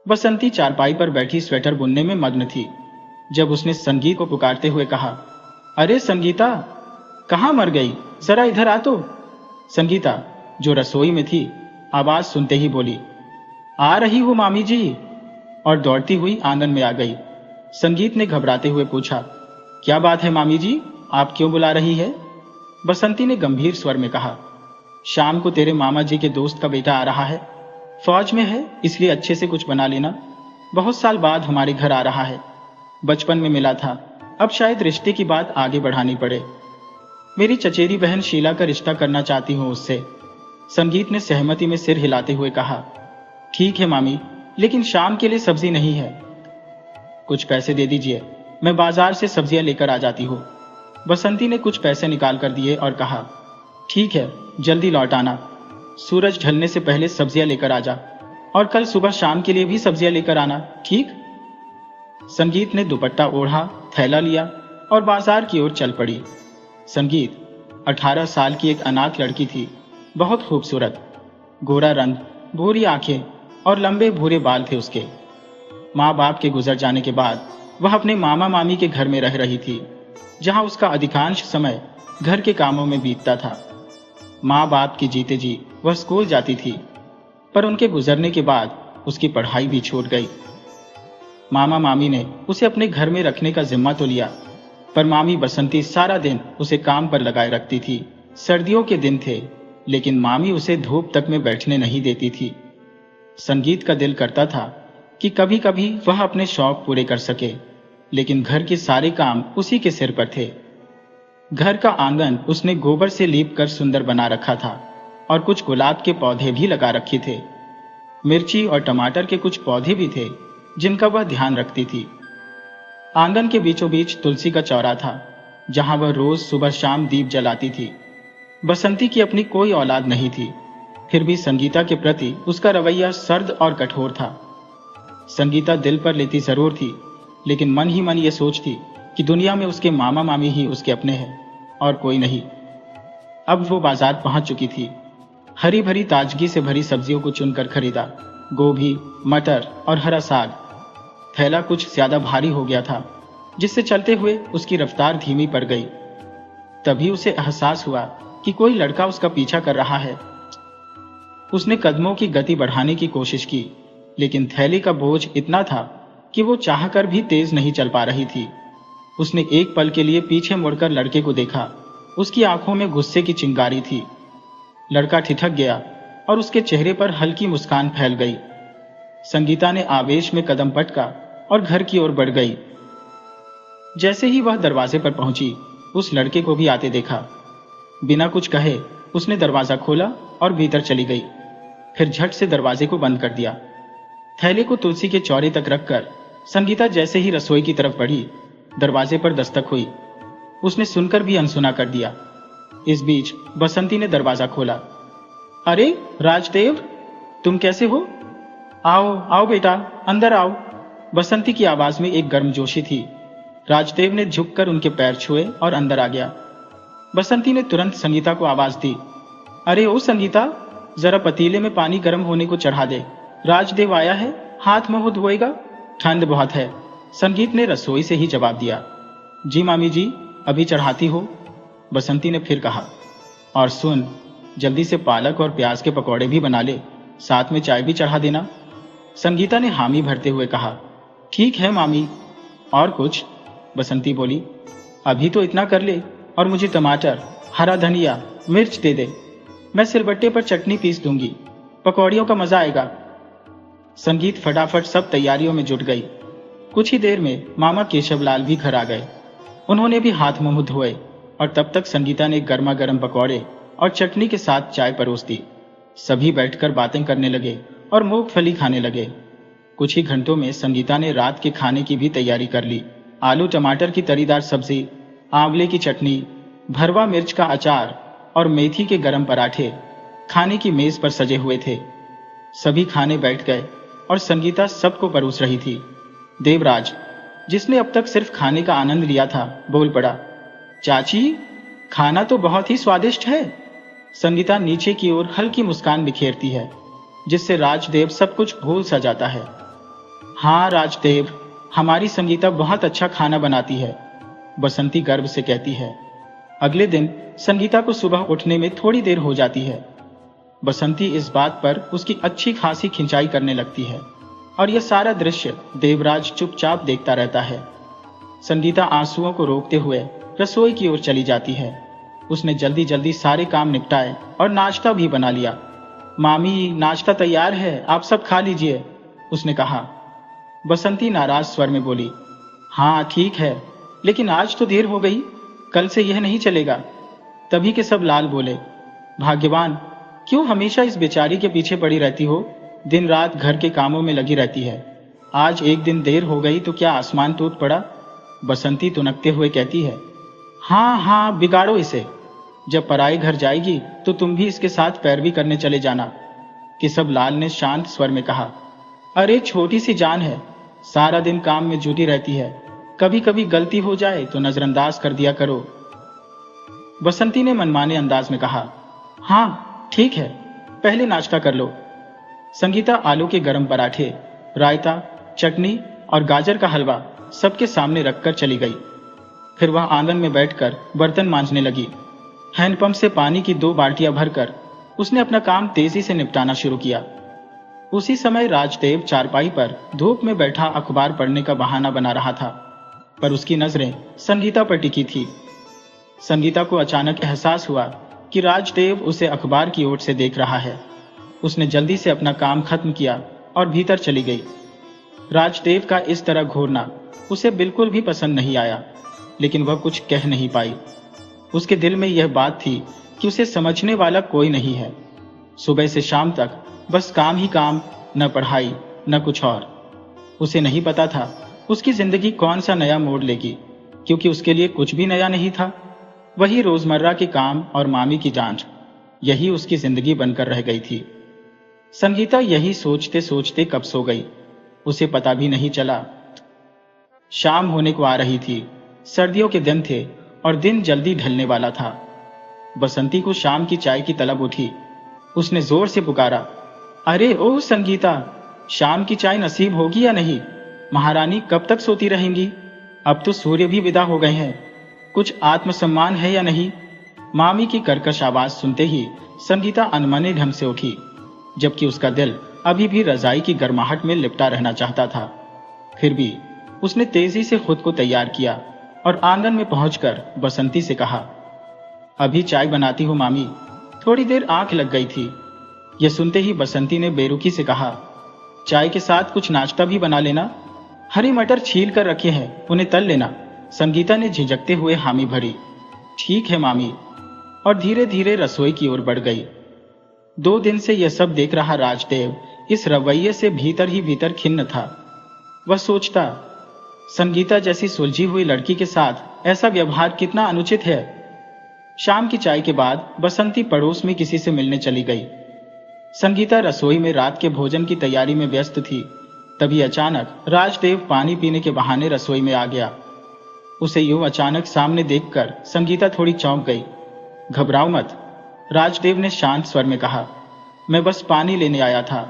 बसंती चारपाई पर बैठी स्वेटर बुनने में मग्न थी जब उसने संगीत को पुकारते हुए कहा, अरे संगीता, कहाँ मर गई? जरा इधर आ तो। संगीता, जो रसोई में थी, आवाज सुनते ही बोली, आ रही हूं मामी जी, और दौड़ती हुई आंगन में आ गई। संगीत ने घबराते हुए पूछा, क्या बात है मामी जी, आप क्यों बुला रही है? बसंती ने गंभीर स्वर में कहा, शाम को तेरे मामा जी के दोस्त का बेटा आ रहा है। फौज में है, इसलिए अच्छे से कुछ बना लेना। बहुत साल बाद हमारे घर आ रहा है। बचपन में मिला था, अब शायद रिश्ते की बात आगे बढ़ानी पड़े। मेरी चचेरी बहन शीला का रिश्ता करना चाहती हूं उससे। संगीत ने सहमति में सिर हिलाते हुए कहा, ठीक है मामी, लेकिन शाम के लिए सब्जी नहीं है। कुछ पैसे दे दीजिए, मैं बाजार से सब्जियां लेकर आ जाती हूँ। बसंती ने कुछ पैसे निकाल कर दिए और कहा, ठीक है, जल्दी लौट आना। सूरज ढलने से पहले सब्जियां लेकर आ जा, और कल सुबह शाम के लिए भी सब्जियां लेकर आना, ठीक? संगीत ने दुपट्टा ओढ़ा, थैला लिया और बाजार की ओर चल पड़ी। संगीत 18 साल की एक अनाथ लड़की थी, बहुत खूबसूरत। गोरा रंग, भूरी आंखें और लंबे भूरे बाल थे उसके। माँ बाप के गुजर जाने के बाद वह अपने मामा मामी के घर में रह रही थी, जहां उसका अधिकांश समय घर के कामों में बीतता था। माँ बाप की जीते जी वह स्कूल जाती थी, पर उनके गुजरने के बाद उसकी पढ़ाई भी छूट गई। मामा मामी ने उसे अपने घर में रखने का जिम्मा तो लिया, पर मामी बसंती सारा दिन उसे काम पर लगाए रखती थी। सर्दियों के दिन थे, लेकिन मामी उसे धूप तक में बैठने नहीं देती थी। संगीत का दिल करता था कि कभी कभी वह अपने शौक पूरे कर सके, लेकिन घर के सारे काम उसी के सिर पर थे। घर का आंगन उसने गोबर से लीप कर सुंदर बना रखा था और कुछ गुलाब के पौधे भी लगा रखे थे। मिर्ची और टमाटर के कुछ पौधे भी थे जिनका वह ध्यान रखती थी। आंगन के बीचों बीच तुलसी का चौरा था, जहां वह रोज सुबह शाम दीप जलाती थी। बसंती की अपनी कोई औलाद नहीं थी, फिर भी संगीता के प्रति उसका रवैया सर्द और कठोर था। संगीता दिल पर लेती जरूर थी, लेकिन मन ही मन ये सोचती कि दुनिया में उसके मामा मामी ही उसके अपने हैं और कोई नहीं। अब वो बाजार पहुंच चुकी थी। हरी भरी ताजगी से भरी सब्जियों को चुनकर खरीदा, गोभी, मटर और हरा साग। थैला कुछ ज्यादा भारी हो गया था, जिससे चलते हुए उसकी रफ्तार धीमी पड़ गई। तभी उसे एहसास हुआ कि कोई लड़का उसका पीछा कर रहा है। उसने कदमों की गति बढ़ाने की कोशिश की, लेकिन थैले का बोझ इतना था कि वो चाहकर भी तेज नहीं चल पा रही थी। उसने एक पल के लिए पीछे मुड़कर लड़के को देखा। उसकी आंखों में गुस्से की चिंगारी थी। लड़का ठिठक गया और उसके चेहरे पर हल्की मुस्कान फैल गई। संगीता ने आवेश में कदम पटका और घर की ओर बढ़ गई। जैसे ही वह दरवाजे पर पहुंची, उस लड़के को भी आते देखा। बिना कुछ कहे उसने दरवाजा खोला और भीतर चली गई, फिर झट से दरवाजे को बंद कर दिया। थैले को तुलसी के चौरे तक रखकर संगीता जैसे ही रसोई की तरफ बढ़ी, दरवाजे पर दस्तक हुई। उसने सुनकर भी अनसुना कर दिया। इस बीच बसंती ने दरवाजा खोला। अरे राजदेव, तुम कैसे हो? आओ आओ बेटा, अंदर आओ। बसंती की आवाज में एक गर्मजोशी थी। राजदेव ने झुककर उनके पैर छुए और अंदर आ गया। बसंती ने तुरंत संगीता को आवाज दी, अरे ओ संगीता, जरा पतीले में पानी गर्म होने को चढ़ा दे। राजदेव आया है, हाथ मुंह धोएगा, ठंड बहुत है। संगीत ने रसोई से ही जवाब दिया। जी मामी जी, अभी चढ़ाती हो। बसंती ने फिर कहा, और सुन, जल्दी से पालक और प्याज के पकौड़े भी बना ले, साथ में चाय भी चढ़ा देना। संगीता ने हामी भरते हुए कहा, ठीक है मामी। और कुछ? बसंती बोली, अभी तो इतना कर ले, और मुझे टमाटर, हरा धनिया, मिर्च दे दे। मैं सिलबट्टे पर चटनी पीस दूंगी, पकौड़ियों का मजा आएगा। संगीत फटाफट सब तैयारियों में जुट गई। कुछ ही देर में मामा केशवलाल भी घर आ गए। उन्होंने भी हाथ मुंह धोए और तब तक संगीता ने गर्मा गर्म पकौड़े और चटनी के साथ चाय परोस दी। सभी बैठकर बातें करने लगे और मूंगफली खाने लगे। कुछ ही घंटों में संगीता ने रात के खाने की भी तैयारी कर ली। आलू टमाटर की तरीदार सब्जी, आंवले की चटनी, भरवा मिर्च का अचार और मेथी के गरम पराठे खाने की मेज पर सजे हुए थे। सभी खाने बैठ गए और संगीता सबको परोस रही थी। देवराज, जिसने अब तक सिर्फ खाने का आनंद लिया था, बोल पड़ा, चाची, खाना तो बहुत ही स्वादिष्ट है। संगीता नीचे की ओर हल्की मुस्कान बिखेरती है, जिससे राजदेव सब कुछ भूल सा जाता है। हाँ राजदेव, हमारी संगीता बहुत अच्छा खाना बनाती है, बसंती गर्व से कहती है। अगले दिन संगीता को सुबह उठने में थोड़ी देर हो जाती है। बसंती इस बात पर उसकी अच्छी खासी खिंचाई करने लगती है और यह सारा दृश्य देवराज चुपचाप देखता रहता है। संगीता आंसुओं को रोकते हुए रसोई की ओर चली जाती है। उसने जल्दी जल्दी सारे काम निपटाए और नाश्ता भी बना लिया। मामी, नाश्ता तैयार है, आप सब खा लीजिए, उसने कहा। बसंती नाराज स्वर में बोली, हाँ ठीक है, लेकिन आज तो देर हो गई, कल से यह नहीं चलेगा। तभी के सब लाल बोले, भाग्यवान, क्यों हमेशा इस बेचारी के पीछे पड़ी रहती हो, दिन रात घर के कामों में लगी रहती है। आज एक दिन देर हो गई तो क्या आसमान टूट पड़ा? बसंती तुनकते हुए कहती है। हाँ हाँ, बिगाड़ो इसे, जब पराई घर जाएगी तो तुम भी इसके साथ पैरवी करने चले जाना, केशव लाल ने शांत स्वर में कहा। अरे छोटी सी जान है, सारा दिन काम में जुटी रहती है, कभी कभी गलती हो जाए तो नजरअंदाज कर दिया करो। बसंती ने मनमाने अंदाज में कहा। हाँ ठीक है, पहले नाश्ता कर लो। संगीता आलू के गरम पराठे, रायता, चटनी और गाजर का हलवा सबके सामने रखकर चली गई। फिर वह आंगन में बैठकर बर्तन मांजने लगी। हैंडपंप से पानी की 2 बाल्टियां भरकर उसने अपना काम तेजी से निपटाना शुरू किया। उसी समय राजदेव चारपाई पर धूप में बैठा अखबार पढ़ने का बहाना बना रहा था, पर उसकी नजरें संगीता पर टिकी थी। संगीता को अचानक एहसास हुआ कि राजदेव उसे अखबार की ओर से देख रहा है। उसने जल्दी से अपना काम खत्म किया और भीतर चली गई। राजदेव का इस तरह घूरना उसे बिल्कुल भी पसंद नहीं आया, लेकिन वह कुछ कह नहीं पाई। उसके दिल में यह बात थी कि उसे समझने वाला कोई नहीं है। सुबह से शाम तक बस काम ही काम, न पढ़ाई न कुछ और। उसे नहीं पता था उसकी जिंदगी कौन सा नया मोड़ लेगी, क्योंकि उसके लिए कुछ भी नया नहीं था। वही रोजमर्रा के काम और मामी की डांट, यही उसकी जिंदगी बनकर रह गई थी। संगीता यही सोचते सोचते कब सो गई, उसे पता भी नहीं चला। शाम होने को आ रही थी, सर्दियों के दिन थे और दिन जल्दी ढलने वाला था। बसंती को शाम की चाय की तलब उठी। उसने जोर से पुकारा, अरे ओह संगीता, शाम की चाय नसीब होगी या नहीं? महारानी कब तक सोती रहेंगी? अब तो सूर्य भी विदा हो गए हैं, कुछ आत्मसम्मान है या नहीं? मामी की कर्कश आवाज सुनते ही संगीता अनमने ढंग से उठी, जबकि उसका दिल अभी भी रजाई की गर्माहट में लिपटा रहना चाहता था। फिर भी उसने तेजी से खुद को तैयार किया और आंगन में पहुंचकर बसंती से कहा, अभी चाय बनाती हूँ मामी, थोड़ी देर आंख लग गई थी। यह सुनते ही बसंती ने बेरुखी से कहा, चाय के साथ कुछ नाश्ता भी बना लेना, हरी मटर छील कर रखे हैं, उन्हें तल लेना। संगीता ने झिझकते हुए हामी भरी। ठीक है मामी, और धीरे धीरे रसोई की ओर बढ़ गई। 2 दिन से यह सब देख रहा राजदेव इस रवैये से भीतर ही भीतर खिन्न था। वह सोचता, संगीता जैसी सुलझी हुई लड़की के साथ ऐसा व्यवहार कितना अनुचित है। शाम की चाय के बाद बसंती पड़ोस में किसी से मिलने चली गई। संगीता रसोई में रात के भोजन की तैयारी में व्यस्त थी। तभी अचानक राजदेव पानी पीने के बहाने रसोई में आ गया। उसे यूं अचानक सामने देखकर संगीता थोड़ी चौंक गई। घबराओ मत, राजदेव ने शांत स्वर में कहा, मैं बस पानी लेने आया था।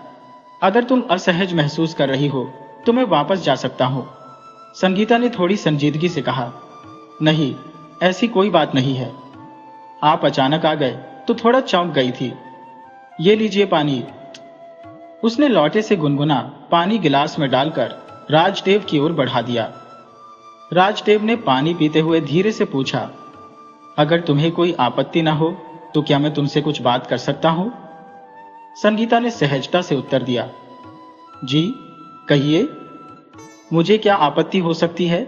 अगर तुम असहज महसूस कर रही हो तो मैं वापस जा सकता हूं। संगीता ने थोड़ी संजीदगी से कहा, नहीं, ऐसी कोई बात नहीं है। आप अचानक आ गए तो थोड़ा चौंक गई थी। ये लीजिए पानी। उसने लौटे से गुनगुना पानी गिलास में डालकर राजदेव की ओर बढ़ा दिया। राजदेव ने पानी पीते हुए धीरे से पूछा, अगर तुम्हें कोई आपत्ति ना हो तो क्या मैं तुमसे कुछ बात कर सकता हूं? संगीता ने सहजता से उत्तर दिया, जी कहिए, मुझे क्या आपत्ति हो सकती है?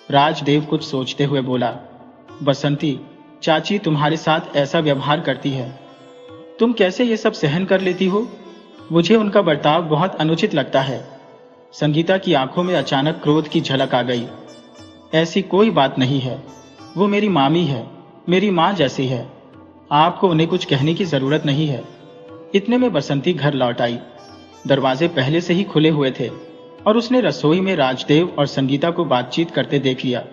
राजदेव कुछ सोचते हुए बोला, बसंती, चाची तुम्हारे साथ ऐसा व्यवहार करती है, तुम कैसे ये सब सहन कर लेती हो? मुझे उनका बर्ताव बहुत अनुचित लगता है। संगीता की आंखों में अचानक क्रोध की झलक आ गई। ऐसी कोई बात नहीं है, वो मेरी मामी है, मेरी माँ जैसी है, आपको उन्हें कुछ कहने की जरूरत नहीं है। इतने में बसंती घर लौट आई। दरवाजे पहले से ही खुले हुए थे और उसने रसोई में राजदेव और संगीता को बातचीत करते देख लिया।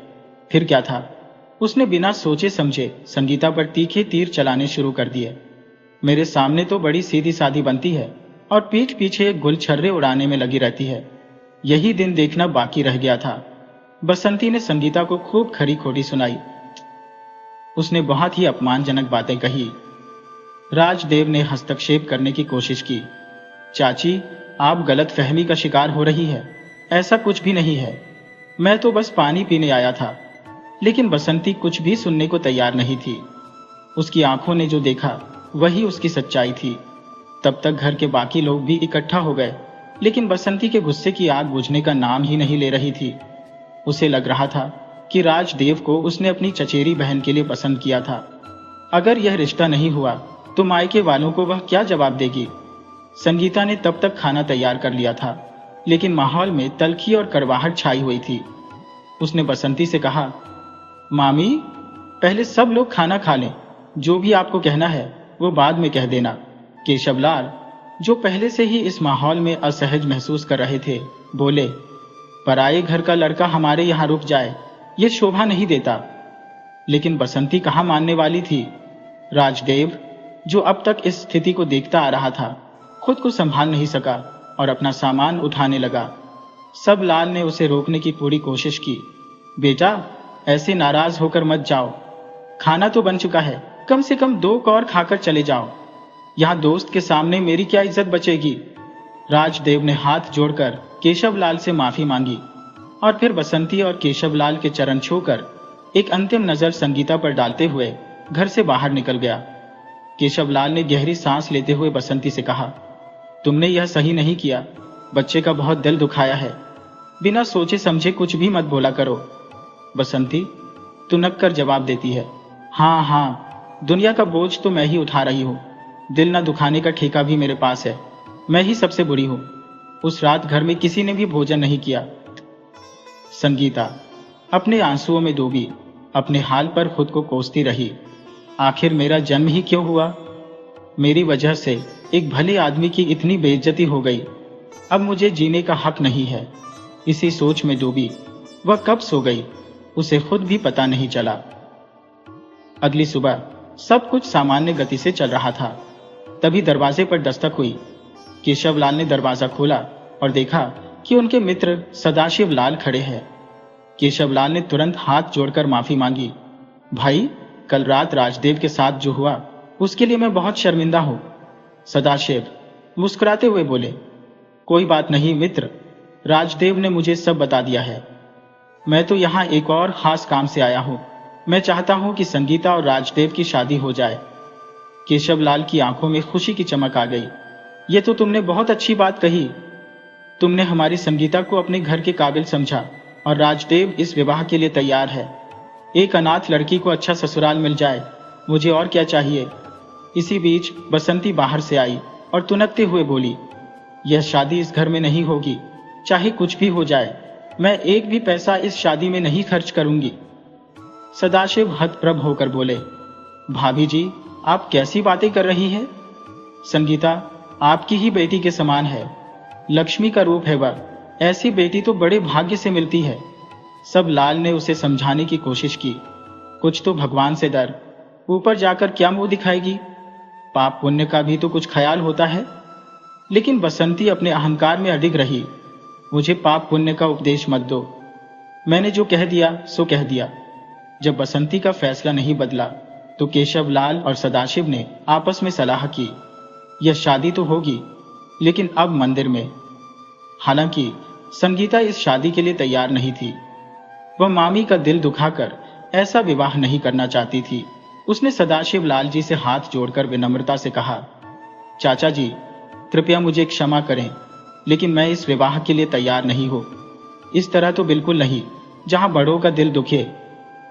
फिर क्या था, उसने बिना सोचे समझे संगीता पर तीखे तीर चलाने शुरू कर दिए। मेरे सामने तो बड़ी सीधी सादी बनती है, और पीठ पीछे गुलछर्रे उड़ाने में लगी रहती है। यही दिन देखना बाकी रह गया था। बसंती ने संगीता को खूब खरी खोटी सुनाई। उसने बहुत ही अपमानजनक बातें कही। राजदेव ने हस्तक्षेप करने की कोशिश की। चाची, आप गलत फहमी का शिकार हो रही है। ऐसा कुछ भी नहीं है। मैं तो बस पानी पीने आया था। लेकिन बसंती कुछ भी सुनने को तैयार नहीं थी। उसकी आंखों ने जो देखा वही उसकी सच्चाई थी। तब तक घर के बाकी लोग भी इकट्ठा हो गए, लेकिन बसंती के गुस्से की आग बुझने का नाम ही नहीं ले रही थी। उसे लग रहा था कि राजदेव को उसने अपनी चचेरी बहन के लिए पसंद किया था। अगर यह रिश्ता नहीं हुआ तो मायके वालों को वह क्या जवाब देगी। संगीता ने तब तक खाना तैयार कर लिया था, लेकिन माहौल में तल्खी और कड़वाहट छाई हुई थी। उसने बसंती से कहा, मामी, पहले सब लोग खाना खा लें। जो भी आपको कहना है वो बाद में कह देना। केशवलाल, जो पहले से ही इस माहौल में असहज महसूस कर रहे थे, बोले, पराये घर का लड़का हमारे यहाँ रुक जाए, ये शोभा नहीं देता। लेकिन बसंती कहाँ मानने वाली थी। राजदेव, जो अब तक इस स्थिति को देखता आ रहा था, खुद को संभाल नहीं सका और अपना सामान उठाने लगा। सब लाल ने उसे रोकने की पूरी कोशिश की। बेटा, ऐसे नाराज होकर मत जाओ। खाना तो बन चुका है, कम से कम 2 कौर खाकर चले जाओ। यहाँ दोस्त के सामने मेरी क्या इज्जत बचेगी। राजदेव ने हाथ जोड़कर केशवलाल से माफी मांगी और फिर बसंती और केशवलाल के चरण छूकर एक अंतिम नजर संगीता पर डालते हुए घर से बाहर निकल गया। केशवलाल ने गहरी सांस लेते हुए बसंती से कहा, तुमने यह सही नहीं किया। बच्चे का बहुत दिल दुखाया है। बिना सोचे समझे कुछ भी मत बोला करो। बसंती तुनक कर जवाब देती है, हाँ हाँ, दुनिया का बोझ तो मैं ही उठा रही हूँ। दिल न दुखाने का ठेका भी मेरे पास है। मैं ही सबसे बुरी हूँ। उस रात घर में किसी ने भी भोजन नहीं किया। संगीता अपने आंसुओं में डूबी अपने हाल पर खुद को कोसती रही। आखिर मेरा जन्म ही क्यों हुआ। मेरी वजह से एक भले आदमी की इतनी बेइज्जती हो गई। अब मुझे जीने का हक नहीं है। इसी सोच में डूबी वह कब सो गई, उसे खुद भी पता नहीं चला। अगली सुबह सब कुछ सामान्य गति से चल रहा था। तभी दरवाजे पर दस्तक हुई। केशवलाल ने दरवाजा खोला और देखा कि उनके मित्र सदाशिव लाल खड़े हैं। केशवलाल ने तुरंत हाथ जोड़कर माफी मांगी। भाई, कल रात राजदेव के साथ जो हुआ उसके लिए मैं बहुत शर्मिंदा हूं। सदाशिव मुस्कुराते हुए बोले, कोई बात नहीं मित्र, राजदेव ने मुझे सब बता दिया है। मैं तो यहाँ एक और खास काम से आया हूँ। मैं चाहता हूँ कि संगीता और राजदेव की शादी हो जाए। केशवलाल की आंखों में खुशी की चमक आ गई। ये तो तुमने बहुत अच्छी बात कही। तुमने हमारी संगीता को अपने घर के काबिल समझा और राजदेव इस विवाह के लिए तैयार है। एक अनाथ लड़की को अच्छा ससुराल मिल जाए, मुझे और क्या चाहिए। इसी बीच बसंती बाहर से आई और तुनकते हुए बोली, यह शादी इस घर में नहीं होगी, चाहे कुछ भी हो जाए। मैं एक भी पैसा इस शादी में नहीं खर्च करूंगी। सदाशिव हतप्रभ होकर बोले, भाभी जी, आप कैसी बातें कर रही हैं। संगीता आपकी ही बेटी के समान है। लक्ष्मी का रूप है वह। ऐसी बेटी तो बड़े भाग्य से मिलती है। सब लाल ने उसे समझाने की कोशिश की। कुछ तो भगवान से डर, ऊपर जाकर क्या मुंह दिखाएगी। पाप पुण्य का भी तो कुछ ख्याल होता है। लेकिन बसंती अपने अहंकार में अडिग रही। मुझे पाप पुण्य का उपदेश मत दो। मैंने जो कह दिया सो कह दिया। जब बसंती का फैसला नहीं बदला तो केशवलाल और सदाशिव ने आपस में सलाह की। यह शादी तो होगी, लेकिन अब मंदिर में। हालांकि संगीता इस शादी के लिए तैयार नहीं थी। वह मामी का दिल दुखाकर ऐसा विवाह नहीं करना चाहती थी। उसने सदाशिव लाल जी से हाथ जोड़कर विनम्रता से कहा, चाचा जी, कृपया मुझे क्षमा करें, लेकिन मैं इस विवाह के लिए तैयार नहीं हूं। इस तरह तो बिल्कुल नहीं, जहां बड़ों का दिल दुखे।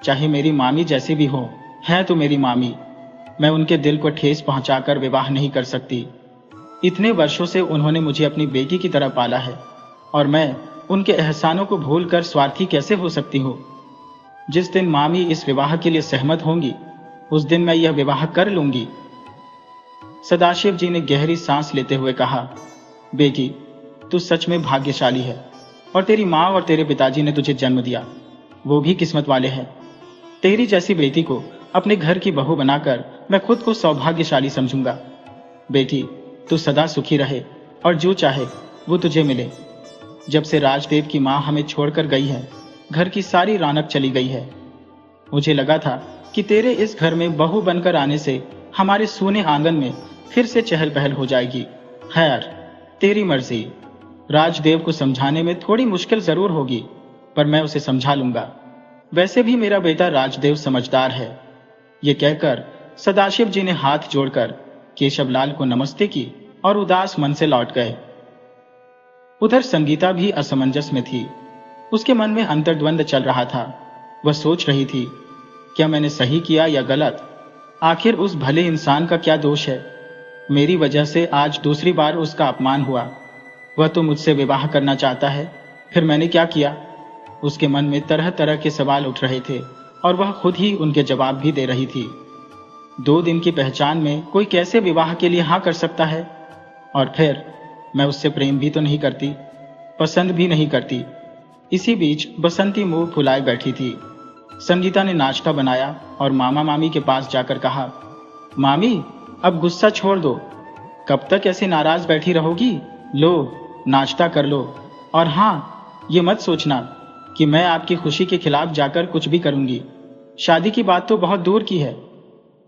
चाहे मेरी मामी जैसी भी हो, है तो मेरी मामी। मैं उनके दिल को ठेस पहुंचाकर विवाह नहीं कर सकती। इतने वर्षों से उन्होंने मुझे अपनी बेटी की तरह पाला है और मैं उनके एहसानों को भूलकर स्वार्थी कैसे हो सकती हूँ। जिस दिन मामी इस विवाह के लिए सहमत होंगी, उस दिन मैं यह विवाह कर लूंगी। सदाशिव जी ने गहरी सांस लेते हुए कहा, बेटी, तू सच में भाग्यशाली है और तेरी माँ और तेरे पिताजी ने तुझे जन्म दिया, वो भी किस्मत वाले हैं। तेरी जैसी बेटी को अपने घर की बहू बनाकर मैं खुद को सौभाग्यशाली समझूंगा। बेटी, तू सदा सुखी रहे और जो चाहे वो तुझे मिले। जब से राजदेव की माँ हमें छोड़कर गई है, घर की सारी रौनक चली गई है। मुझे लगा था कि तेरे इस घर में बहू बनकर आने से हमारे सूने आंगन में फिर से चहल पहल हो जाएगी। खैर, तेरी मर्जी। राजदेव को समझाने में थोड़ी मुश्किल जरूर होगी, पर मैं उसे समझा लूंगा। वैसे भी मेरा बेटा राजदेव समझदार है। ये कहकर सदाशिव जी ने हाथ जोड़कर केशवलाल को नमस्ते की और उदास मन से लौट गए। उधर संगीता भी असमंजस में थी। उसके मन में अंतर्द्वंद चल रहा था। वह सोच रही थी, क्या मैंने सही किया या गलत? आखिर उस भले इंसान का क्या दोष है? मेरी वजह से आज दूसरी बार उसका अपमान हुआ। वह तो मुझसे विवाह करना चाहता है, फिर मैंने क्या किया? उसके मन में तरह तरह के सवाल उठ रहे थे और वह खुद ही उनके जवाब भी दे रही थी। 2 दिन की पहचान में कोई कैसे विवाह के लिए हाँ कर सकता है? और फिर मैं उससे प्रेम भी तो नहीं करती, पसंद भी नहीं करती। इसी बीच बसंती मुंह फुलाए बैठी थी। संगीता ने नाश्ता बनाया और मामा मामी के पास जाकर कहा, मामी, अब गुस्सा छोड़ दो। कब तक ऐसे नाराज बैठी रहोगी? लो, नाश्ता कर लो। और हाँ, ये मत सोचना कि मैं आपकी खुशी के खिलाफ जाकर कुछ भी करूंगी। शादी की बात तो बहुत दूर की है।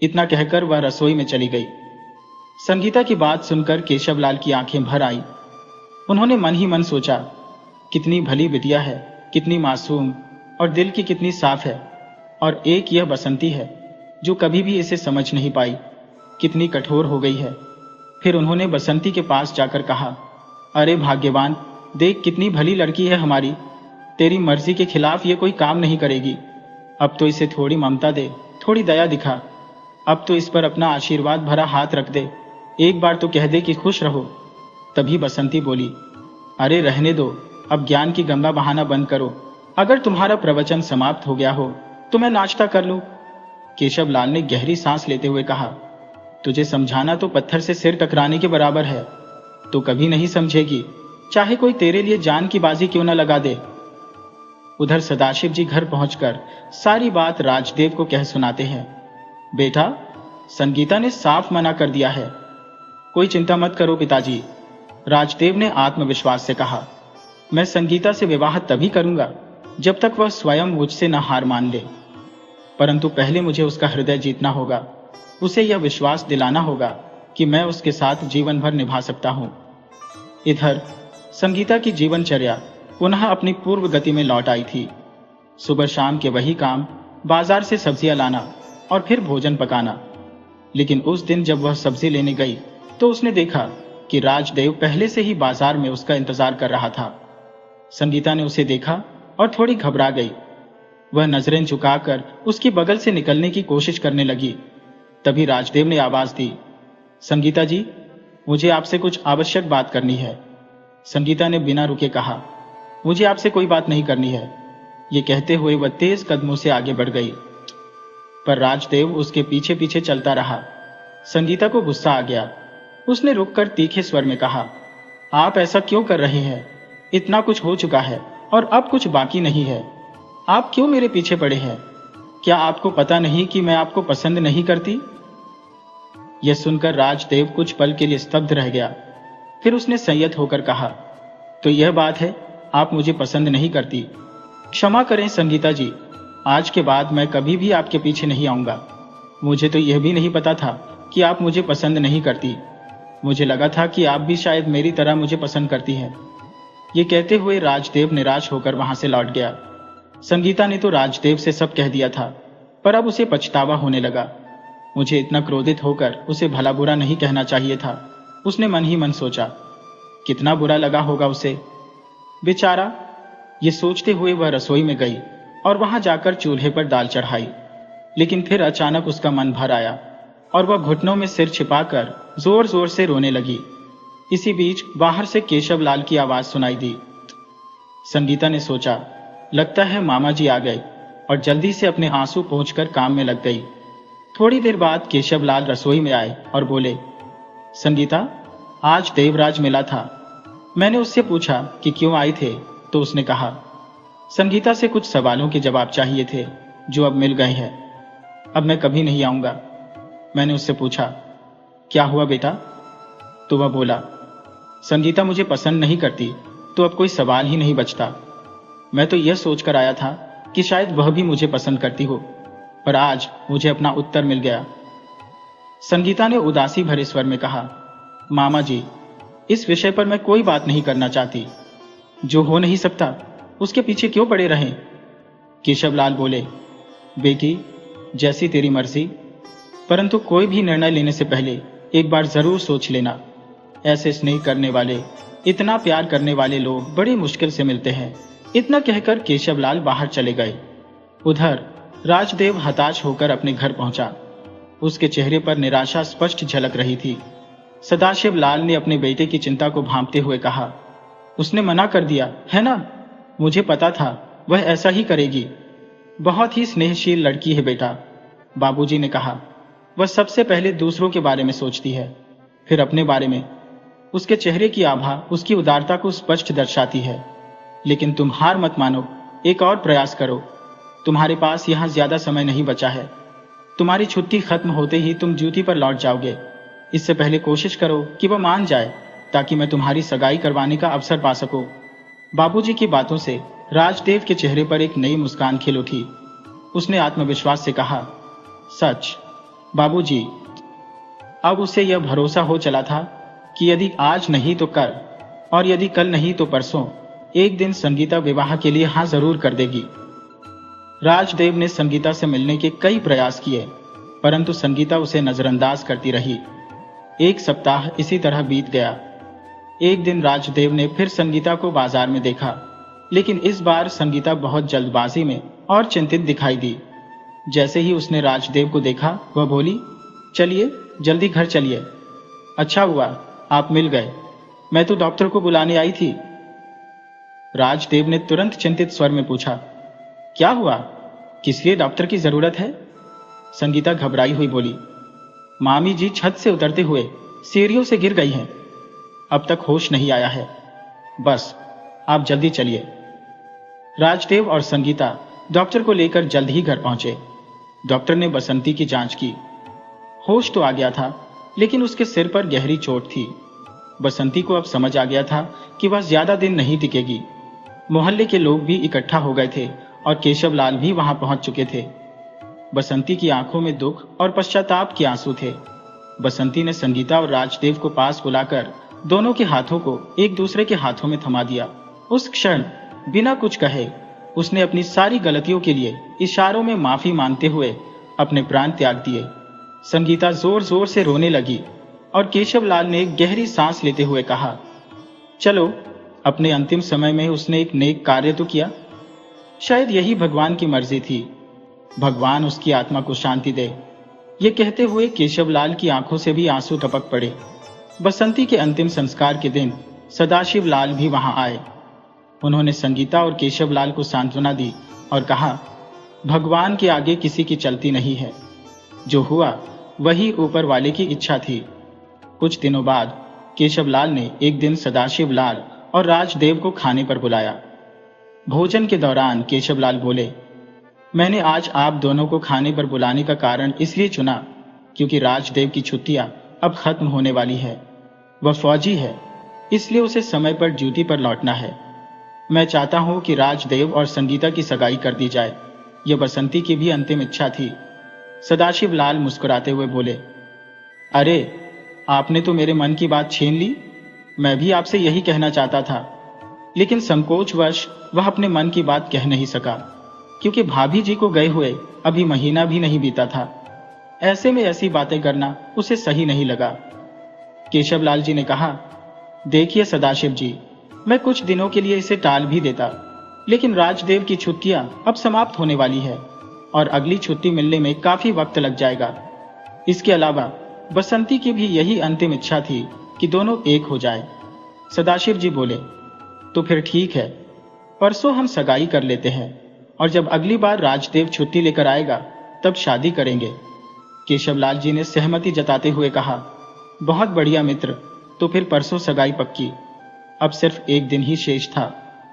इतना कहकर वह रसोई में चली गई। संगीता की बात सुनकर केशवलाल की आंखें भर आई। उन्होंने मन ही मन सोचा, कितनी भली बिटिया है, कितनी मासूम और दिल की कितनी साफ है। और एक यह बसंती है जो कभी भी इसे समझ नहीं पाई, कितनी कठोर हो गई है। फिर उन्होंने बसंती के पास जाकर कहा, अरे भाग्यवान, देख कितनी भली लड़की है हमारी। तेरी मर्जी के खिलाफ ये कोई काम नहीं करेगी। अब तो इसे थोड़ी ममता दे, थोड़ी दया दिखा। अब तो इस पर अपना आशीर्वाद भरा हाथ रख दे। एक बार तो कह दे कि खुश रहो। तभी बसंती बोली, अरे रहने दो, अब ज्ञान की गंगा बहाना बंद करो। अगर तुम्हारा प्रवचन समाप्त हो गया हो तो मैं नाश्ता कर लूं। केशवलाल ने गहरी सांस लेते हुए कहा, तुझे समझाना तो पत्थर से सिर टकराने के बराबर है। तो कभी नहीं समझेगी, चाहे कोई तेरे लिए जान की बाजी क्यों न लगा दे। उधर सदाशिव जी घर पहुंचकर सारी बात राजदेव को कह सुनाते हैं। बेटा, संगीता ने साफ मना कर दिया है। कोई चिंता मत करो पिताजी, राजदेव ने आत्मविश्वास से कहा। मैं संगीता से विवाह तभी करूंगा जब तक वह स्वयं मुझसे न हार मान ले। परंतु पहले मुझे उसका हृदय जीतना होगा। उसे यह विश्वास दिलाना होगा कि मैं उसके साथ जीवन भर निभा सकता हूं। इधर संगीता की जीवनचर्या पुनः अपनी पूर्व गति में लौट आई थी। सुबह शाम के वही काम, बाजार से सब्जियां लाना और फिर भोजन पकाना। लेकिन उस दिन जब वह सब्जी लेने गई तो उसने देखा कि राजदेव पहले से ही बाजार में उसका इंतजार कर रहा था। संगीता ने उसे देखा और थोड़ी घबरा गई। वह नजरें झुकाकर उसकी बगल से निकलने की कोशिश करने लगी। तभी राजदेव ने आवाज दी, संगीता जी, मुझे आपसे कुछ आवश्यक बात करनी है। संगीता ने बिना रुके कहा, मुझे आपसे कोई बात नहीं करनी है। ये कहते हुए वह तेज कदमों से आगे बढ़ गई, पर राजदेव उसके पीछे पीछे चलता रहा। संगीता को गुस्सा आ गया। उसने रुककर तीखे स्वर में कहा, आप ऐसा क्यों कर रहे हैं? इतना कुछ हो चुका है और अब कुछ बाकी नहीं है। आप क्यों मेरे पीछे पड़े हैं? क्या आपको पता नहीं कि मैं आपको पसंद नहीं करती? यह सुनकर राजदेव कुछ पल के लिए स्तब्ध रह गया। फिर उसने संयत होकर कहा, तो यह बात है, आप मुझे पसंद नहीं करती। क्षमा करें संगीता जी, आज के बाद मैं कभी भी आपके पीछे नहीं आऊंगा। मुझे तो यह भी नहीं पता था कि आप मुझे पसंद नहीं करती। मुझे लगा था कि आप भी शायद मेरी तरह मुझे पसंद करती हैं। ये कहते हुए राजदेव निराश होकर वहां से लौट गया। संगीता ने तो राजदेव से सब कह दिया था, पर अब उसे पछतावा होने लगा। मुझे इतना क्रोधित होकर उसे भला बुरा नहीं कहना चाहिए था, उसने मन ही मन सोचा। कितना बुरा लगा होगा उसे, बेचारा। ये सोचते हुए वह रसोई में गई और वहां जाकर चूल्हे पर दाल चढ़ाई। लेकिन फिर अचानक उसका मन भर आया और वह घुटनों में सिर छिपाकर जोर जोर से रोने लगी। इसी बीच बाहर से केशवलाल की आवाज सुनाई दी। संगीता ने सोचा, लगता है मामा जी आ गए, और जल्दी से अपने आंसू पोंछकर काम में लग गई। थोड़ी देर बाद केशवलाल रसोई में आए और बोले, संगीता, आज देवराज मिला था। मैंने उससे पूछा कि क्यों आई थे, तो उसने कहा, संगीता से कुछ सवालों के जवाब चाहिए थे जो अब मिल गए हैं। अब मैं कभी नहीं आऊंगा। मैंने उससे पूछा, क्या हुआ बेटा? तो वह बोला, संगीता मुझे पसंद नहीं करती तो अब कोई सवाल ही नहीं बचता। मैं तो यह सोचकर आया था कि शायद वह भी मुझे पसंद करती हो, पर आज मुझे अपना उत्तर मिल गया। संगीता ने उदासी भरे स्वर में कहा, मामा जी, इस विषय पर मैं कोई बात नहीं करना चाहती। जो हो नहीं सकता उसके पीछे क्यों पड़े रहें? केशवलाल बोले, बेटी, जैसी तेरी मर्जी, परंतु कोई भी निर्णय लेने से पहले एक बार जरूर सोच लेना। ऐसे स्नेह करने वाले, इतना प्यार करने वाले लोग बड़ी मुश्किल से मिलते हैं। इतना कहकर केशवलाल बाहर चले गए। उधर राजदेव हताश होकर अपने घर पहुंचा। उसके चेहरे पर निराशा स्पष्ट झलक रही थी। सदाशिव लाल ने अपने बेटे की चिंता को भांपते हुए कहा, उसने मना कर दिया है ना? मुझे पता था वह ऐसा ही करेगी। बहुत ही स्नेहशील लड़की है बेटा, बाबूजी ने कहा। वह सबसे पहले दूसरों के बारे में सोचती है, फिर अपने बारे में। उसके चेहरे की आभा उसकी उदारता को स्पष्ट दर्शाती है। लेकिन तुम हार मत मानो, एक और प्रयास करो। तुम्हारे पास यहाँ ज्यादा समय नहीं बचा है। तुम्हारी छुट्टी खत्म होते ही तुम ड्यूटी पर लौट जाओगे। इससे पहले कोशिश करो कि वह मान जाए, ताकि मैं तुम्हारी सगाई करवाने का अवसर पा सकूं। बाबूजी की बातों से राजदेव के चेहरे पर एक नई मुस्कान खिल उठी। उसने आत्मविश्वास से कहा, सच बाबूजी। अब उसे यह भरोसा हो चला था कि यदि आज नहीं तो कल, और यदि कल नहीं तो परसों, एक दिन संगीता विवाह के लिए हाँ जरूर कर देगी। राजदेव ने संगीता से मिलने के कई प्रयास किए, परंतु संगीता उसे नजरअंदाज करती रही। एक सप्ताह इसी तरह बीत गया। एक दिन राजदेव ने फिर संगीता को बाजार में देखा, लेकिन इस बार संगीता बहुत जल्दबाजी में और चिंतित दिखाई दी। जैसे ही उसने राजदेव को देखा, वह बोली, चलिए जल्दी घर चलिए। अच्छा हुआ आप मिल गए, मैं तो डॉक्टर को बुलाने आई थी। राजदेव ने तुरंत चिंतित स्वर में पूछा, क्या हुआ? किस लिए डॉक्टर की जरूरत है? संगीता घबराई हुई बोली, मामी जी छत से उतरते हुए सीढ़ियों से गिर गई हैं। अब तक होश नहीं आया है। बस आप जल्दी चलिए। राजदेव और संगीता डॉक्टर को लेकर जल्द ही घर पहुंचे। डॉक्टर ने बसंती की जांच की। होश तो आ गया था, लेकिन उसके सिर पर गहरी चोट थी। बसंती को अब समझ आ गया था कि वह ज्यादा दिन नहीं टिकेगी। मोहल्ले के लोग भी इकट्ठा हो गए थे और केशवलाल भी वहां पहुंच चुके थे। बसंती की आंखों में दुख और पश्चाताप के आंसू थे। बसंती ने संगीता और राजदेव को पास बुलाकर दोनों के हाथों को एक दूसरे के हाथों में थमा दिया। उस क्षण बिना कुछ कहे उसने अपनी सारी गलतियों के लिए इशारों में माफी मांगते हुए अपने प्राण त्याग दिए। संगीता जोर जोर से रोने लगी और केशवलाल ने गहरी सांस लेते हुए कहा, चलो, अपने अंतिम समय में उसने एक नेक कार्य तो किया। शायद यही भगवान की मर्जी थी। भगवान उसकी आत्मा को शांति दे। ये कहते हुए केशवलाल की आंखों से भी आंसू टपक पड़े। बसंती के अंतिम संस्कार के दिन सदाशिव लाल भी वहां आए। उन्होंने संगीता और केशवलाल को सांत्वना दी और कहा, भगवान के आगे किसी की चलती नहीं है। जो हुआ वही ऊपर वाले की इच्छा थी। कुछ दिनों बाद केशवलाल ने एक दिन सदाशिव लाल और राजदेव को खाने पर बुलाया। भोजन के दौरान केशवलाल बोले, मैंने आज आप दोनों को खाने पर बुलाने का कारण इसलिए चुना क्योंकि राजदेव की छुट्टियां अब खत्म होने वाली है। वह फौजी है, इसलिए उसे समय पर ड्यूटी पर लौटना है। मैं चाहता हूं कि राजदेव और संगीता की सगाई कर दी जाए। यह बसंती की भी अंतिम इच्छा थी। सदाशिव लाल मुस्कुराते हुए बोले, अरे, आपने तो मेरे मन की बात छीन ली। मैं भी आपसे यही कहना चाहता था, लेकिन संकोचवश वह अपने मन की बात कह नहीं सका, क्योंकि भाभी जी को गए हुए अभी महीना भी नहीं बीता था। ऐसे में ऐसी बातें करना उसे सही नहीं लगा। केशवलाल जी ने कहा, देखिए सदाशिव जी, मैं कुछ दिनों के लिए इसे टाल भी देता, लेकिन राजदेव की छुट्टियां अब समाप्त होने वाली है और अगली छुट्टी मिलने में काफी वक्त लग जाएगा। इसके अलावा बसंती की भी यही अंतिम इच्छा थी कि दोनों एक हो जाए। सदाशिव जी बोले, तो फिर ठीक है, परसों हम सगाई कर लेते हैं और जब अगली बार राजदेव छुट्टी लेकर आएगा तब शादी करेंगे। केशवलाल जी ने सहमति जताते हुए कहा, बहुत बढ़िया मित्र, तो फिर परसों सगाई पक्की। अब सिर्फ एक दिन ही शेष था।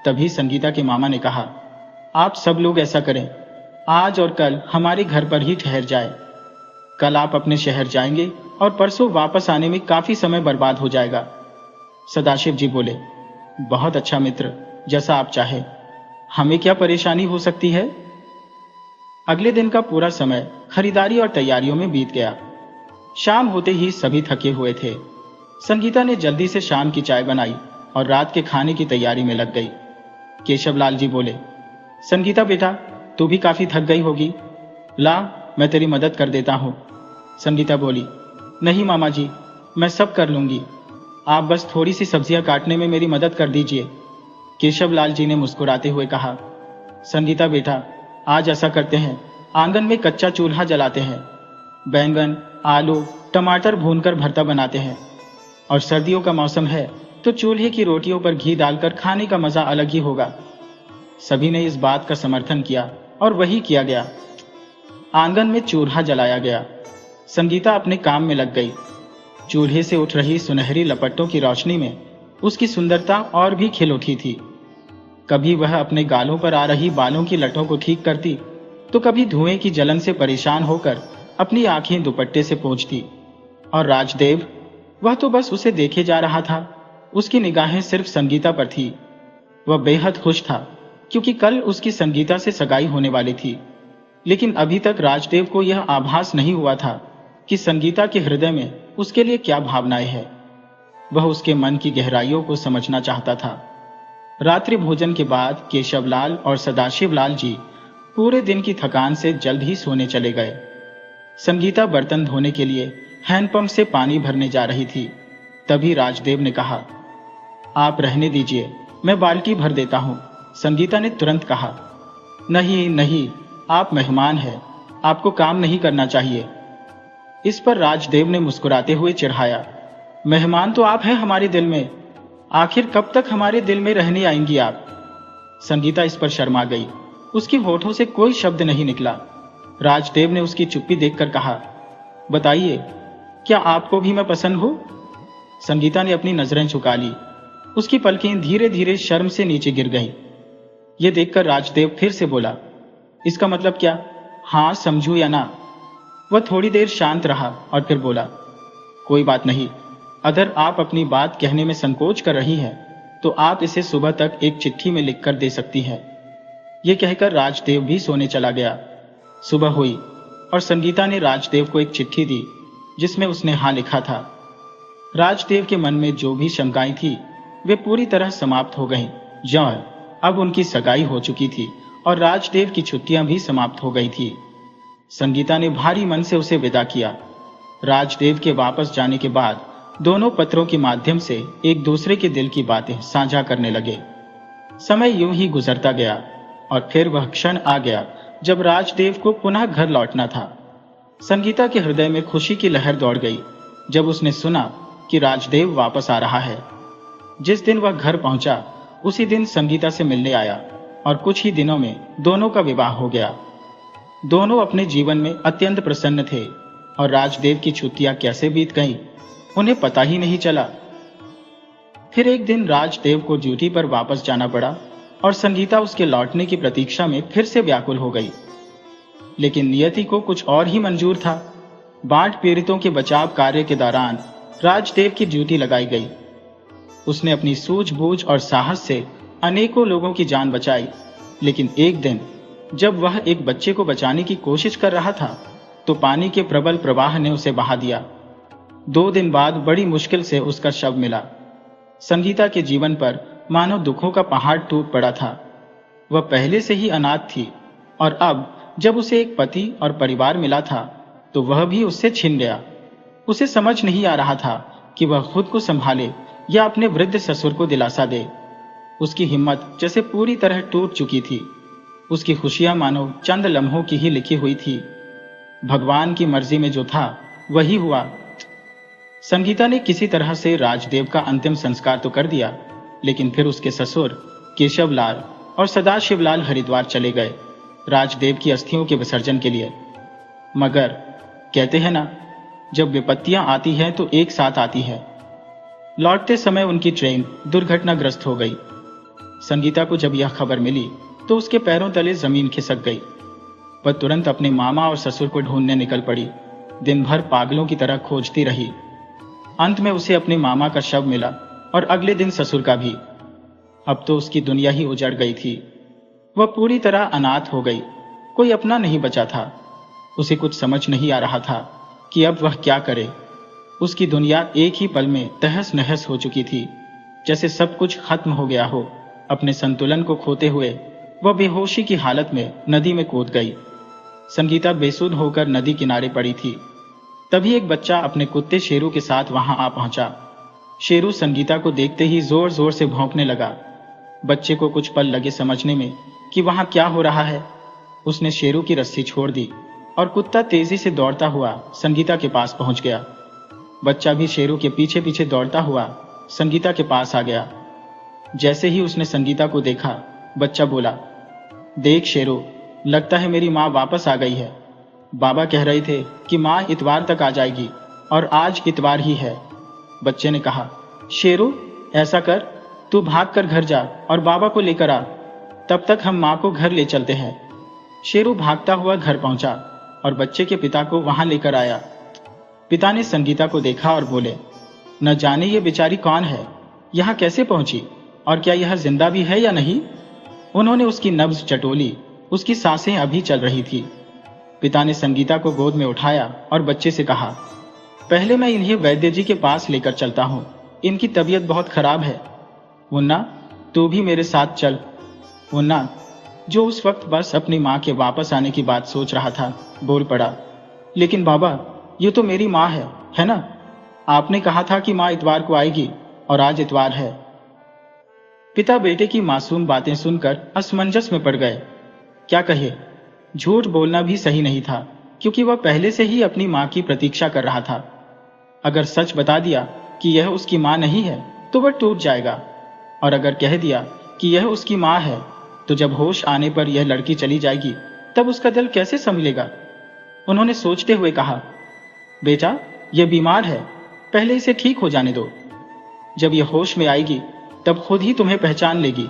तभी संगीता के मामा ने कहा, आप सब लोग ऐसा करें, आज और कल हमारे घर पर ही ठहर जाए। कल आप अपने शहर जाएंगे और परसों वापस आने में काफी समय बर्बाद हो जाएगा। सदाशिव जी बोले, बहुत अच्छा मित्र, जैसा आप चाहे। हमें क्या परेशानी हो सकती है? अगले दिन का पूरा समय खरीदारी और तैयारियों में बीत गया। शाम होते ही सभी थके हुए थे। संगीता ने जल्दी से शाम की चाय बनाई और रात के खाने की तैयारी में लग गई। केशवलाल जी बोले, संगीता बेटा, तू भी काफी थक गई होगी, ला मैं तेरी मदद कर देता हूँ। संगीता बोली, नहीं मामा जी, मैं सब कर लूंगी, आप बस थोड़ी सी सब्जियां काटने में मेरी मदद कर दीजिए। केशवलाल जी ने मुस्कुराते हुए कहा, संगीता बेटा, आज ऐसा करते हैं, आंगन में कच्चा चूल्हा जलाते हैं, बैंगन, आलू, टमाटर भूनकर भरता बनाते हैं, और सर्दियों का मौसम है तो चूल्हे की रोटियों पर घी डालकर खाने का मजा अलग ही होगा। सभी ने इस बात का समर्थन किया और वही किया गया। आंगन में चूल्हा जलाया गया। संगीता अपने काम में लग गई। चूल्हे से उठ रही सुनहरी लपटों की रोशनी में उसकी सुंदरता और भी खिल उठी थी। कभी वह अपने गालों पर आ रही बालों की लटों को ठीक करती, तो कभी धुएं की जलन से परेशान होकर अपनी आंखें दुपट्टे से पोंछती। और राजदेव, वह तो बस उसे देखे जा रहा था। उसकी निगाहें सिर्फ संगीता पर थी। वह बेहद खुश था, क्योंकि कल उसकी संगीता से सगाई होने वाली थी। लेकिन अभी तक राजदेव को यह आभास नहीं हुआ था कि संगीता के हृदय में उसके लिए क्या भावनाएं हैं। वह उसके मन की गहराइयों को समझना चाहता था। रात्रि भोजन के बाद केशवलाल और सदाशिवलाल जी पूरे दिन की थकान से जल्द ही सोने चले गए। संगीता बर्तन धोने के लिए हैंडपंप से पानी भरने जा रही थी। तभी राजदेव ने कहा, आप रहने दीजिए, मैं बाल्टी भर देता हूं। संगीता ने तुरंत कहा, नहीं नहीं, आप मेहमान हैं, आपको काम नहीं करना चाहिए। इस पर राजदेव ने मुस्कुराते हुए चिढ़ाया, मेहमान तो आप हैं हमारे दिल में, आखिर कब तक हमारे दिल में रहने आएंगी आप? संगीता इस पर शर्मा गई। उसकी होठों से कोई शब्द नहीं निकला। राजदेव ने उसकी चुप्पी देखकर कहा, बताइए, क्या आपको भी मैं पसंद हूं? संगीता ने अपनी नजरें झुका ली। उसकी पलकें धीरे धीरे शर्म से नीचे गिर गईं। यह देखकर राजदेव फिर से बोला, इसका मतलब क्या? हां समझू या ना? वह थोड़ी देर शांत रहा और फिर बोला, कोई बात नहीं, अगर आप अपनी बात कहने में संकोच कर रही हैं तो आप इसे सुबह तक एक चिट्ठी में लिखकर दे सकती हैं। यह कहकर राजदेव भी सोने चला गया। सुबह हुई और संगीता ने राजदेव को एक चिट्ठी दी जिसमें उसने हाँ लिखा था। राजदेव के मन में जो भी शंकाएं थी वे पूरी तरह समाप्त हो गईं। ज्यों अब उनकी सगाई हो चुकी थी और राजदेव की छुट्टियां भी समाप्त हो गई थी। संगीता ने भारी मन से उसे विदा किया। राजदेव के वापस जाने के बाद दोनों पत्रों के माध्यम से एक दूसरे के दिल की बातें साझा करने लगे। समय यूं ही गुजरता गया और फिर वह क्षण आ गया जब राजदेव को पुनः घर लौटना था। संगीता के हृदय में खुशी की लहर दौड़ गई जब उसने सुना कि राजदेव वापस आ रहा है। जिस दिन वह घर पहुंचा उसी दिन संगीता से मिलने आया और कुछ ही दिनों में दोनों का विवाह हो गया। दोनों अपने जीवन में अत्यंत प्रसन्न थे और राजदेव की छुट्टियां कैसे बीत गईं उन्हें पता ही नहीं चला। फिर एक दिन राजदेव को ड्यूटी पर वापस जाना पड़ा और संगीता उसके लौटने की प्रतीक्षा में फिर से व्याकुल हो गई। लेकिन नियति को कुछ और ही मंजूर था। बाढ़ पीड़ितों के बचाव कार्य के दौरान राजदेव की ड्यूटी लगाई गई। उसने अपनी सूझबूझ और साहस से अनेकों लोगों की जान बचाई। लेकिन एक दिन जब वह एक बच्चे को बचाने की कोशिश कर रहा था तो पानी के प्रबल प्रवाह ने उसे बहा दिया। 2 दिन बाद बड़ी मुश्किल से उसका शव मिला। संगीता के जीवन पर मानो दुखों का पहाड़ टूट पड़ा था। वह पहले से ही अनाथ थी और अब जब उसे एक पति और परिवार मिला था तो वह भी उससे छिन गया। उसे समझ नहीं आ रहा था कि वह खुद को संभाले या अपने वृद्ध ससुर को दिलासा दे। उसकी हिम्मत जैसे पूरी तरह टूट चुकी थी। उसकी खुशियां मानो चंद लम्हों की ही लिखी हुई थी। भगवान की मर्जी में जो था वही हुआ। संगीता ने किसी तरह से राजदेव का अंतिम संस्कार तो कर दिया, लेकिन फिर उसके ससुर केशवलाल और सदाशिवलाल हरिद्वार चले गए राजदेव की अस्थियों के विसर्जन के लिए। मगर कहते हैं ना, जब विपत्तियां आती हैं तो एक साथ आती है। लौटते समय उनकी ट्रेन दुर्घटनाग्रस्त हो गई। संगीता को जब यह खबर मिली तो उसके पैरों तले जमीन खिसक गई। वह तुरंत अपने मामा और ससुर को ढूंढने निकल पड़ी। दिन भर पागलों की तरह खोजती रही। अंत में उसे अपने मामा का शव मिला और अगले दिन ससुर का भी। अब तो उसकी दुनिया ही उजड़ गई थी। वह पूरी तरह अनाथ हो गई। कोई अपना नहीं बचा था। उसे कुछ समझ नहीं आ रहा था कि अब वह क्या करे। उसकी दुनिया एक ही पल में तहस नहस हो चुकी थी, जैसे सब कुछ खत्म हो गया हो। अपने संतुलन को खोते हुए वह बेहोशी की हालत में नदी में कूद गई। संगीता बेसुध होकर नदी किनारे पड़ी थी। तभी एक बच्चा अपने कुत्ते शेरू के साथ वहां आ पहुंचा। शेरू संगीता को देखते ही जोर जोर से भौंकने लगा। बच्चे को कुछ पल लगे समझने में कि वहां क्या हो रहा है। उसने शेरू की रस्सी छोड़ दी और कुत्ता तेजी से दौड़ता हुआ संगीता के पास पहुंच गया। बच्चा भी शेरू के पीछे पीछे दौड़ता हुआ संगीता के पास आ गया। जैसे ही उसने संगीता को देखा, बच्चा बोला, देख शेरू, लगता है मेरी माँ वापस आ गई है। बाबा कह रहे थे कि माँ इतवार तक आ जाएगी और आज इतवार ही है। बच्चे ने कहा, शेरू ऐसा कर, तू भाग कर घर जा और बाबा को लेकर आ, तब तक हम माँ को घर ले चलते हैं। शेरू भागता हुआ घर पहुंचा और बच्चे के पिता को वहां लेकर आया। पिता ने संगीता को देखा और बोले, न जाने ये बेचारी कौन है, यहाँ कैसे पहुंची और क्या यह जिंदा भी है या नहीं। उन्होंने उसकी नब्ज चटोली, उसकी सांसें अभी चल रही थी। पिता ने संगीता को गोद में उठाया और बच्चे से कहा, पहले मैं इन्हें वैद्य जी के पास लेकर चलता हूँ, इनकी तबीयत बहुत खराब है। मुन्ना, तू भी मेरे साथ चल। मुन्ना, जो उस वक्त बस अपनी माँ के वापस आने की बात सोच रहा था, बोल पड़ा, लेकिन बाबा, ये तो मेरी माँ है ना? आपने कहा था कि माँ इतवार को आएगी और आज इतवार है। पिता बेटे की मासूम बातें सुनकर असमंजस में पड़ गए। क्या कहे? झूठ बोलना भी सही नहीं था, क्योंकि वह पहले से ही अपनी माँ की प्रतीक्षा कर रहा था। अगर सच बता दिया कि यह उसकी माँ नहीं है तो वह टूट जाएगा, और अगर कह दिया कि यह उसकी माँ है तो जब होश आने पर यह लड़की चली जाएगी तब उसका दिल कैसे संभलेगा। उन्होंने सोचते हुए कहा, बेटा, यह बीमार है, पहले इसे ठीक हो जाने दो। जब यह होश में आएगी तब खुद ही तुम्हें पहचान लेगी।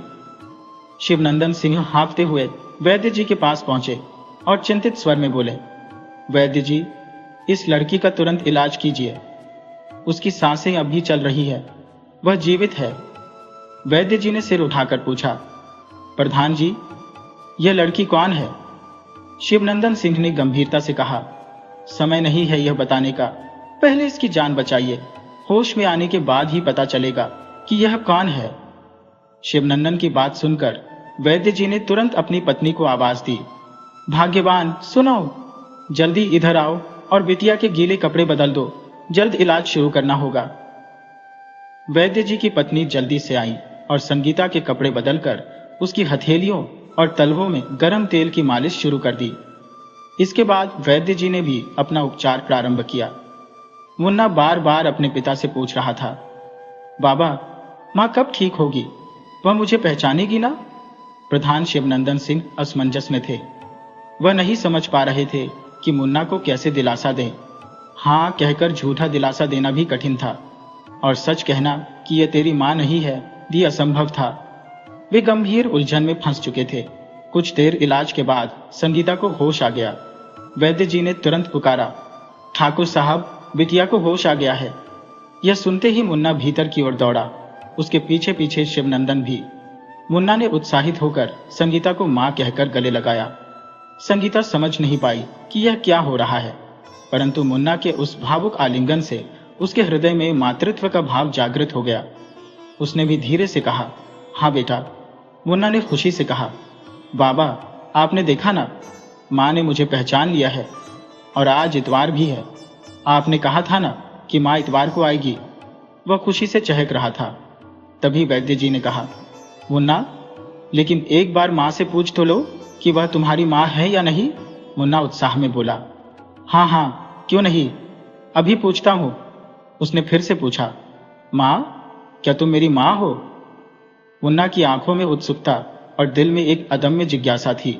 शिवनंदन सिंह हाँफते हुए वैद्य जी के पास पहुंचे और चिंतित स्वर में बोले, वैद्य जी, इस लड़की का तुरंत इलाज कीजिए। उसकी सांसें अब भी चल रही है, वह जीवित है। वैद्य जी ने सिर उठाकर पूछा, प्रधान जी, यह लड़की कौन है? शिवनंदन सिंह ने गंभीरता से कहा, समय नहीं है यह बताने का, पहले इसकी जान बचाइए। होश में आने के बाद ही पता चलेगा कि यह कौन है। शिवनंदन की बात सुनकर वैद्य जी ने तुरंत अपनी पत्नी को आवाज दी, भाग्यवान, सुनो, जल्दी इधर आओ और बिटिया के गीले कपड़े बदल दो, जल्द इलाज शुरू करना होगा। वैद्य जी की पत्नी जल्दी से आई और संगीता के कपड़े बदलकर उसकी हथेलियों और तलवों में गर्म तेल की मालिश शुरू कर दी। इसके बाद वैद्य जी ने भी अपना उपचार प्रारंभ किया। मुन्ना बार बार अपने पिता से पूछ रहा था, बाबा, माँ कब ठीक होगी? वह मुझे पहचानेगी ना? प्रधान शिवनंदन सिंह असमंजस में थे। वह नहीं समझ पा रहे थे कि मुन्ना को कैसे दिलासा दें। हाँ कहकर झूठा दिलासा देना भी कठिन था, और सच कहना कि यह तेरी माँ नहीं है भी असंभव था। वे गंभीर उलझन में फंस चुके थे। कुछ देर इलाज के बाद संगीता को होश आ गया। वैद्य जी ने तुरंत पुकारा, ठाकुर साहब, बिटिया को होश आ गया है। यह सुनते ही मुन्ना भीतर की ओर दौड़ा, उसके पीछे पीछे शिवनंदन भी। मुन्ना ने उत्साहित होकर संगीता को मां कहकर गले लगाया। संगीता समझ नहीं पाई कि यह क्या हो रहा है, परंतु मुन्ना के उस भावुक आलिंगन से उसके हृदय में मातृत्व का भाव जागृत हो गया। उसने भी धीरे से कहा, हाँ बेटा। मुन्ना ने खुशी से कहा, बाबा, आपने देखा ना, माँ ने मुझे पहचान लिया है और आज इतवार भी है। आपने कहा था ना कि माँ इतवार को आएगी। वह खुशी से चहक रहा था। तभी वैद्य जी ने कहा, मुन्ना, लेकिन एक बार माँ से पूछ तो लो कि वह तुम्हारी माँ है या नहीं। मुन्ना उत्साह में बोला, हाँ हाँ, क्यों नहीं, अभी पूछता हूँ। उसने फिर से पूछा, माँ, क्या तुम मेरी माँ हो? मुन्ना की आंखों में उत्सुकता और दिल में एक अदम्य जिज्ञासा थी।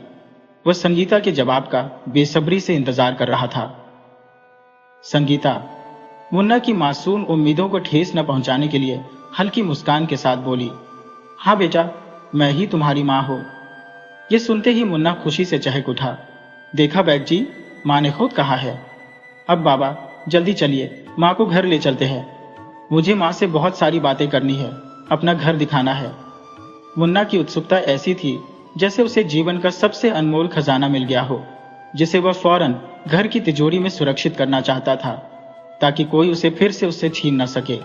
वह संगीता के जवाब का बेसब्री से इंतजार कर रहा था। संगीता मुन्ना की मासूम उम्मीदों को ठेस न पहुंचाने के लिए हल्की मुस्कान के साथ बोली, हाँ बेटा, मैं ही तुम्हारी माँ हूं। यह सुनते ही मुन्ना खुशी से चहक उठा। देखा वैद्य जी, माँ ने खुद कहा है। अब बाबा, जल्दी चलिए, माँ को घर ले चलते हैं। मुझे माँ से बहुत सारी बातें करनी है, अपना घर दिखाना है। मुन्ना की उत्सुकता ऐसी थी जैसे उसे जीवन का सबसे अनमोल खजाना मिल गया हो, जिसे वह फौरन घर की तिजोरी में सुरक्षित करना चाहता था, ताकि कोई उसे फिर से उससे छीन न सके।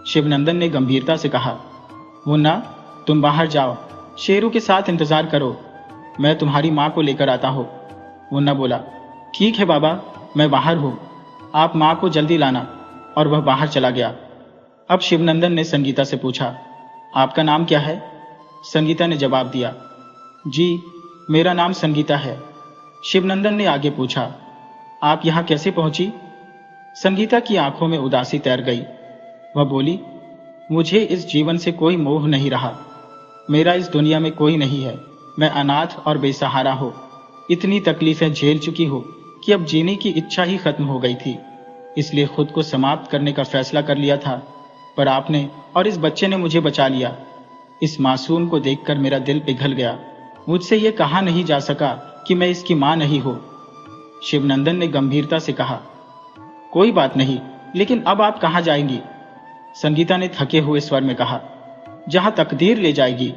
शिवनंदन ने गंभीरता से कहा, मुन्ना, तुम बाहर जाओ, शेरू के साथ इंतजार करो, मैं तुम्हारी माँ को लेकर आता हूँ। मुन्ना बोला, ठीक है बाबा, मैं बाहर हूँ, आप माँ को जल्दी लाना। और वह बाहर चला गया। अब शिवनंदन ने संगीता से पूछा, आपका नाम क्या है? संगीता ने जवाब दिया, जी, मेरा नाम संगीता है। शिवनंदन ने आगे पूछा, आप यहाँ कैसे पहुंची? संगीता की आंखों में उदासी तैर गई। वह बोली, मुझे इस जीवन से कोई मोह नहीं रहा, मेरा इस दुनिया में कोई नहीं है, मैं अनाथ और बेसहारा हूँ। इतनी तकलीफें झेल चुकी हूँ कि अब जीने की इच्छा ही खत्म हो गई थी, इसलिए खुद को समाप्त करने का फैसला कर लिया था, पर आपने और इस बच्चे ने मुझे बचा लिया। इस मासूम को देखकर मेरा दिल पिघल गया। मुझसे ये कहा नहीं जा सका कि मैं इसकी माँ नहीं हूँ। शिवनंदन ने गंभीरता से कहा, कोई बात नहीं, लेकिन अब आप कहाँ जाएंगी? संगीता ने थके हुए स्वर में कहा, जहां तकदीर ले जाएगी।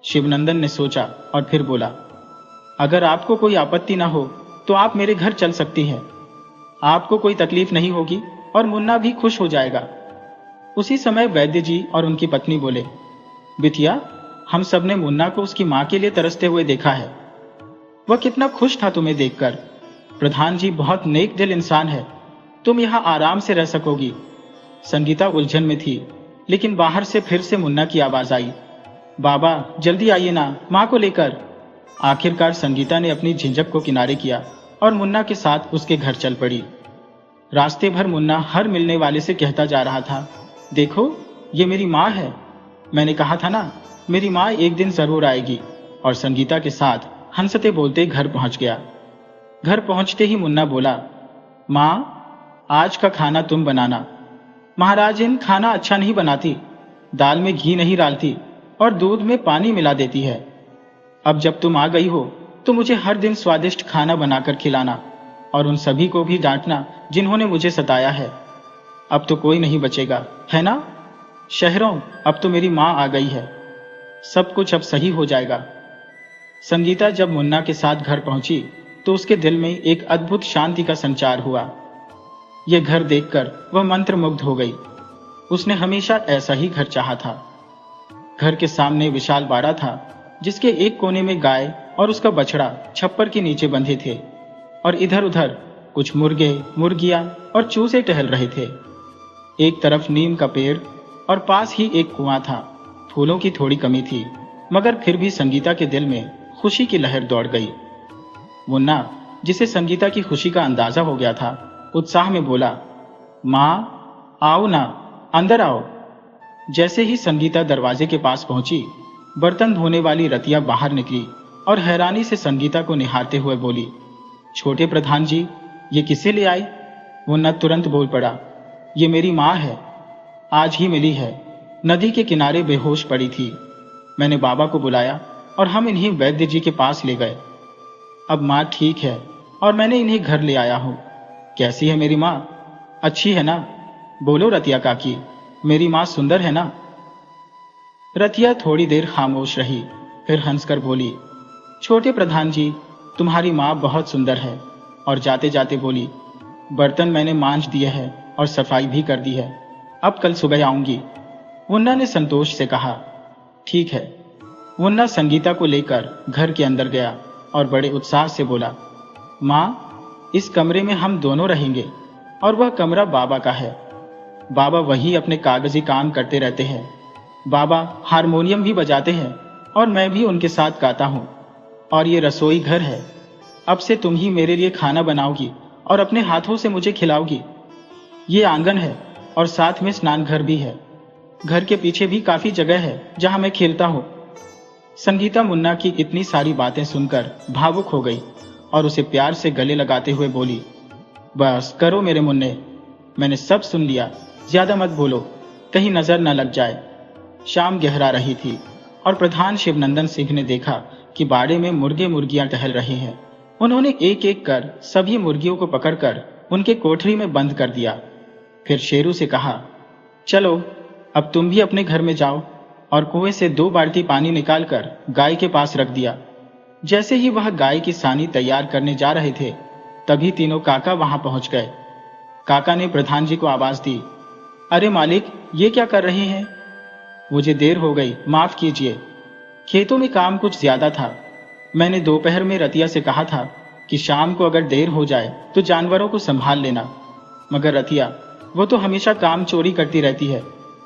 शिवनंदन ने सोचा और फिर बोला, अगर आपको कोई आपत्ति ना हो तो आप मेरे घर चल सकती हैं, आपको कोई तकलीफ नहीं होगी और मुन्ना भी खुश हो जाएगा। उसी समय वैद्य जी और उनकी पत्नी बोले, बिटिया, हम सब ने मुन्ना को उसकी माँ के लिए तरसते हुए देखा है, वह कितना खुश था तुम्हें देखकर। प्रधान जी बहुत नेक दिल इंसान है, तुम यहाँ आराम से रह सकोगी। संगीता उलझन में थी, लेकिन बाहर से फिर से मुन्ना की आवाज आई, बाबा जल्दी आइए ना, माँ को लेकर। आखिरकार संगीता ने अपनी झिझक को किनारे किया और मुन्ना के साथ उसके घर चल पड़ी। रास्ते भर मुन्ना हर मिलने वाले से कहता जा रहा था, देखो, ये मेरी माँ है, मैंने कहा था ना, मेरी माँ एक दिन जरूर आएगी। और संगीता के साथ हंसते बोलते घर पहुंच गया। घर पहुंचते ही मुन्ना बोला, माँ, आज का खाना तुम बनाना। महाराज इन खाना अच्छा नहीं बनाती, दाल में घी नहीं डालती और दूध में पानी मिला देती है। अब जब तुम आ गई हो तो मुझे हर दिन स्वादिष्ट खाना बनाकर खिलाना और उन सभी को भी डांटना जिन्होंने मुझे सताया है। अब तो कोई नहीं बचेगा, है ना? शहरों, अब तो मेरी माँ आ गई है, सब कुछ अब सही हो जाएगा। संगीता जब मुन्ना के साथ घर पहुंची तो उसके दिल में एक अद्भुत शांति का संचार हुआ। यह घर देखकर वह मंत्रमुग्ध हो गई। उसने हमेशा ऐसा ही घर चाहा था। घर के सामने विशाल बाड़ा था, जिसके एक कोने में गाय और उसका बछड़ा छप्पर के नीचे बंधे थे और इधर उधर कुछ मुर्गे, मुर्गियां और चूजे टहल रहे थे। एक तरफ नीम का पेड़ और पास ही एक कुआं था। फूलों की थोड़ी कमी थी, मगर फिर भी संगीता के दिल में खुशी की लहर दौड़ गई। मुन्ना, जिसे संगीता की खुशी का अंदाजा हो गया था, उत्साह में बोला, माँ, आओ ना, अंदर आओ। जैसे ही संगीता दरवाजे के पास पहुंची, बर्तन धोने वाली रतिया बाहर निकली और हैरानी से संगीता को निहारते हुए बोली, छोटे प्रधान जी, ये किसे ले आई? मुन्ना तुरंत बोल पड़ा, ये मेरी माँ है, आज ही मिली है, नदी के किनारे बेहोश पड़ी थी। मैंने बाबा को बुलाया और हम इन्हें वैद्य जी के पास ले गए। अब माँ ठीक है और मैंने इन्हें घर ले आया हूँ। कैसी है मेरी माँ? अच्छी है ना? बोलो रतिया काकी, मेरी माँ सुंदर है ना? रतिया थोड़ी देर खामोश रही, फिर हंसकर बोली, छोटे प्रधान जी, तुम्हारी माँ बहुत सुंदर है। और जाते जाते बोली, बर्तन मैंने मांज दिए हैं और सफाई भी कर दी है, अब कल सुबह आऊंगी। मुन्ना ने संतोष से कहा, ठीक है। मुन्ना संगीता को लेकर घर के अंदर गया और बड़े उत्साह से बोला, माँ, इस कमरे में हम दोनों रहेंगे और वह कमरा बाबा का है। बाबा वही अपने कागजी काम करते रहते हैं। बाबा हारमोनियम भी बजाते हैं और मैं भी उनके साथ गाता हूँ। और ये रसोई घर है, अब से तुम ही मेरे लिए खाना बनाओगी और अपने हाथों से मुझे खिलाओगी। ये आंगन है और साथ में स्नान घर भी है। घर के पीछे भी काफी जगह है जहां मैं खेलता हूँ। संगीता मुन्ना की इतनी सारी बातें सुनकर भावुक हो गई और उसे प्यार से गले लगाते हुए बोली, बस करो मेरे मुन्ने, मैंने सब सुन लिया, ज्यादा मत बोलो, कहीं नजर न लग जाए। शाम गहरा रही थी और प्रधान शिवनंदन सिंह ने देखा कि बाड़े में मुर्गे मुर्गियां टहल रहे हैं। उन्होंने एक एक कर सभी मुर्गियों को पकड़कर उनके कोठरी में बंद कर दिया। फिर शेरू से कहा, चलो अब तुम भी अपने घर में जाओ, और कुएं से 2 बाल्टी पानी निकालकर गाय के पास रख दिया। जैसे ही वह गाय की सानी तैयार करने जा रहे थे, तभी तीनों काका वहां पहुंच गए। काका ने प्रधान जी को आवाज दी, अरे मालिक, ये क्या कर रहे हैं? मुझे देर हो गई, माफ कीजिए। खेतों में काम कुछ ज्यादा था। मैंने दोपहर में रतिया से कहा था कि शाम को अगर देर हो जाए तो जानवरों को संभाल लेना, मगर रतिया, वो तो हमेशा काम चोरी करती रहती है,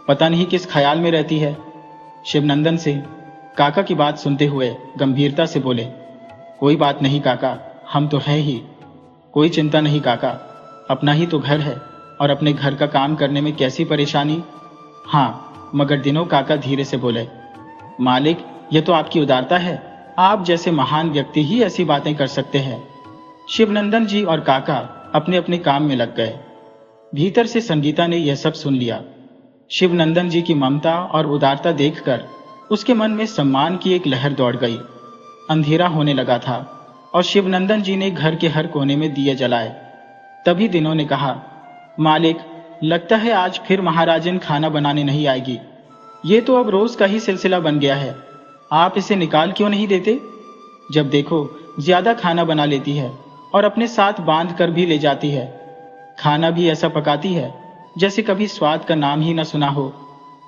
पता नहीं किस ख्याल में रहती है। शिवनंदन सिंह काका की बात सुनते हुए गंभीरता से बोले, कोई बात नहीं काका, हम तो हैं ही। कोई चिंता नहीं काका, अपना ही तो घर है, और अपने घर का काम करने में कैसी परेशानी। हाँ, मगर दिनों काका धीरे से बोले, मालिक, यह तो आपकी उदारता है, आप जैसे महान व्यक्ति ही ऐसी बातें कर सकते हैं। शिवनंदन जी और काका अपने अपने काम में लग गए। भीतर से संगीता ने यह सब सुन लिया। शिवनंदन जी की ममता और उदारता देखकर उसके मन में सम्मान की एक लहर दौड़ गई। अंधेरा होने लगा था और शिवनंदन जी ने घर के हर कोने में दिए जलाए। तभी दिनों ने कहा, मालिक, लगता है आज फिर महाराजन खाना बनाने नहीं आएगी। ये तो अब रोज का ही सिलसिला बन गया है। आप इसे निकाल क्यों नहीं देते? जब देखो ज्यादा खाना बना लेती है और अपने साथ बांध कर भी ले जाती है। खाना भी ऐसा पकाती है जैसे कभी स्वाद का नाम ही न सुना हो,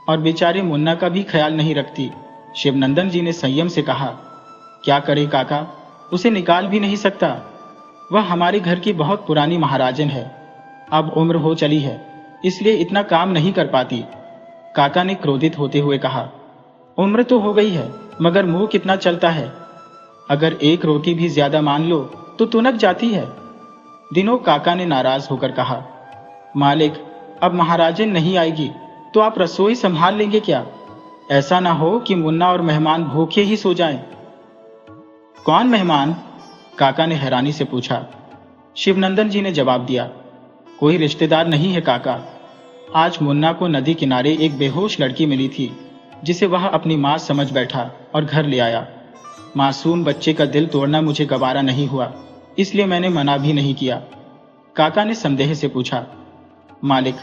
और बेचारे मुन्ना का भी ख्याल नहीं रखती। शिवनंदन जी ने संयम से कहा, क्या करे काका, उसे निकाल भी नहीं सकता। वह हमारे घर की बहुत पुरानी महाराजन है। अब उम्र हो चली है, इसलिए इतना काम नहीं कर पाती। काका ने क्रोधित होते हुए कहा, उम्र तो हो गई है, मगर मुंह कितना चलता है। अगर एक रोटी भी ज्यादा मान लो तो तुनक जाती है। दिनों काका ने नाराज होकर कहा, मालिक, अब महाराजन नहीं आएगी तो आप रसोई संभाल लेंगे क्या? ऐसा ना हो कि मुन्ना और मेहमान भूखे ही सो जाएं। कौन मेहमान? काका ने हैरानी से पूछा। शिवनंदन जी ने जवाब दिया, कोई रिश्तेदार नहीं है काका। आज मुन्ना को नदी किनारे एक बेहोश लड़की मिली थी, जिसे वह अपनी मां समझ बैठा और घर ले आया। मासूम बच्चे का दिल तोड़ना मुझे गवारा नहीं हुआ, इसलिए मैंने मना भी नहीं किया। काका ने संदेह से पूछा, मालिक,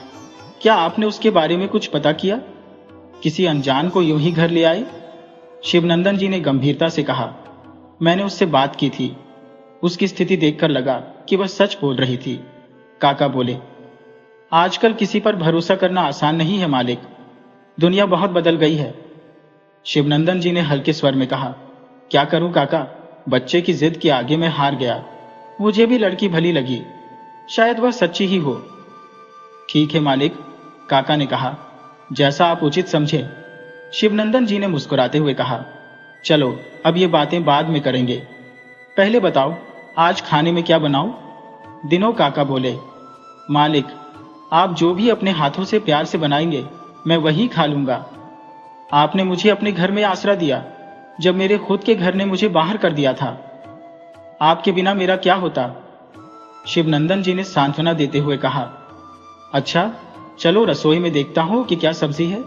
क्या आपने उसके बारे में कुछ पता किया? किसी अनजान को यूं ही घर ले आए? शिवनंदन जी ने गंभीरता से कहा, मैंने उससे बात की थी। उसकी स्थिति देखकर लगा कि वह सच बोल रही थी। काका बोले, आजकल किसी पर भरोसा करना आसान नहीं है मालिक, दुनिया बहुत बदल गई है। शिवनंदन जी ने हल्के स्वर में कहा, क्या करूं काका, बच्चे की जिद के आगे मैं हार गया। मुझे भी लड़की भली लगी, शायद वह सच्ची ही हो। ठीक है मालिक, काका ने कहा, जैसा आप उचित समझे। शिवनंदन जी ने मुस्कुराते हुए कहा, चलो अब ये बातें बाद में करेंगे, पहले बताओ आज खाने में क्या बनाऊं? दिनों काका बोले, मालिक, आप जो भी अपने हाथों से प्यार से बनाएंगे मैं वही खा लूंगा। आपने मुझे अपने घर में आसरा दिया जब मेरे खुद के घर ने मुझे बाहर कर दिया था। आपके बिना मेरा क्या होता? शिवनंदन जी ने सांत्वना देते हुए कहा, अच्छा चलो रसोई में देखता हूं कि क्या सब्जी है।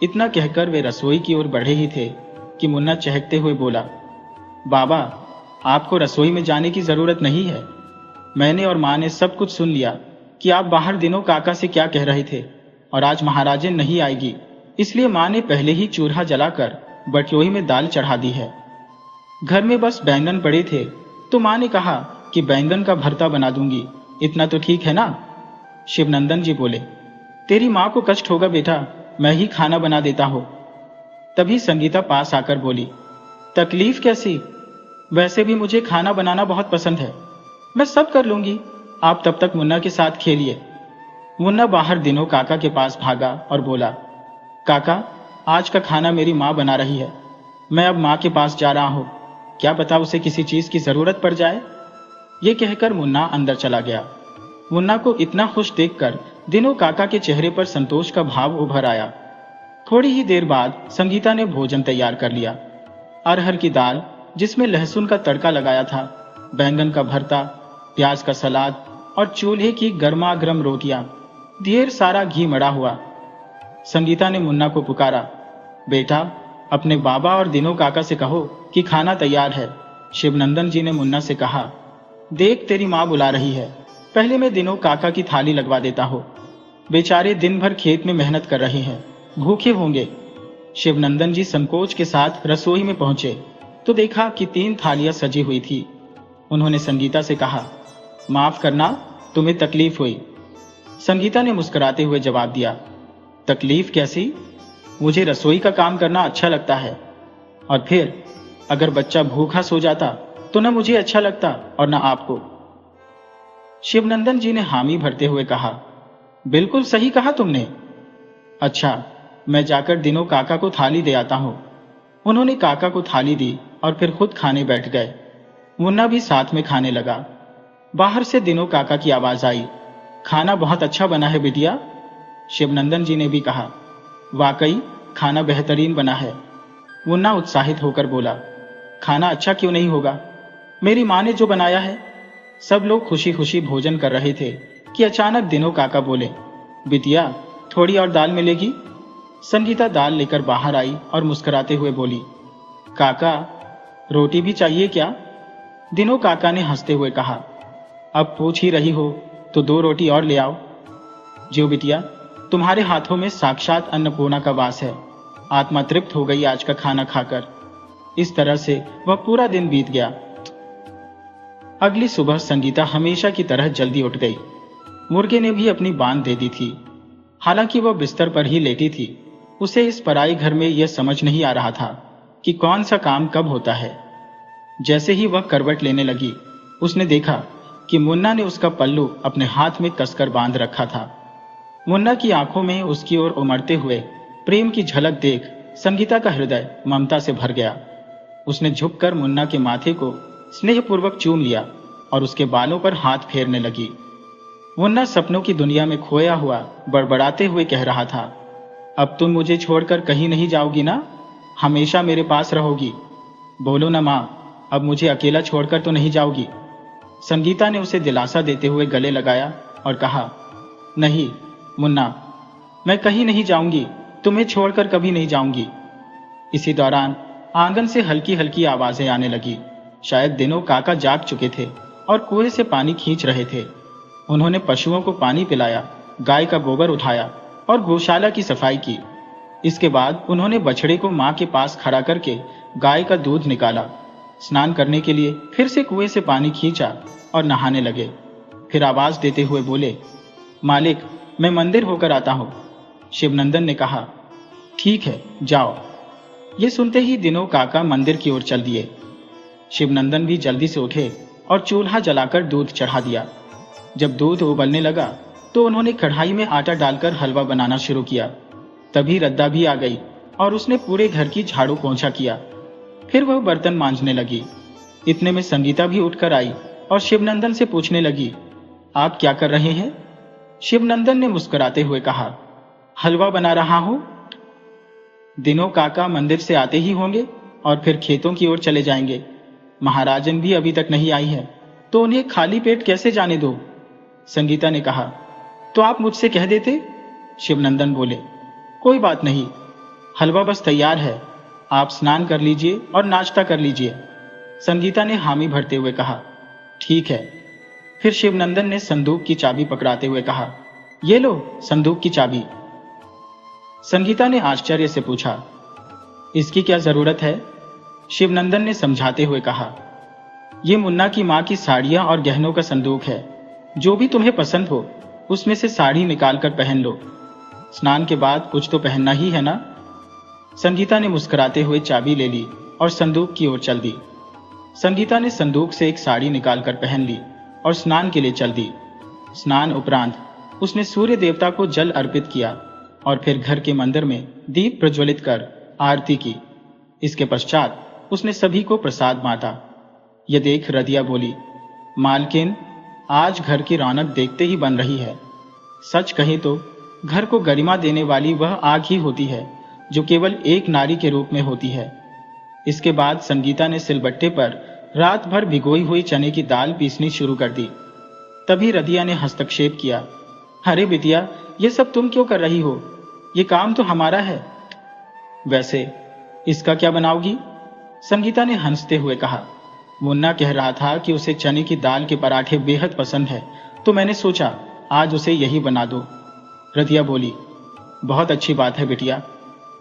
इतना कहकर वे रसोई की ओर बढ़े ही थे कि मुन्ना चहकते हुए बोला, बाबा, आपको रसोई में जाने की जरूरत नहीं है। मैंने और मां ने सब कुछ सुन लिया कि आप बाहर दिनों काका से क्या कह रहे थे, और आज महाराजन नहीं आएगी, इसलिए मां ने पहले ही चूल्हा जलाकर बटोई में दाल चढ़ा दी है। घर में बस बैंगन पड़े थे तो मां ने कहा कि बैंगन का भरता बना दूंगी, इतना तो ठीक है ना? शिवनंदन जी बोले, तेरी मां को कष्ट होगा बेटा, मैं ही खाना बना देता हूं। तभी संगीता पास आकर बोली, तकलीफ कैसी? वैसे भी मुझे खाना बनाना बहुत पसंद है, मैं सब कर लूंगी। आप तब तक मुन्ना के साथ खेलिए। मुन्ना बाहर दिनों काका के पास भागा और बोला, काका, आज का खाना मेरी माँ बना रही है, मैं अब माँ के पास जा रहा हूँ, क्या पता उसे किसी चीज की जरूरत पड़ जाए। ये कहकर मुन्ना अंदर चला गया। मुन्ना को इतना खुश देखकर दिनों काका के चेहरे पर संतोष का भाव उभर आया। थोड़ी ही देर बाद संगीता ने भोजन तैयार कर लिया। अरहर की दाल जिसमें लहसुन का तड़का लगाया था, बैंगन का भरता, प्याज का सलाद और चूल्हे की गर्मा गर्म रोटियां, ढेर सारा घी मड़ा हुआ। संगीता ने मुन्ना को पुकारा, बेटा, अपने बाबा और दिनों काका से कहो कि खाना तैयार है। शिवनंदन जी ने मुन्ना से कहा, देख तेरी माँ बुला रही है, पहले मैं दिनों काका की थाली लगवा देता हूँ। बेचारे दिन भर खेत में मेहनत कर रहे हैं, भूखे होंगे। शिवनंदन जी संकोच के साथ रसोई में पहुंचे तो देखा कि 3 थालियां सजी हुई थी। उन्होंने संगीता से कहा, माफ करना, तुम्हें तकलीफ हुई। संगीता ने मुस्कुराते हुए जवाब दिया, तकलीफ कैसी? मुझे रसोई का काम करना अच्छा लगता है। और फिर अगर बच्चा भूखा सो जाता तो न मुझे अच्छा लगता और न आपको। शिवनंदन जी ने हामी भरते हुए कहा, बिल्कुल सही कहा तुमने। अच्छा, मैं जाकर दिनों काका को थाली दे आता हूं। उन्होंने काका को थाली दी और फिर खुद खाने बैठ गए। मुन्ना भी साथ में खाने लगा। बाहर से दिनों काका की आवाज आई, खाना बहुत अच्छा बना है बिटिया। शिवनंदन जी ने भी कहा, वाकई खाना बेहतरीन बना है। मुन्ना उत्साहित होकर बोला, खाना अच्छा क्यों नहीं होगा, मेरी माँ ने जो बनाया है। सब लोग खुशी खुशी भोजन कर रहे थे कि अचानक दिनों काका बोले, बिटिया थोड़ी और दाल मिलेगी। संगीता दाल लेकर बाहर आई और मुस्कुराते हुए बोली, काका रोटी भी चाहिए क्या? दिनों काका ने हंसते हुए कहा, अब पूछ ही रही हो तो 2 रोटी और ले आओ। ज्यो बिटिया, तुम्हारे हाथों में साक्षात अन्नपूर्णा का वास है। आत्मा तृप्त हो गई आज का खाना खाकर। इस तरह से वह पूरा दिन बीत गया। अगली सुबह संगीता हमेशा की तरह जल्दी उठ गई। मुर्गे ने भी अपनी बांध दे दी थी। हालांकि वह बिस्तर पर ही लेटी थी, उसे इस पराई घर में यह समझ नहीं आ रहा था कि कौन सा काम कब होता है। जैसे ही वह करवट लेने लगी, उसने देखा कि मुन्ना ने उसका पल्लू अपने हाथ में कसकर बांध रखा था। मुन्ना की आंखों में उसकी ओर उमड़ते हुए प्रेम की झलक देख संगीता का हृदय ममता से भर गया। उसने झुककर मुन्ना के माथे को स्नेहपूर्वक चूम लिया और उसके बालों पर हाथ फेरने लगी। मुन्ना सपनों की दुनिया में खोया हुआ बड़बड़ाते हुए कह रहा था, अब तुम मुझे छोड़कर कहीं नहीं जाओगी ना? हमेशा मेरे पास रहोगी? बोलो ना माँ, अब मुझे अकेला छोड़कर तो नहीं जाओगी? संगीता ने उसे दिलासा देते हुए गले लगाया और कहा, नहीं मुन्ना, मैं कहीं नहीं जाऊंगी, तुम्हें छोड़कर कभी नहीं जाऊंगी। इसी दौरान आंगन से हल्की हल्की आवाजें आने लगी। शायद दिनों काका जाग चुके थे और कुएं से पानी खींच रहे थे। उन्होंने पशुओं को पानी पिलाया, गाय का गोबर उठाया और गौशाला की सफाई की। इसके बाद उन्होंने बछड़े को मां के पास खड़ा करके गाय का दूध निकाला। स्नान करने के लिए फिर से कुएं से पानी खींचा और नहाने लगे। फिर आवाज देते हुए बोले, मालिक, मैं मंदिर होकर आता हूं। शिवनंदन ने कहा, ठीक है, जाओ। ये सुनते ही दिनों काका मंदिर की ओर चल दिए। शिवनंदन भी जल्दी से उठे और चूल्हा जलाकर दूध चढ़ा दिया। जब दूध उबलने लगा तो उन्होंने कढ़ाई में आटा डालकर हलवा बनाना शुरू किया। तभी रद्दा भी आ गई और उसने पूरे घर की झाड़ू पोंछा किया। फिर वह बर्तन मांजने लगी। इतने में संगीता भी उठकर आई और शिवनंदन से पूछने लगी, आप क्या कर रहे हैं? शिवनंदन ने मुस्कुराते हुए कहा, हलवा बना रहा हूं। दिनों काका मंदिर से आते ही होंगे और फिर खेतों की ओर चले जाएंगे। महाराजन भी अभी तक नहीं आई है, तो उन्हें खाली पेट कैसे जाने दो? संगीता ने कहा, तो आप मुझसे कह देते। शिवनंदन बोले, कोई बात नहीं, हलवा बस तैयार है, आप स्नान कर लीजिए और नाश्ता कर लीजिए। संगीता ने हामी भरते हुए कहा, ठीक है। फिर शिवनंदन ने संदूक की चाबी पकड़ाते हुए कहा, ये लो संदूक की चाबी। संगीता ने आश्चर्य से पूछा, इसकी क्या जरूरत है? शिवनंदन ने समझाते हुए कहा, यह मुन्ना की मां की साड़ियां और गहनों का संदूक है। जो भी तुम्हें पसंद हो उसमें से साड़ी निकालकर पहन लो। स्नान के बाद कुछ तो पहनना ही है ना? संगीता ने मुस्कुराते हुए चाबी ले ली और संदूक की ओर चल दी। संगीता ने संदूक से एक साड़ी निकालकर पहन ली और स्नान के लिए चल दी। स्नान उपरांत उसने सूर्य देवता को जल अर्पित किया और फिर घर के मंदिर में दीप प्रज्वलित कर आरती की। इसके पश्चात उसने सभी को प्रसाद बांटा। यह देख रदिया बोली, मालकिन, आज घर की रौनक देखते ही बन रही है। सच कहे तो घर को गरिमा देने वाली वह आग ही होती है जो केवल एक नारी के रूप में होती है। इसके बाद संगीता ने सिलबट्टे पर रात भर भिगोई हुई चने की दाल पीसनी शुरू कर दी। तभी रदिया ने हस्तक्षेप किया, अरे बिटिया, ये सब तुम क्यों कर रही हो? ये काम तो हमारा है। वैसे इसका क्या बनाओगी? संगीता ने हंसते हुए कहा, मुन्ना कह रहा था कि उसे चने की दाल के पराठे बेहद पसंद है, तो मैंने सोचा आज उसे यही बना दो। रतिया बोली, बहुत अच्छी बात है बिटिया,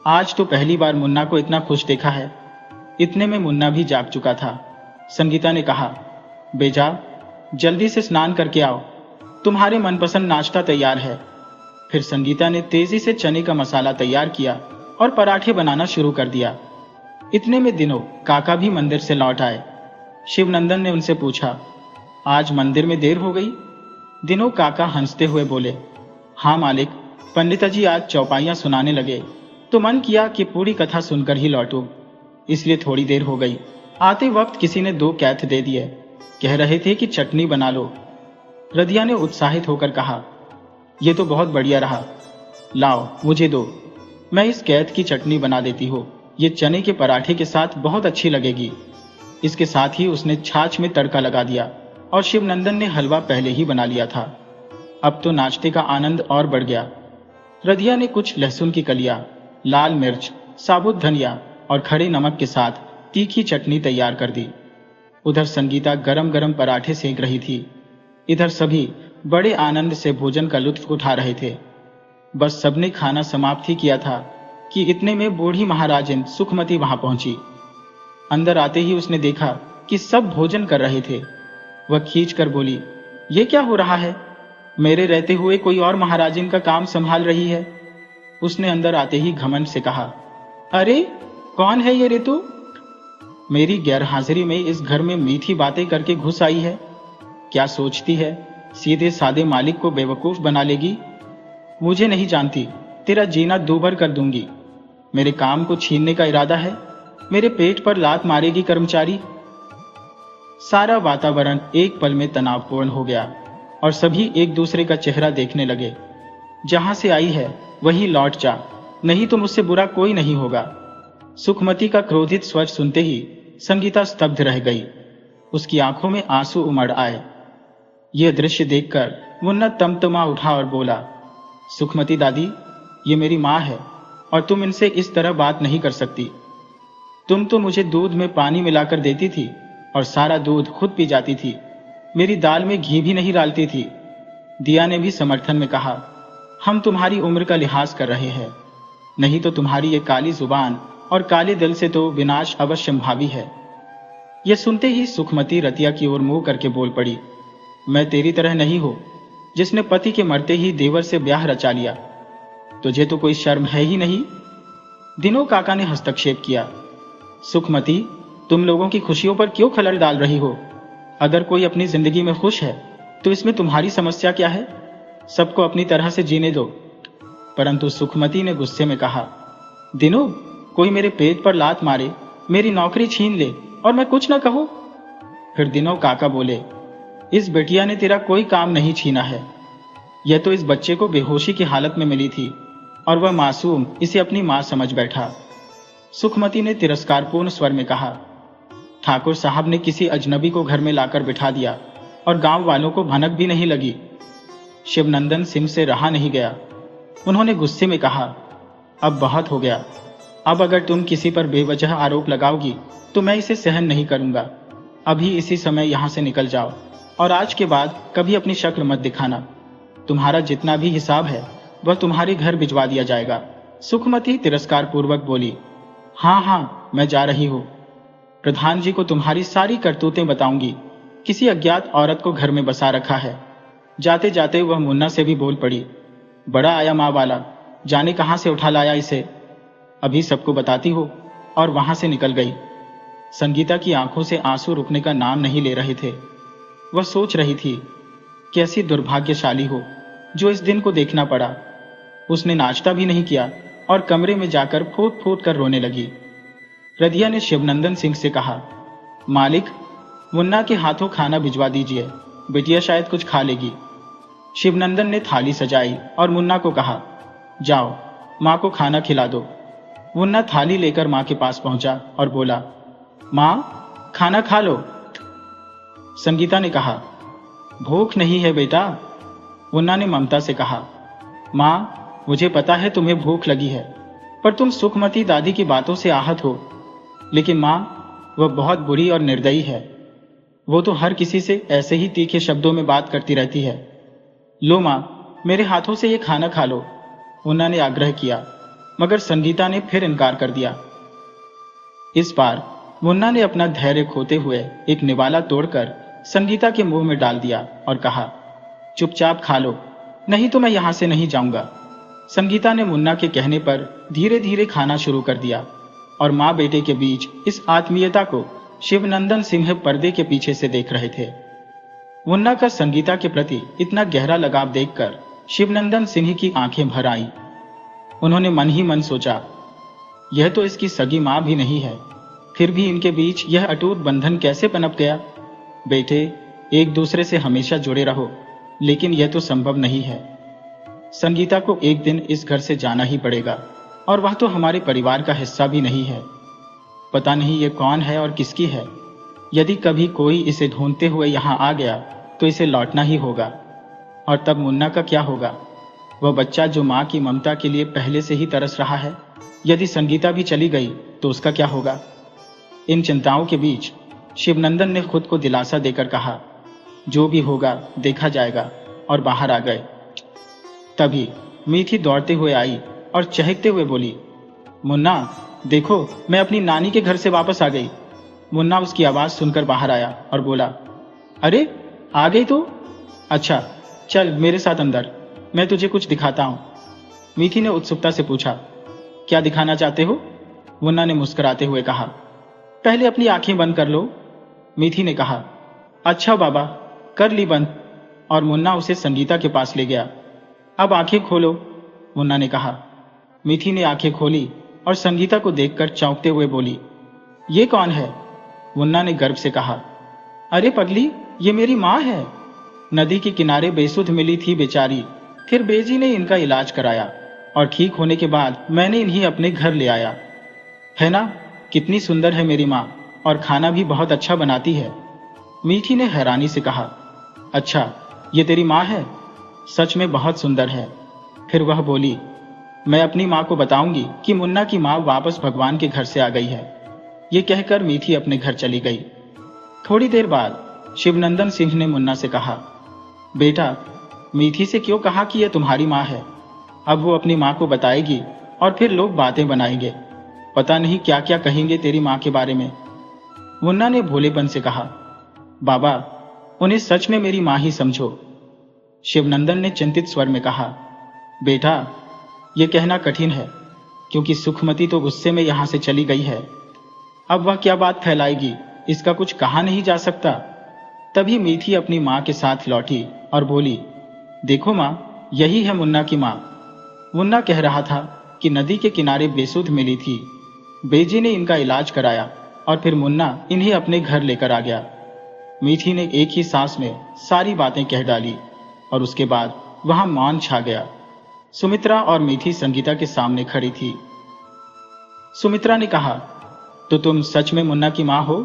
आज तो पहली बार मुन्ना को इतना खुश देखा है। इतने में मुन्ना भी जाग चुका था। संगीता ने कहा, बेजा जल्दी से स्नान करके आओ, तुम्हारे मनपसंद नाश्ता तैयार है। फिर संगीता ने तेजी से चने का मसाला तैयार किया और पराठे बनाना शुरू कर दिया। इतने में दिनों काका भी मंदिर से लौट आए। शिवनंदन ने उनसे पूछा, आज मंदिर में देर हो गई? दिनों काका हंसते हुए बोले, हाँ मालिक, पंडिताजी आज चौपाइयां सुनाने लगे तो मन किया कि पूरी कथा सुनकर ही लौटूं, इसलिए थोड़ी देर हो गई। आते वक्त किसी ने 2 कैथ दे दिए, कह रहे थे कि चटनी बना लो। रदिया ने उत्साहित होकर कहा, यह तो बहुत बढ़िया रहा, लाओ मुझे दो, मैं इस कैथ की चटनी बना देती हूँ, ये चने के पराठे के साथ बहुत अच्छी लगेगी। इसके साथ ही उसने छाछ में तड़का लगा दिया और शिवनंदन ने हलवा पहले ही बना लिया था। अब तो नाश्ते का आनंद और बढ़ गया। रदिया ने कुछ लहसुन की कलियां, लाल मिर्च, साबुत धनिया और खड़े नमक के साथ तीखी चटनी तैयार कर दी। उधर संगीता गरम गरम पराठे सेंक रही थी। इधर सभी बड़े आनंद से भोजन का लुत्फ उठा रहे थे। बस सबने खाना समाप्त ही किया था कि इतने में बूढ़ी महाराजन सुखमती वहां पहुंची। अंदर आते ही उसने देखा कि सब भोजन कर रहे थे। वह खींच कर बोली, ये क्या हो रहा है? मेरे रहते हुए कोई और महाराजन का काम संभाल रही है। उसने अंदर आते ही घमंड से कहा, अरे कौन है ये ऋतु? मेरी गैरहाजिरी में इस घर में मीठी बातें करके घुस आई है। क्या सोचती है सीधे सादे मालिक को बेवकूफ बना लेगी? मुझे नहीं जानती, तेरा जीना दूभर कर दूंगी। मेरे काम को छीनने का इरादा है? मेरे पेट पर लात मारेगी कर्मचारी। सारा वातावरण एक पल में तनावपूर्ण हो गया और सभी एक दूसरे का चेहरा देखने लगे। जहां से आई है वहीं लौट जा, नहीं तो मुझसे बुरा कोई नहीं होगा। सुखमती का क्रोधित स्वर सुनते ही संगीता स्तब्ध रह गई। उसकी आंखों में आंसू उमड़ आए। यह दृश्य देखकर मुन्ना तमतमा उठा और बोला, सुखमती दादी, ये मेरी माँ है और तुम इनसे इस तरह बात नहीं कर सकती। तुम तो मुझे दूध में पानी मिलाकर देती थी और सारा दूध खुद पी जाती थी। मेरी दाल में घी भी नहीं डालती थी। दिया ने भी समर्थन में कहा, हम तुम्हारी उम्र का लिहाज कर रहे हैं, नहीं तो तुम्हारी ये काली जुबान और काले दिल से तो विनाश अवश्यंभावी है। यह सुनते ही सुखमती रतिया की ओर मुंह करके बोल पड़ी, मैं तेरी तरह नहीं हूं जिसने पति के मरते ही देवर से ब्याह रचा लिया। तुझे तो कोई शर्म है ही नहीं। दिनों काका ने हस्तक्षेप किया, सुखमती, तुम लोगों की खुशियों पर क्यों खलल डाल रही हो? अगर कोई अपनी जिंदगी में खुश है तो इसमें तुम्हारी समस्या क्या है? सबको अपनी तरह से जीने दो। परंतु सुखमती ने गुस्से में कहा, दिनों, कोई मेरे पेट पर लात मारे, मेरी नौकरी छीन ले और मैं कुछ न कहूं? फिर दिनों काका बोले, इस बेटिया ने तेरा कोई काम नहीं छीना है। यह तो इस बच्चे को बेहोशी की हालत में मिली थी और वह मासूम इसे अपनी मां समझ बैठा। सुखमती ने तिरस्कारपूर्ण स्वर में कहा, ठाकुर साहब ने किसी अजनबी को घर में लाकर बिठा दिया और गांव वालों को भनक भी नहीं लगी। शिवनंदन सिंह से रहा नहीं गया। उन्होंने गुस्से में कहा, अब बहुत हो गया। अब अगर तुम किसी पर बेवजह आरोप लगाओगी तो मैं इसे सहन नहीं करूंगा। अभी इसी समय यहां से निकल जाओ और आज के बाद कभी अपनी शक्ल मत दिखाना। तुम्हारा जितना भी हिसाब है वह तुम्हारे घर भिजवा दिया जाएगा। सुखमती तिरस्कार पूर्वक बोली, हाँ हाँ, मैं जा रही हूं। प्रधान जी को तुम्हारी सारी करतूतें बताऊंगी। किसी अज्ञात औरत को घर में बसा रखा है। जाते जाते वह मुन्ना से भी बोल पड़ी, बड़ा आया माँ वाला, जाने कहां से उठा लाया इसे, अभी सबको बताती हो। और वहां से निकल गई। संगीता की आंखों से आंसू रुकने का नाम नहीं ले रहे थे। वह सोच रही थी, कैसी दुर्भाग्यशाली हो जो इस दिन को देखना पड़ा। उसने नाश्ता भी नहीं किया और कमरे में जाकर फूट फूट कर रोने लगी। रदिया ने शिवनंदन सिंह से कहा, मालिक, मुन्ना के हाथों खाना भिजवा दीजिए, बिटिया शायद कुछ खा लेगी। शिवनंदन ने थाली सजाई और मुन्ना को कहा, जाओ मां को खाना खिला दो। मुन्ना थाली लेकर मां के पास पहुंचा और बोला, मां, खाना खा लो। संगीता ने कहा, भूख नहीं है बेटा। मुन्ना ने ममता से कहा, मां, मुझे पता है तुम्हें भूख लगी है, पर तुम सुखमती दादी की बातों से आहत हो। लेकिन मां, वह बहुत बुरी और निर्दयी है। वो तो हर किसी से ऐसे ही तीखे शब्दों में बात करती रहती है। लो मां, मेरे हाथों से ये खाना खा लो, मुन्ना ने आग्रह किया, मगर संगीता ने फिर इनकार कर दिया। इस बार मुन्ना ने अपना धैर्य खोते हुए एक निवाला तोड़कर संगीता के मुंह में डाल दिया और कहा, चुपचाप खा लो, नहीं तो मैं यहां से नहीं जाऊंगा। संगीता ने मुन्ना के कहने पर धीरे धीरे खाना शुरू कर दिया और माँ बेटे के बीच इस आत्मीयता को शिवनंदन सिंह पर्दे के पीछे से देख रहे थे। मुन्ना का संगीता के प्रति इतना गहरा लगाव देखकर शिवनंदन सिंह की आंखें भर आईं। उन्होंने मन ही मन सोचा, यह तो इसकी सगी मां भी नहीं है, फिर भी इनके बीच यह अटूट बंधन कैसे पनप गया। बेटे, एक दूसरे से हमेशा जुड़े रहो, लेकिन यह तो संभव नहीं है। संगीता को एक दिन इस घर से जाना ही पड़ेगा, और वह तो हमारे परिवार का हिस्सा भी नहीं है। पता नहीं ये कौन है और किसकी है। यदि कभी कोई इसे ढूंढते हुए यहाँ आ गया तो इसे लौटना ही होगा। और तब मुन्ना का क्या होगा, वह बच्चा जो माँ की ममता के लिए पहले से ही तरस रहा है। यदि संगीता भी चली गई तो उसका क्या होगा। इन चिंताओं के बीच शिवनंदन ने खुद को दिलासा देकर कहा, जो भी होगा देखा जाएगा, और बाहर आ गए। तभी मीठी दौड़ते हुए आई और चहकते हुए बोली, मुन्ना देखो, मैं अपनी नानी के घर से वापस आ गई। मुन्ना उसकी आवाज सुनकर बाहर आया और बोला, अरे आ गई तो? अच्छा चल मेरे साथ अंदर, मैं तुझे कुछ दिखाता हूं। मीठी ने उत्सुकता से पूछा, क्या दिखाना चाहते हो? मुन्ना ने मुस्कुराते हुए कहा, पहले अपनी आंखें बंद कर लो। मीठी ने कहा, अच्छा बाबा, कर ली बंद। और मुन्ना उसे संगीता के पास ले गया। अब आंखें खोलो, मुन्ना ने कहा। मीठी ने आंखें खोली और संगीता को देखकर चौंकते हुए बोली, ये कौन है? मुन्ना ने गर्व से कहा, अरे पगली, ये मेरी माँ है। नदी के किनारे बेसुध मिली थी बेचारी, फिर बेजी ने इनका इलाज कराया और ठीक होने के बाद मैंने इन्हें अपने घर ले आया। है ना, कितनी सुंदर है मेरी माँ, और खाना भी बहुत अच्छा बनाती है। मीठी ने हैरानी से कहा, अच्छा ये तेरी माँ है? सच में बहुत सुंदर है। फिर वह बोली, मैं अपनी माँ को बताऊंगी कि मुन्ना की माँ वापस भगवान के घर से आ गई है। ये कहकर मीठी अपने घर चली गई। थोड़ी देर बाद शिवनंदन सिंह ने मुन्ना से कहा, बेटा, मीठी से क्यों कहा कि यह तुम्हारी माँ है? अब वो अपनी माँ को बताएगी और फिर लोग बातें बनाएंगे, पता नहीं क्या क्या कहेंगे तेरी माँ के बारे में। मुन्ना ने भोलेपन से कहा, बाबा, उन्हें सच में मेरी माँ ही समझो। शिवनंदन ने चिंतित स्वर में कहा, बेटा, यह कहना कठिन है, क्योंकि सुखमती तो गुस्से में यहां से चली गई है। अब वह क्या बात फैलाएगी, इसका कुछ कहा नहीं जा सकता। तभी मीठी अपनी माँ के साथ लौटी और बोली, देखो माँ, यही है मुन्ना की माँ। मुन्ना कह रहा था कि नदी के किनारे बेसुध मिली थी, बेजी ने इनका इलाज कराया और फिर मुन्ना इन्हें अपने घर लेकर आ गया। मीठी ने एक ही सांस में सारी बातें कह डाली और उसके बाद वहां मौन छा गया। सुमित्रा और मीठी संगीता के सामने खड़ी थी। सुमित्रा ने कहा, तो तुम सच में मुन्ना की मां हो?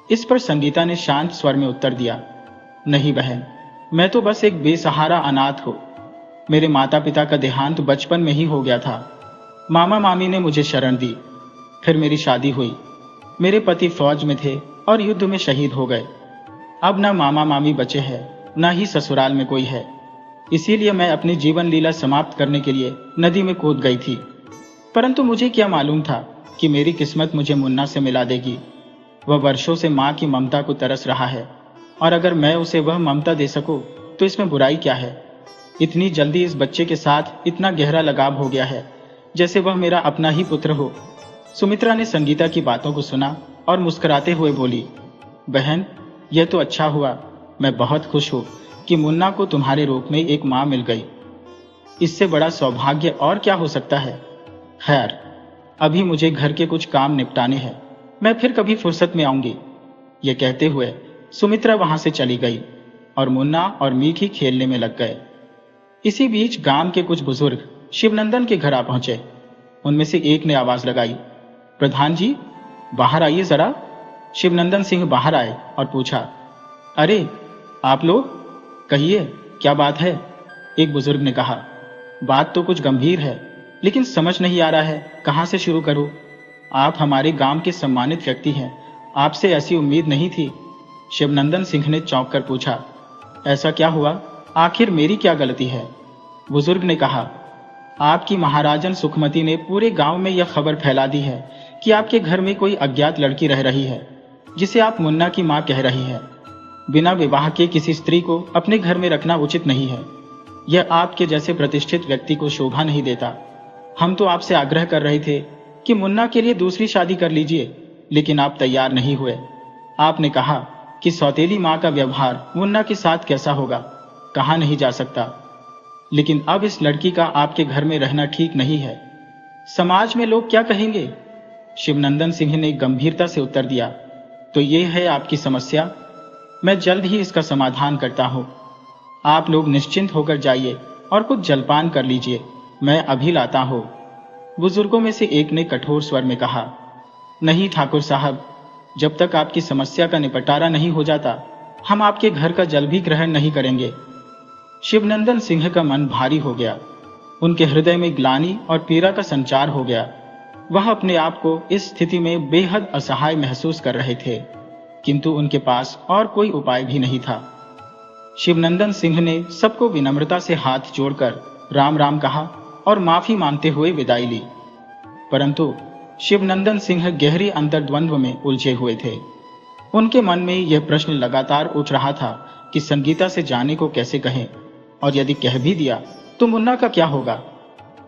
इस पर संगीता ने शांत स्वर में उत्तर दिया, नहीं बहन, मैं तो बस एक बेसहारा अनाथ हूं। मेरे माता पिता का देहांत बचपन में ही हो गया था। मामा मामी ने मुझे शरण दी, फिर मेरी शादी हुई। मेरे पति फौज में थे और युद्ध में शहीद हो गए। अब ना मामा मामी बचे हैं, ना ही ससुराल में कोई है। इसीलिए मैं अपनी जीवन लीला समाप्त करने के लिए नदी में कूद गई थी। परंतु मुझे क्या मालूम था कि मेरी किस्मत मुझे मुन्ना से मिला देगी। वह वर्षों से माँ की ममता को तरस रहा है, और अगर मैं उसे वह ममता दे सकूं तो इसमें बुराई क्या है। इतनी जल्दी इस बच्चे के साथ इतना गहरा लगाव हो गया है, जैसे वह मेरा अपना ही पुत्र हो। सुमित्रा ने संगीता की बातों को सुना और मुस्कुराते हुए बोली, बहन, यह तो अच्छा हुआ। मैं बहुत खुश हूं कि मुन्ना को तुम्हारे रूप में एक माँ मिल गई। इससे बड़ा सौभाग्य और क्या हो सकता है। खैर, अभी मुझे घर के कुछ काम निपटाने हैं, मैं फिर कभी फुर्सत में आऊंगी। यह कहते हुए सुमित्रा वहां से चली गई और मुन्ना और मीठी खेलने में लग गए। इसी बीच गांव के कुछ बुजुर्ग शिवनंदन के घर आ पहुंचे। उनमें से एक ने आवाज लगाई, प्रधान जी, बाहर आइए जरा। शिवनंदन सिंह बाहर आए और पूछा, अरे आप लोग, कहिए क्या बात है? एक बुजुर्ग ने कहा, बात तो कुछ गंभीर है, लेकिन समझ नहीं आ रहा है कहां से शुरू करूं। आप हमारे गांव के सम्मानित व्यक्ति हैं, आपसे ऐसी उम्मीद नहीं थी। शिवनंदन सिंह ने चौंक कर पूछा, ऐसा क्या हुआ? आखिर मेरी क्या गलती है? बुजुर्ग ने कहा, आपकी महाराजन सुखमती ने पूरे गांव में यह खबर फैला दी है कि आपके घर में कोई अज्ञात लड़की रह रही है, जिसे आप मुन्ना की मां कह रही है। बिना विवाह के किसी स्त्री को अपने घर में रखना उचित नहीं है। यह आपके जैसे प्रतिष्ठित व्यक्ति को शोभा नहीं देता। हम तो आपसे आग्रह कर रहे थे कि मुन्ना के लिए दूसरी शादी कर लीजिए, लेकिन आप तैयार नहीं हुए। आपने कहा कि सौतेली मां का व्यवहार मुन्ना के साथ कैसा होगा, कहा नहीं जा सकता। लेकिन अब इस लड़की का आपके घर में रहना ठीक नहीं है। समाज में लोग क्या कहेंगे? शिवनंदन सिंह ने गंभीरता से उत्तर दिया, तो ये है आपकी समस्या। मैं जल्द ही इसका समाधान करता हूं। आप लोग निश्चिंत होकर जाइए और कुछ जलपान कर लीजिए, मैं अभी लाता हूं। बुजुर्गों में से एक ने कठोर स्वर में कहा, नहीं ठाकुर साहब, जब तक आपकी समस्या का निपटारा नहीं हो जाता, हम आपके घर का जल भी ग्रहण नहीं करेंगे। शिवनंदन सिंह का मन भारी हो गया। उनके हृदय में ग्लानि और पीड़ा का संचार हो गया। वह अपने आप को इस स्थिति में बेहद असहाय महसूस कर रहे थे, किंतु उनके पास और कोई उपाय भी नहीं था। शिवनंदन सिंह ने सबको विनम्रता से हाथ जोड़कर राम राम कहा और माफी मांगते हुए विदाई ली। परंतु शिवनंदन सिंह गहरी अंतर्द्वंद्व में उलझे हुए थे। उनके मन में यह प्रश्न लगातार उठ रहा था कि संगीता से जाने को कैसे कहें, और यदि कह भी दिया तो मुन्ना का क्या होगा।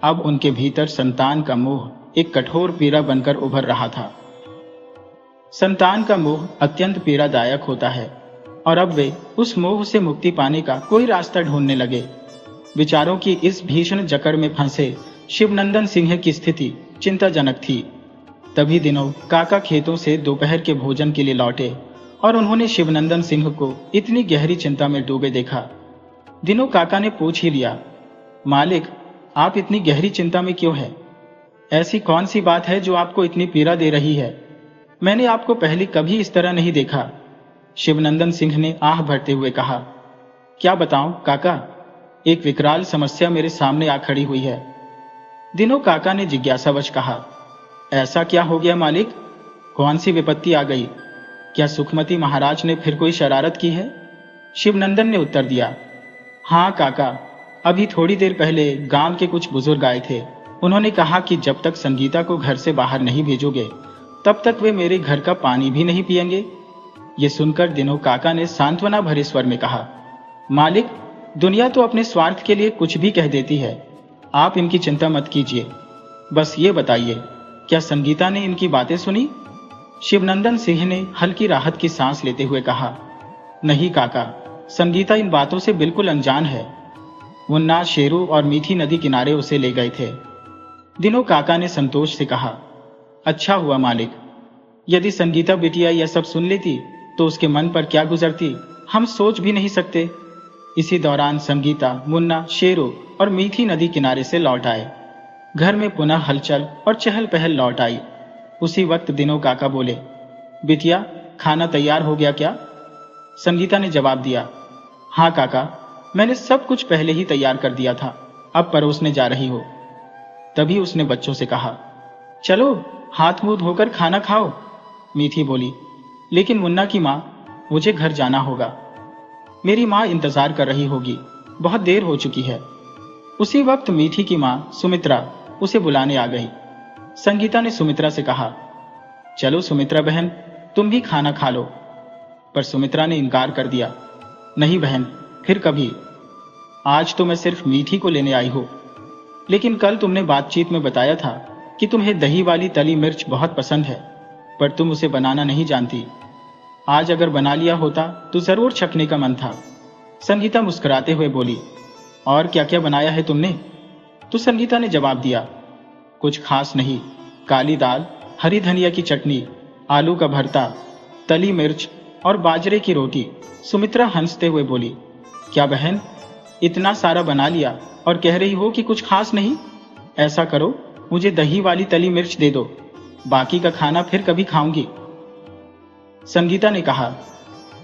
अब उनके भीतर संतान का मोह एक कठोर पीड़ा बनकर उभर रहा था। संतान का मोह अत्यंत पीड़ादायक होता है, और अब वे उस मोह से मुक्ति पाने का कोई रास्ता ढूंढने लगे। विचारों की इस भीषण जकड़ में फंसे शिवनंदन सिंह की स्थिति चिंताजनक थी। तभी दिनों काका खेतों से दोपहर के भोजन के लिए लौटे और उन्होंने शिवनंदन सिंह को इतनी गहरी चिंता में डूबे देखा। दिनों काका ने पूछ ही लिया, मालिक, आप इतनी गहरी चिंता में क्यों हैं? ऐसी कौन सी बात है जो आपको इतनी पीड़ा दे रही है? मैंने आपको पहले कभी इस तरह नहीं देखा। शिवनंदन सिंह ने आह भरते हुए कहा, क्या बताऊं काका, एक विकराल समस्या मेरे सामने आ खड़ी हुई है। दिनों काका ने जिज्ञासावश कहा, ऐसा क्या हो गया मालिक? कौन सी विपत्ति आ गई? क्या सुखमती महाराज ने फिर कोई शरारत की है? शिवनंदन ने उत्तर दिया, हाँ काका, अभी थोड़ी देर पहले गांव के कुछ बुजुर्ग आए थे। उन्होंने कहा कि जब तक संगीता को घर से बाहर नहीं भेजोगे, तब तक वे मेरे घर का पानी भी नहीं पिएंगे। ये सुनकर दिनों काका ने सांत्वना भरे स्वर में कहा, मालिक, दुनिया तो अपने स्वार्थ के लिए कुछ भी कह देती है। आप इनकी चिंता मत कीजिए। बस ये बताइए, क्या संगीता ने इनकी बातें सुनी? शिवनंदन सिंह ने हल्की राहत की सांस लेते हुए कहा, नहीं काका, संगीता इन बातों से बिल्कुल अनजान है। मुन्ना, शेरू और मीठी नदी किनारे उसे ले गए थे। दिनों काका ने संतोष से कहा, अच्छा हुआ मालिक। यदि संगीता बिटिया यह सब सुन लेती तो उसके मन पर क्या गुजरती, हम सोच भी नहीं सकते। इसी दौरान संगीता, मुन्ना, शेरू और मीठी नदी किनारे से लौट आए। घर में पुनः हलचल और चहल पहल लौट आई। उसी वक्त दिनों काका बोले, बिटिया, खाना तैयार हो गया क्या? संगीता ने जवाब दिया, हाँ काका, मैंने सब कुछ पहले ही तैयार कर दिया था, अब परोसने जा रही हो। तभी उसने बच्चों से कहा, चलो हाथ मुंह धोकर खाना खाओ। मीठी बोली, लेकिन मुन्ना की माँ, मुझे घर जाना होगा। मेरी माँ इंतजार कर रही होगी, बहुत देर हो चुकी है। उसी वक्त मीठी की माँ सुमित्रा उसे बुलाने आ गई। संगीता ने सुमित्रा से कहा, चलो सुमित्रा बहन, तुम भी खाना खा लो। पर सुमित्रा ने इनकार कर दिया, नहीं बहन, फिर कभी। आज तो मैं सिर्फ मीठी को लेने आई हूं। लेकिन कल तुमने बातचीत में बताया था कि तुम्हें दही वाली तली मिर्च बहुत पसंद है, पर तुम उसे बनाना नहीं जानती। आज अगर बना लिया होता तो जरूर चखने का मन था। संगीता मुस्कुराते हुए बोली, और क्या क्या बनाया है तुमने? तो संगीता ने जवाब दिया, कुछ खास नहीं, काली दाल, हरी धनिया की चटनी, आलू का भरता, तली मिर्च और बाजरे की रोटी। सुमित्रा हंसते हुए बोली, क्या बहन, इतना सारा बना लिया और कह रही हो कि कुछ खास नहीं? ऐसा करो, मुझे दही वाली तली मिर्च दे दो, बाकी का खाना फिर कभी खाऊंगी। संगीता ने कहा,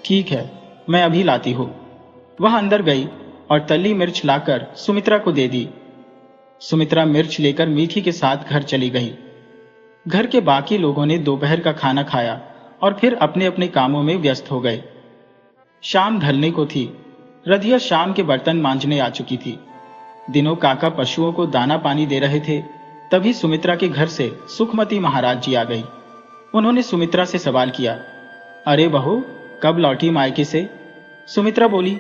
ठीक है, मैं अभी लाती हूं। वह अंदर गई और तली मिर्च लाकर सुमित्रा को दे दी। सुमित्रा मिर्च लेकर मीठी के साथ घर चली गई। घर के बाकी लोगों ने दोपहर का खाना खाया और फिर अपने अपने कामों में व्यस्त हो गए। शाम ढलने को थी। रधिया शाम के बर्तन मांजने आ चुकी थी। दिनों काका पशुओं को दाना पानी दे रहे थे, तभी सुमित्रा के घर से सुखमती महाराज जी आ गई। उन्होंने सुमित्रा से सवाल किया, अरे बहू, कब लौटी मायके से? सुमित्रा बोली,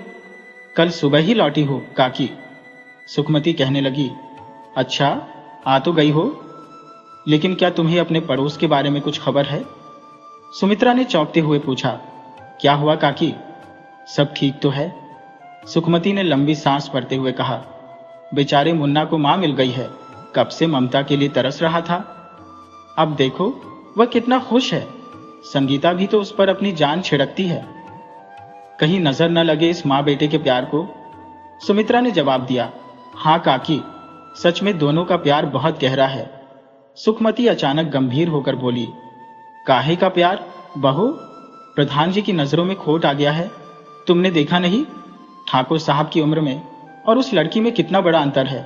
कल सुबह ही लौटी हो काकी। सुखमती कहने लगी, अच्छा, आ तो गई हो, लेकिन क्या तुम्हें अपने पड़ोस के बारे में कुछ खबर है? सुमित्रा ने चौंकते हुए पूछा, क्या हुआ काकी, सब ठीक तो है? सुखमती ने लंबी सांस भरते हुए कहा, बेचारे मुन्ना को मां मिल गई है, कब से ममता के लिए तरस रहा था। अब देखो वह कितना खुश है, संगीता भी तो उस पर अपनी जान छिड़कती है। कहीं नजर न लगे इस मां बेटे के प्यार को। सुमित्रा ने जवाब दिया, हाँ काकी, सच में दोनों का प्यार बहुत गहरा है। सुखमती अचानक गंभीर होकर बोली, काहे का प्यार बहू? प्रधान जी की नजरों में खोट आ गया है। तुमने देखा नहीं, ठाकुर साहब की उम्र में और उस लड़की में कितना बड़ा अंतर है,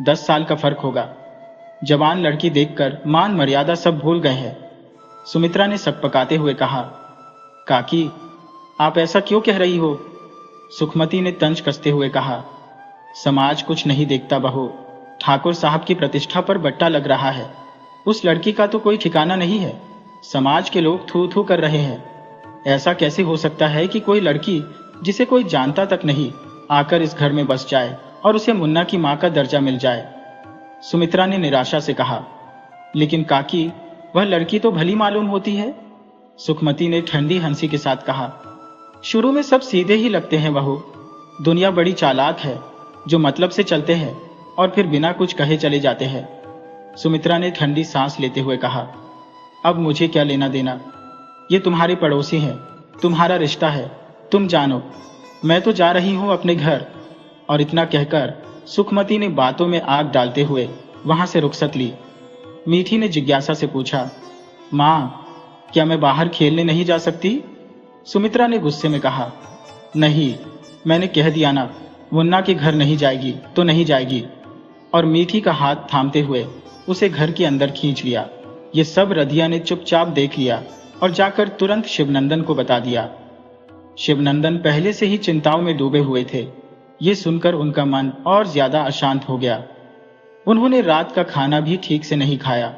10 साल का फर्क होगा। जवान लड़की देखकर मान मर्यादा सब भूल गए हैं। सुमित्रा ने सकपकाते हुए कहा, काकी, आप ऐसा क्यों कह रही हो? सुखमती ने तंज कसते हुए कहा, समाज कुछ नहीं देखता बहू, ठाकुर साहब की प्रतिष्ठा पर बट्टा लग रहा है। उस लड़की का तो कोई ठिकाना नहीं है, समाज के लोग थू थू कर रहे हैं। ऐसा कैसे हो सकता है कि कोई लड़की जिसे कोई जानता तक नहीं आकर इस घर में बस जाए और उसे मुन्ना की मां का दर्जा मिल जाए? सुमित्रा ने निराशा से कहा, लेकिन काकी, वह लड़की तो भली मालूम होती है। सुखमती ने ठंडी हंसी के साथ कहा, शुरू में सब सीधे ही लगते हैं बहू, दुनिया बड़ी चालाक है, जो मतलब से चलते हैं और फिर बिना कुछ कहे चले जाते हैं। सुमित्रा ने ठंडी सांस लेते हुए कहा, अब मुझे क्या लेना देना, ये तुम्हारे पड़ोसी हैं, तुम्हारा रिश्ता है, तुम जानो, मैं तो जा रही हूं अपने घर। और इतना कहकर सुखमती ने बातों में आग डालते हुए वहां से रुखसत ली। मीठी ने जिज्ञासा से पूछा, मां, क्या मैं बाहर खेलने नहीं जा सकती? सुमित्रा ने गुस्से में कहा, नहीं, मैंने कह दिया ना, मुन्ना के घर नहीं जाएगी तो नहीं जाएगी। और मीठी का हाथ थामते हुए उसे घर के अंदर खींच लिया। ये सब रधिया ने चुपचाप देख लिया और जाकर तुरंत शिवनंदन को बता दिया। शिवनंदन पहले से ही चिंताओं में डूबे हुए थे। ये सुनकर उनका मन और ज्यादा अशांत हो गया। उन्होंने रात का खाना भी ठीक से नहीं खाया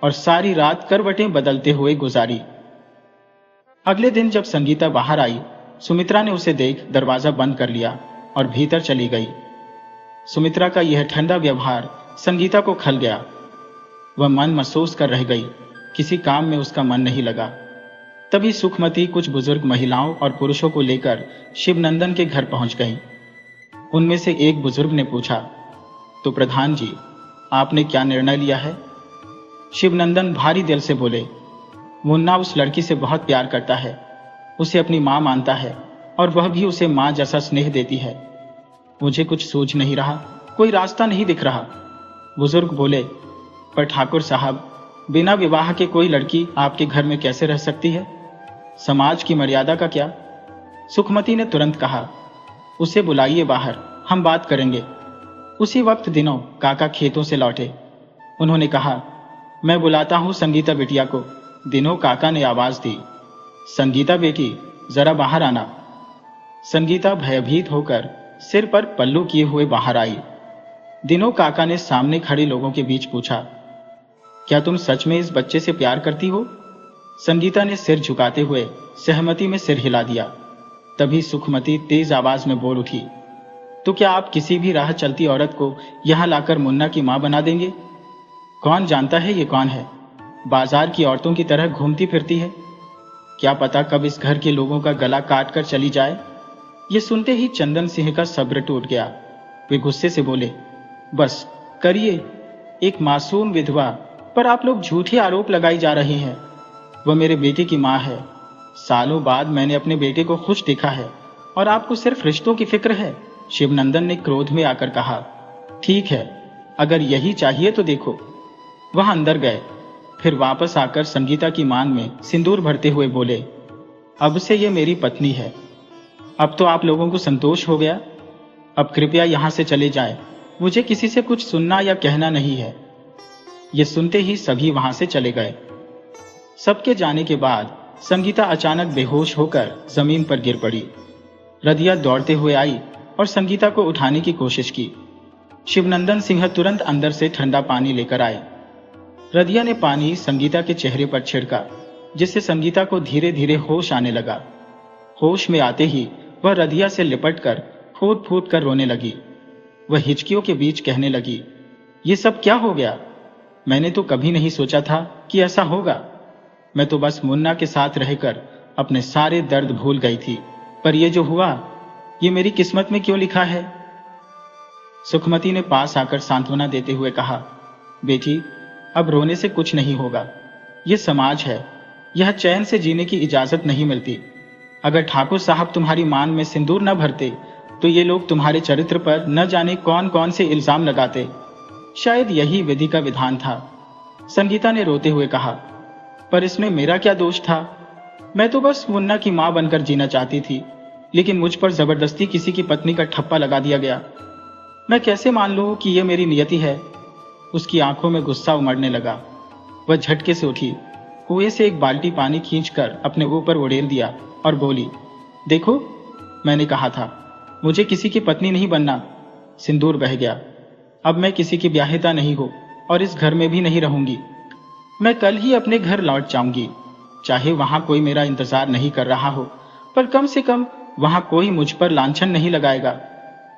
और सारी रात करवटें बदलते हुए गुजारी। अगले दिन जब संगीता बाहर आई, सुमित्रा ने उसे देख दरवाजा बंद कर लिया और भीतर चली गई। सुमित्रा का यह ठंडा व्यवहार संगीता को खल गया। वह मन महसूस कर रह गई, किसी काम में उसका मन नहीं लगा। तभी सुखमती कुछ बुजुर्ग महिलाओं और पुरुषों को लेकर शिवनंदन के घर पहुंच गई। उनमें से एक बुजुर्ग ने पूछा, तो प्रधान जी, आपने क्या निर्णय लिया है? शिवनंदन भारी दिल से बोले, मुन्ना उस लड़की से बहुत प्यार करता है, उसे अपनी मां मानता है और वह भी उसे मां जैसा स्नेह देती है। मुझे कुछ सूझ नहीं रहा, कोई रास्ता नहीं दिख रहा। बुजुर्ग बोले, पर ठाकुर साहब, बिना विवाह के कोई लड़की आपके घर में कैसे रह सकती है? समाज की मर्यादा का क्या? सुखमती ने तुरंत कहा, उसे बुलाइए बाहर, हम बात करेंगे। उसी वक्त दिनों काका खेतों से लौटे। उन्होंने कहा, मैं बुलाता हूं संगीता बिटिया को। दिनों काका ने आवाज दी, संगीता बेटी, जरा बाहर आना। संगीता भयभीत होकर सिर पर पल्लू किए हुए बाहर आई। दिनों काका ने सामने खड़े लोगों के बीच पूछा, क्या तुम सच में इस बच्चे से प्यार करती हो? संगीता ने सिर झुकाते हुए सहमति में सिर हिला दिया। तभी सुखमती तेज आवाज में बोल उठी, तो क्या आप किसी भी राह चलती औरत को यहां लाकर मुन्ना की मां बना देंगे? कौन जानता है ये कौन है? बाजार की औरतों की तरह घूमती फिरती है। क्या पता कब इस घर के लोगों का गला काट कर चली जाए। ये सुनते ही चंदन सिंह का सब्र टूट गया। वे गुस्से से बोले, बस करिए, एक मासूम विधवा पर आप लोग झूठे आरोप लगाई जा रहे हैं। वह मेरे बेटे की मां है। सालों बाद मैंने अपने बेटे को खुश देखा है और आपको सिर्फ रिश्तों की फिक्र है। शिवनंदन ने क्रोध में आकर कहा, ठीक है, अगर यही चाहिए तो देखो। वह अंदर गए, फिर वापस आकर संगीता की मांग में सिंदूर भरते हुए बोले, अब से ये मेरी पत्नी है। अब तो आप लोगों को संतोष हो गया। अब कृपया यहां से चले जाएं, मुझे किसी से कुछ सुनना या कहना नहीं है। ये सुनते ही सभी वहां से चले गए। सबके जाने के बाद संगीता अचानक बेहोश होकर जमीन पर गिर पड़ी। रदिया दौड़ते हुए आई और संगीता को उठाने की कोशिश की, शिवनंदन सिंह तुरंत अंदर से ठंडा पानी लेकर आए। रदिया ने पानी संगीता के चेहरे पर छिड़का, जिससे संगीता को धीरे धीरे होश आने लगा। होश में आते ही वह रदिया से लिपटकर फूट फूट कर रोने लगी। वह हिचकियों के बीच कहने लगी, ये सब क्या हो गया? मैंने तो कभी नहीं सोचा था कि ऐसा होगा। मैं तो बस मुन्ना के साथ रहकर अपने सारे दर्द भूल गई थी, पर ये जो हुआ, ये मेरी किस्मत में क्यों लिखा है? सुखमती ने पास आकर सांत्वना देते हुए कहा, बेटी, अब रोने से कुछ नहीं होगा। ये समाज है, यह चैन से जीने की इजाजत नहीं मिलती। अगर ठाकुर साहब तुम्हारी मान में सिंदूर न भरते तो ये लोग तुम्हारे चरित्र पर न जाने कौन कौन से इल्जाम लगाते। शायद यही विधि का विधान था। संगीता ने रोते हुए कहा, पर इसमें मेरा क्या दोष था? मैं तो बस मुन्ना की मां बनकर जीना चाहती थी, लेकिन मुझ पर जबरदस्ती किसी की पत्नी का ठप्पा लगा दिया गया। मैं कैसे मान लूं कि यह मेरी नियति है? उसकी आंखों में गुस्सा उमड़ने लगा। वह झटके से उठी, कुएं से एक बाल्टी पानी खींचकर अपने ऊपर उड़ेल दिया और बोली, देखो, मैंने कहा था मुझे किसी की पत्नी नहीं बनना। सिंदूर बह गया। अब मैं किसी की ब्याहिता नहीं हूं और इस घर में भी नहीं रहूंगी। मैं कल ही अपने घर लौट जाऊंगी, चाहे वहां कोई मेरा इंतजार नहीं कर रहा हो, पर कम से कम वहां कोई मुझ पर लांछन नहीं लगाएगा।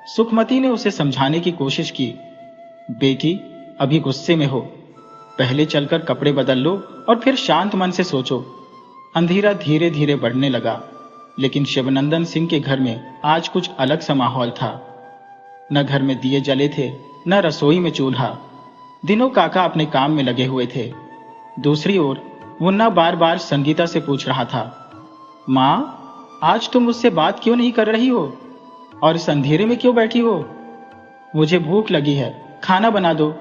सुखमती ने उसे समझाने की कोशिश की, बेटी, अभी गुस्से में हो, पहले चलकर कपड़े बदल लो और फिर शांत मन से सोचो। अंधेरा धीरे धीरे बढ़ने लगा, लेकिन शिवनंदन सिंह के घर में आज कुछ अलग सा माहौल था। न घर में दिए जले थे, न रसोई में चूल्हा। दिनों काका अपने काम में लगे हुए थे। दूसरी ओर मुन्ना बार बार संगीता से पूछ रहा था, मां, आज तुम मुझसे बात क्यों नहीं कर रही हो और इस अंधेरे में क्यों बैठी हो? मुझे भूख लगी है, खाना बना दो।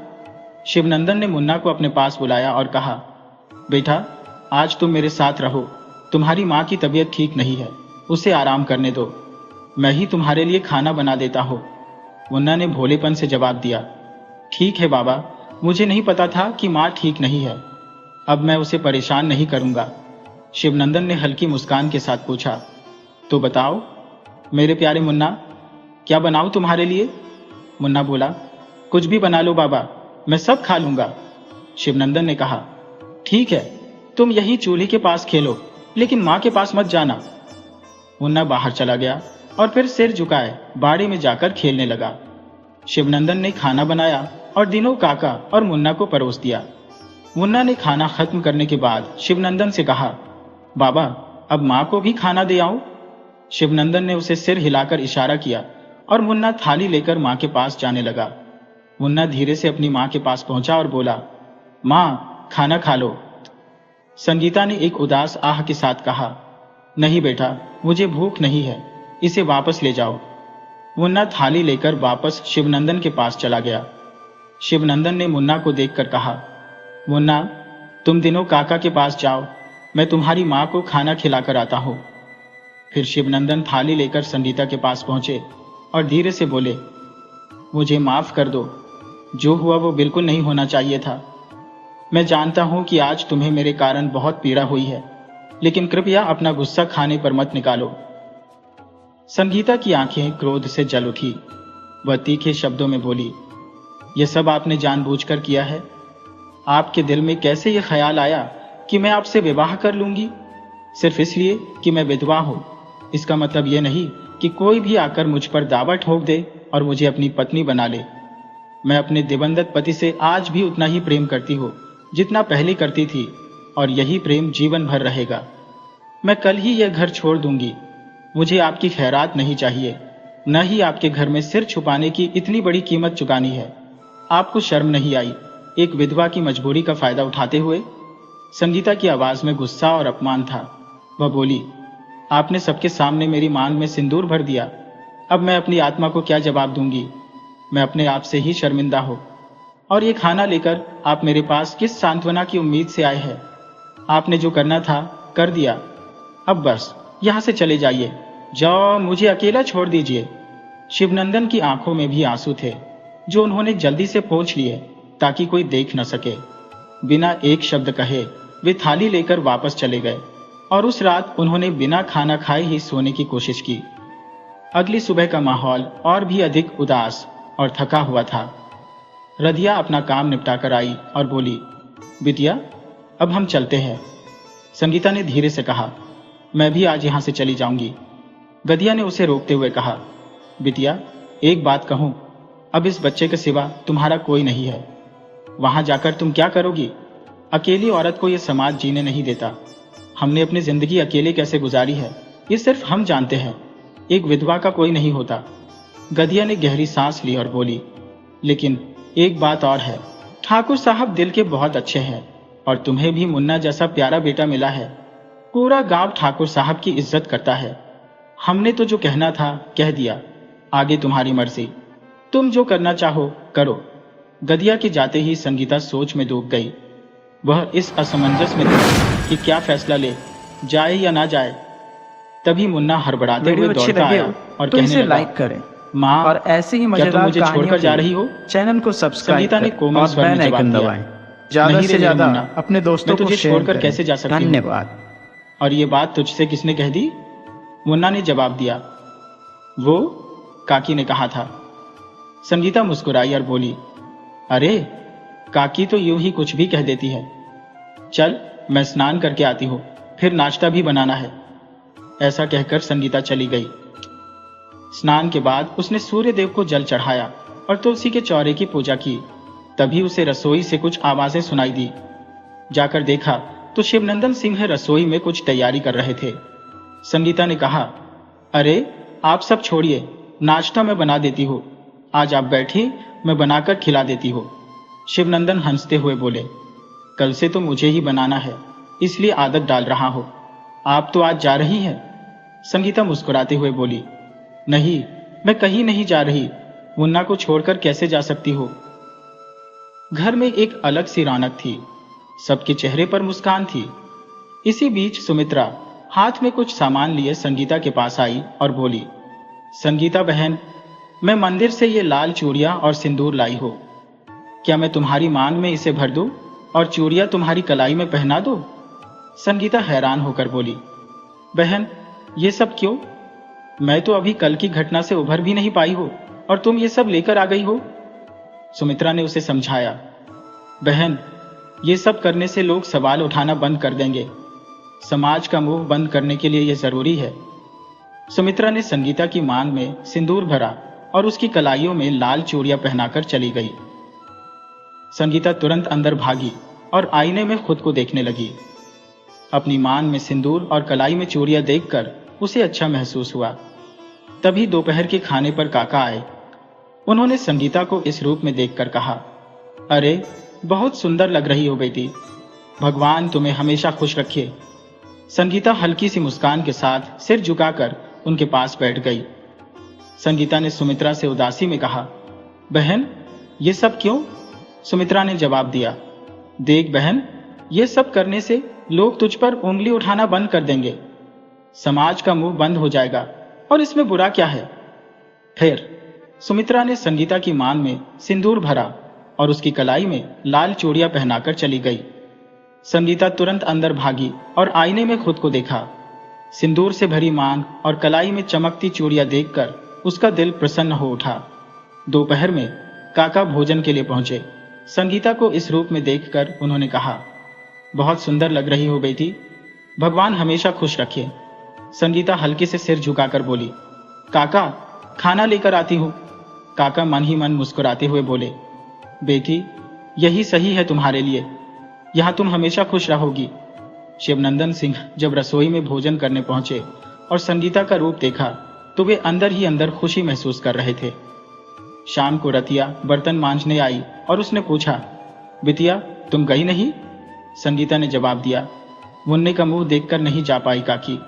शिवनंदन ने मुन्ना को अपने पास बुलाया और कहा, बेटा, आज तुम मेरे साथ रहो। तुम्हारी मां की तबीयत ठीक नहीं है, उसे आराम करने दो। मैं ही तुम्हारे लिए खाना बना देता हूं। मुन्ना ने भोलेपन से जवाब दिया, ठीक है बाबा, मुझे नहीं पता था कि मां ठीक नहीं है। अब मैं उसे परेशान नहीं करूंगा। शिवनंदन ने हल्की मुस्कान के साथ पूछा, तो बताओ मेरे प्यारे मुन्ना, क्या बनाऊं तुम्हारे लिए? मुन्ना बोला, कुछ भी बना लो बाबा, मैं सब खा लूंगा। शिवनंदन ने कहा, ठीक है, तुम यही चूल्हे के पास खेलो, लेकिन मां के पास मत जाना। मुन्ना बाहर चला गया और फिर सिर झुकाए बाड़े में जाकर खेलने लगा। शिवनंदन ने खाना बनाया और दिनों काका और मुन्ना को परोस दिया। मुन्ना ने खाना खत्म करने के बाद शिवनंदन से कहा, बाबा, अब मां को भी खाना दे आऊं? शिवनंदन ने उसे सिर हिलाकर इशारा किया और मुन्ना थाली लेकर मां के पास जाने लगा। मुन्ना धीरे से अपनी मां के पास पहुंचा और बोला, मां, खाना खा लो। संगीता ने एक उदास आह के साथ कहा, नहीं बेटा, मुझे भूख नहीं है, इसे वापस ले जाओ। मुन्ना थाली लेकर वापस शिवनंदन के पास चला गया। शिवनंदन ने मुन्ना को देखकर कहा, मुन्ना, तुम दिनों काका के पास जाओ, मैं तुम्हारी मां को खाना खिलाकर आता हूं। फिर शिवनंदन थाली लेकर संगीता के पास पहुंचे और धीरे से बोले, मुझे माफ कर दो, जो हुआ वो बिल्कुल नहीं होना चाहिए था। मैं जानता हूं कि आज तुम्हें मेरे कारण बहुत पीड़ा हुई है, लेकिन कृपया अपना गुस्सा खाने पर मत निकालो। संगीता की आंखें क्रोध से जल उठी। वह तीखे शब्दों में बोली, यह सब आपने जानबूझकर किया है? आपके दिल में कैसे यह ख्याल आया कि मैं आपसे विवाह कर लूंगी, सिर्फ इसलिए कि मैं विधवा हूं? इसका मतलब यह नहीं कि कोई भी आकर मुझ पर दावा ठोक दे और मुझे अपनी पत्नी बना ले। मैं अपने दिवंगत पति से आज भी उतना ही प्रेम करती हूँ जितना पहले करती थी, और यही प्रेम जीवन भर रहेगा। मैं कल ही यह घर छोड़ दूंगी। मुझे आपकी खैरात नहीं चाहिए, न ही आपके घर में सिर छुपाने की इतनी बड़ी कीमत चुकानी है। आपको शर्म नहीं आई एक विधवा की मजबूरी का फायदा उठाते हुए? संगीता की आवाज में गुस्सा और अपमान था। वह बोली, आपने सबके सामने मेरी मांग में सिंदूर भर दिया, अब मैं अपनी आत्मा को क्या जवाब दूंगी? मैं अपने आप से ही शर्मिंदा हूं। और ये खाना लेकर आप मेरे पास किस सांत्वना की उम्मीद से आए हैं? आपने जो करना था कर दिया, अब बस यहां से चले जाइए। जाओ, मुझे अकेला छोड़ दीजिए। शिवनंदन की आंखों में भी आंसू थे, जो उन्होंने जल्दी से पोंछ लिए ताकि कोई देख न सके। बिना एक शब्द कहे वे थाली लेकर वापस चले गए और उस रात उन्होंने बिना खाना खाए ही सोने की कोशिश की। अगली सुबह का माहौल और भी अधिक उदास और थका हुआ था। रधिया अपना काम निपटाकर आई और बोली, बिटिया अब हम चलते हैं। संगीता ने धीरे से कहा, मैं भी आज यहाँ से चली जाऊंगी। गधिया ने उसे रोकते हुए कहा, बिटिया एक बात कहूं, अब इस बच्चे के सिवा तुम्हारा कोई नहीं है। वहां जाकर तुम क्या करोगी? अकेली औरत को यह समाज जीने नहीं देता। हमने अपनी जिंदगी अकेले कैसे गुजारी है ये सिर्फ हम जानते हैं। एक विधवा का कोई नहीं होता। गधिया ने गहरी सांस ली और बोली, लेकिन एक बात और है, ठाकुर साहब दिल के बहुत अच्छे हैं और तुम्हें भी मुन्ना जैसा प्यारा बेटा मिला है। पूरा गांव ठाकुर साहब की इज्जत करता है। हमने तो जो कहना था कह दिया, आगे तुम्हारी मर्जी, तुम जो करना चाहो करो। गधिया के जाते ही संगीता सोच में डूब गई। वह इस असमंजस में थी कि क्या फैसला ले, जाए या ना जाए। तभी मुन्ना हड़बड़ाते हुए दौड़ता आया और तो कहने इसे लगा, लाइक करें माँ और ऐसे ही क्या तुम मजेदार मुझे छोड़कर जा रही हो? चैनल को सब्सक्राइब संगीता ने करें कोमल और स्वर में बेल जवाब आइकन दिया, दबाएं। ज्यादा नहीं रे से मेरे ज्यादा मुन्ना, अपने दोस्तों मैं को तुझे शेयर छोड़कर करें। कैसे जा सकती हूँ? धन्यवाद। और ये बात तुझसे किसने कह दी? मुन्ना ने जवाब दिया, वो काकी ने कहा था। संगीता मुस्कुराई और बोली, अरे काकी तो यूं ही कुछ भी कह देती है। चल मैं स्नान करके आती हूँ, फिर नाश्ता भी बनाना है। ऐसा कहकर संगीता चली गई। स्नान के बाद उसने सूर्य देव को जल चढ़ाया और तुलसी के चौरे की पूजा की। तभी उसे रसोई से कुछ आवाजें सुनाई दी। जाकर देखा तो शिवनंदन सिंह रसोई में कुछ तैयारी कर रहे थे। संगीता ने कहा, अरे आप सब छोड़िए, नाश्ता मैं बना देती हूँ। आज आप बैठिए, मैं बनाकर खिला देती हूँ। शिवनंदन हंसते हुए बोले, कल से तो मुझे ही बनाना है, इसलिए आदत डाल रहा हूं। आप तो आज जा रही हैं? संगीता मुस्कुराते हुए बोली, नहीं मैं कहीं नहीं जा रही। मुन्ना को छोड़कर कैसे जा सकती हो? घर में एक अलग सी रौनक थी। सबके चेहरे पर मुस्कान थी। इसी बीच सुमित्रा हाथ में कुछ सामान लिए संगीता के पास आई और बोली, संगीता बहन, मैं मंदिर से ये लाल चूड़ियां और सिंदूर लाई हो। क्या मैं तुम्हारी मांग में इसे भर दूं और चूड़ियां तुम्हारी कलाई में पहना दो? संगीता हैरान होकर बोली, बहन ये सब क्यों? मैं तो अभी कल की घटना से उभर भी नहीं पाई हो और तुम ये सब लेकर आ गई हो। सुमित्रा ने उसे समझाया, बहन ये सब करने से लोग सवाल उठाना बंद कर देंगे। समाज का मुंह बंद करने के लिए यह जरूरी है। सुमित्रा ने संगीता की मांग में सिंदूर भरा और उसकी कलाइयों में लाल चूड़ियां पहनाकर चली गई। संगीता तुरंत अंदर भागी और आईने में खुद को देखने लगी। अपनी मांग में सिंदूर और कलाई में चूड़ियां देखकर उसे अच्छा महसूस हुआ। तभी दोपहर के खाने पर काका आए। उन्होंने संगीता को इस रूप में देखकर कहा, अरे बहुत सुंदर लग रही हो बेटी, भगवान तुम्हें हमेशा खुश रखे। संगीता हल्की सी मुस्कान के साथ सिर झुकाकर उनके पास बैठ गई। संगीता ने सुमित्रा से उदासी में कहा, बहन ये सब क्यों? सुमित्रा ने जवाब दिया, देख बहन, ये सब करने से लोग तुझ पर उंगली उठाना बंद कर देंगे। समाज का मुंह बंद हो जाएगा और इसमें बुरा क्या है? फिर सुमित्रा ने संगीता की मांग में सिंदूर भरा और उसकी कलाई में लाल चूड़ियां पहनाकर चली गई। संगीता तुरंत अंदर भागी और आईने में खुद को देखा। सिंदूर से भरी मांग और कलाई में चमकती चूड़ियां देखकर उसका दिल प्रसन्न हो उठा। दोपहर में काका भोजन के लिए पहुंचे। संगीता को इस रूप में देखकर उन्होंने कहा, बहुत सुंदर लग रही हो बेटी, भगवान हमेशा खुश रखे। संगीता हल्के से सिर झुकाकर बोली, काका खाना लेकर आती हूं। काका मन ही मन मुस्कुराते हुए बोले, बेटी यही सही है तुम्हारे लिए, यहां तुम हमेशा खुश रहोगी। शिवनंदन सिंह जब रसोई में भोजन करने पहुंचे और संगीता का रूप देखा तो वे अंदर ही अंदर खुशी महसूस कर रहे थे। शाम को रतिया बर्तन मांजने आई और उसने पूछा, बिटिया तुम गई नहीं? संगीता ने जवाब दिया, मुन्ने का मुंह देखकर नहीं जा पाई काकी।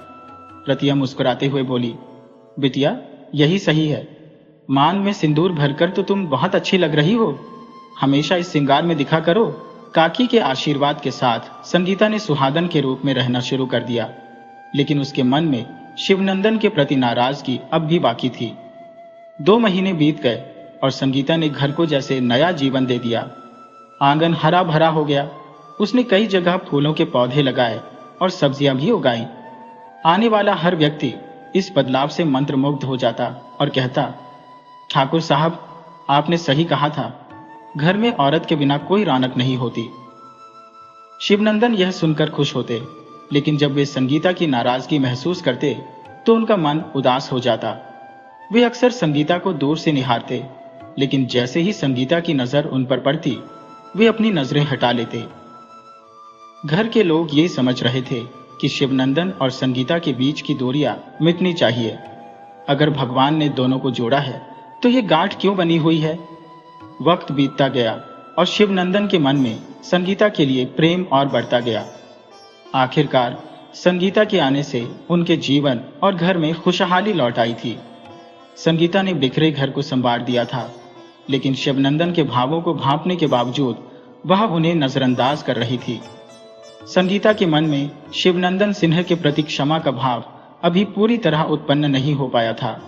रतिया मुस्कुराते हुए बोली, बिटिया यही सही है, मांग में सिंदूर भरकर तो तुम बहुत अच्छी लग रही हो, हमेशा इस श्रृंगार में दिखा करो। काकी के आशीर्वाद के साथ संगीता ने सुहागन के रूप में रहना शुरू कर दिया, लेकिन उसके मन में शिवनंदन के प्रति नाराजगी अब भी बाकी थी। 2 महीने बीत गए और संगीता ने घर को जैसे नया जीवन दे दिया। आंगन हरा भरा हो गया। उसने कई जगह फूलों के पौधे लगाए और सब्जियां भी उगाई। आने वाला हर व्यक्ति इस बदलाव से मंत्रमुग्ध हो जाता और कहता, ठाकुर साहब आपने सही कहा था, घर में औरत के बिना कोई रौनक नहीं होती। शिवनंदन यह सुनकर खुश होते, लेकिन जब वे संगीता की नाराजगी महसूस करते तो उनका मन उदास हो जाता। वे अक्सर संगीता को दूर से निहारते, लेकिन जैसे ही संगीता की नजर उन पर पड़ती, वे अपनी नजरें हटा लेते। घर के लोग ये समझ रहे थे कि शिवनंदन और संगीता के बीच की दूरियां मिटनी चाहिए। अगर भगवान ने दोनों को जोड़ा है तो ये गांठ क्यों बनी हुई है। वक्त बीतता गया और शिवनंदन के मन में संगीता के लिए प्रेम और बढ़ता गया। आखिरकार संगीता के आने से उनके जीवन और घर में खुशहाली लौट आई थी। संगीता ने बिखरे घर को संवार दिया था, लेकिन शिवनंदन के भावों को भांपने के बावजूद वह उन्हें नजरअंदाज कर रही थी। संगीता के मन में शिवनंदन सिन्हा के प्रति क्षमा का भाव अभी पूरी तरह उत्पन्न नहीं हो पाया था।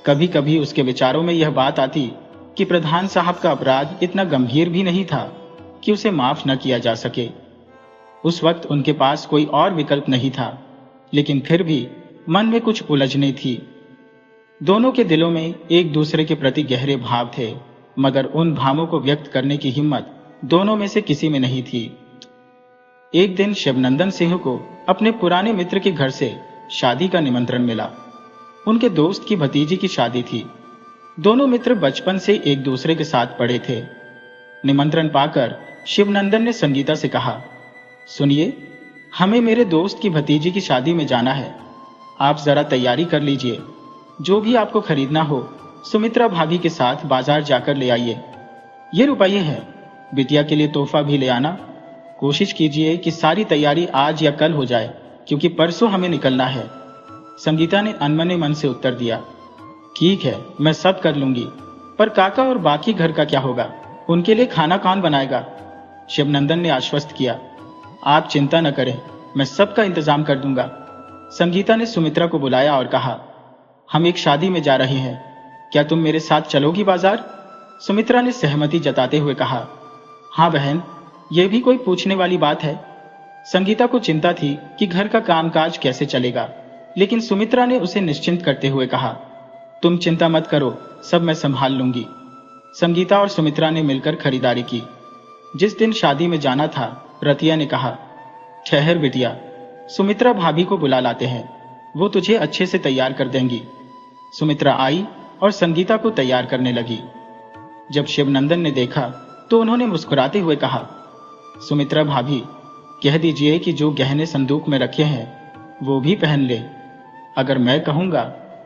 कभी कभी उसके विचारों में यह बात आती कि प्रधान साहब का अपराध इतना गंभीर भी नहीं था कि उसे माफ न किया जा सके। उस वक्त उनके पास कोई और विकल्प नहीं था, लेकिन फिर भी मन में कुछ उलझने थी। दोनों के दिलों में एक दूसरे के प्रति गहरे भाव थे, मगर उन भावों को व्यक्त करने की हिम्मत दोनों में से किसी में नहीं थी। एक दिन शिवनंदन सिंह को अपने पुराने मित्र के घर से शादी का निमंत्रण मिला। उनके दोस्त की भतीजी की शादी थी। दोनों मित्र बचपन से एक दूसरे के साथ पढ़े थे। निमंत्रण पाकर शिवनंदन ने संगीता से कहा, सुनिए, हमें मेरे दोस्त की भतीजी की शादी में जाना है। आप जरा तैयारी कर लीजिए। जो भी आपको खरीदना हो सुमित्रा भाभी के साथ बाजार जाकर ले आइए। ये रुपये हैं, बिटिया के लिए तोहफा भी ले आना। कोशिश कीजिए कि सारी तैयारी आज या कल हो जाए, क्योंकि परसों हमें निकलना है। संगीता ने अनमने मन से उत्तर दिया, ठीक है, मैं सब कर लूंगी, पर काका और बाकी घर का क्या होगा? उनके लिए खाना कौन बनाएगा? शिवनंदन ने आश्वस्त किया, आप चिंता न करें, मैं सबका इंतजाम कर दूंगा। संगीता ने सुमित्रा को बुलाया और कहा, हम एक शादी में जा रहे हैं, क्या तुम मेरे साथ चलोगी बाजार? सुमित्रा ने सहमति जताते हुए कहा, हाँ बहन, यह भी कोई पूछने वाली बात है। संगीता को चिंता थी कि घर का कामकाज कैसे चलेगा, लेकिन सुमित्रा ने उसे निश्चिंत करते हुए कहा, तुम चिंता मत करो, सब मैं संभाल लूंगी। संगीता और सुमित्रा ने मिलकर खरीदारी की। जिस दिन शादी में जाना था, रतिया ने कहा, ठहर बिटिया, सुमित्रा भाभी को बुला लाते हैं, वो तुझे अच्छे से तैयार कर देंगी। सुमित्रा आई और संगीता को तैयार करने लगी। जब शिवनंदन ने देखा तो उन्होंने मुस्कुराते हुए कहा, सुमित्रा भाभी, कह दीजिए कि जो गहने संदूक में रखे हैं वो भी पहन ले। अगर मैं कहूंगा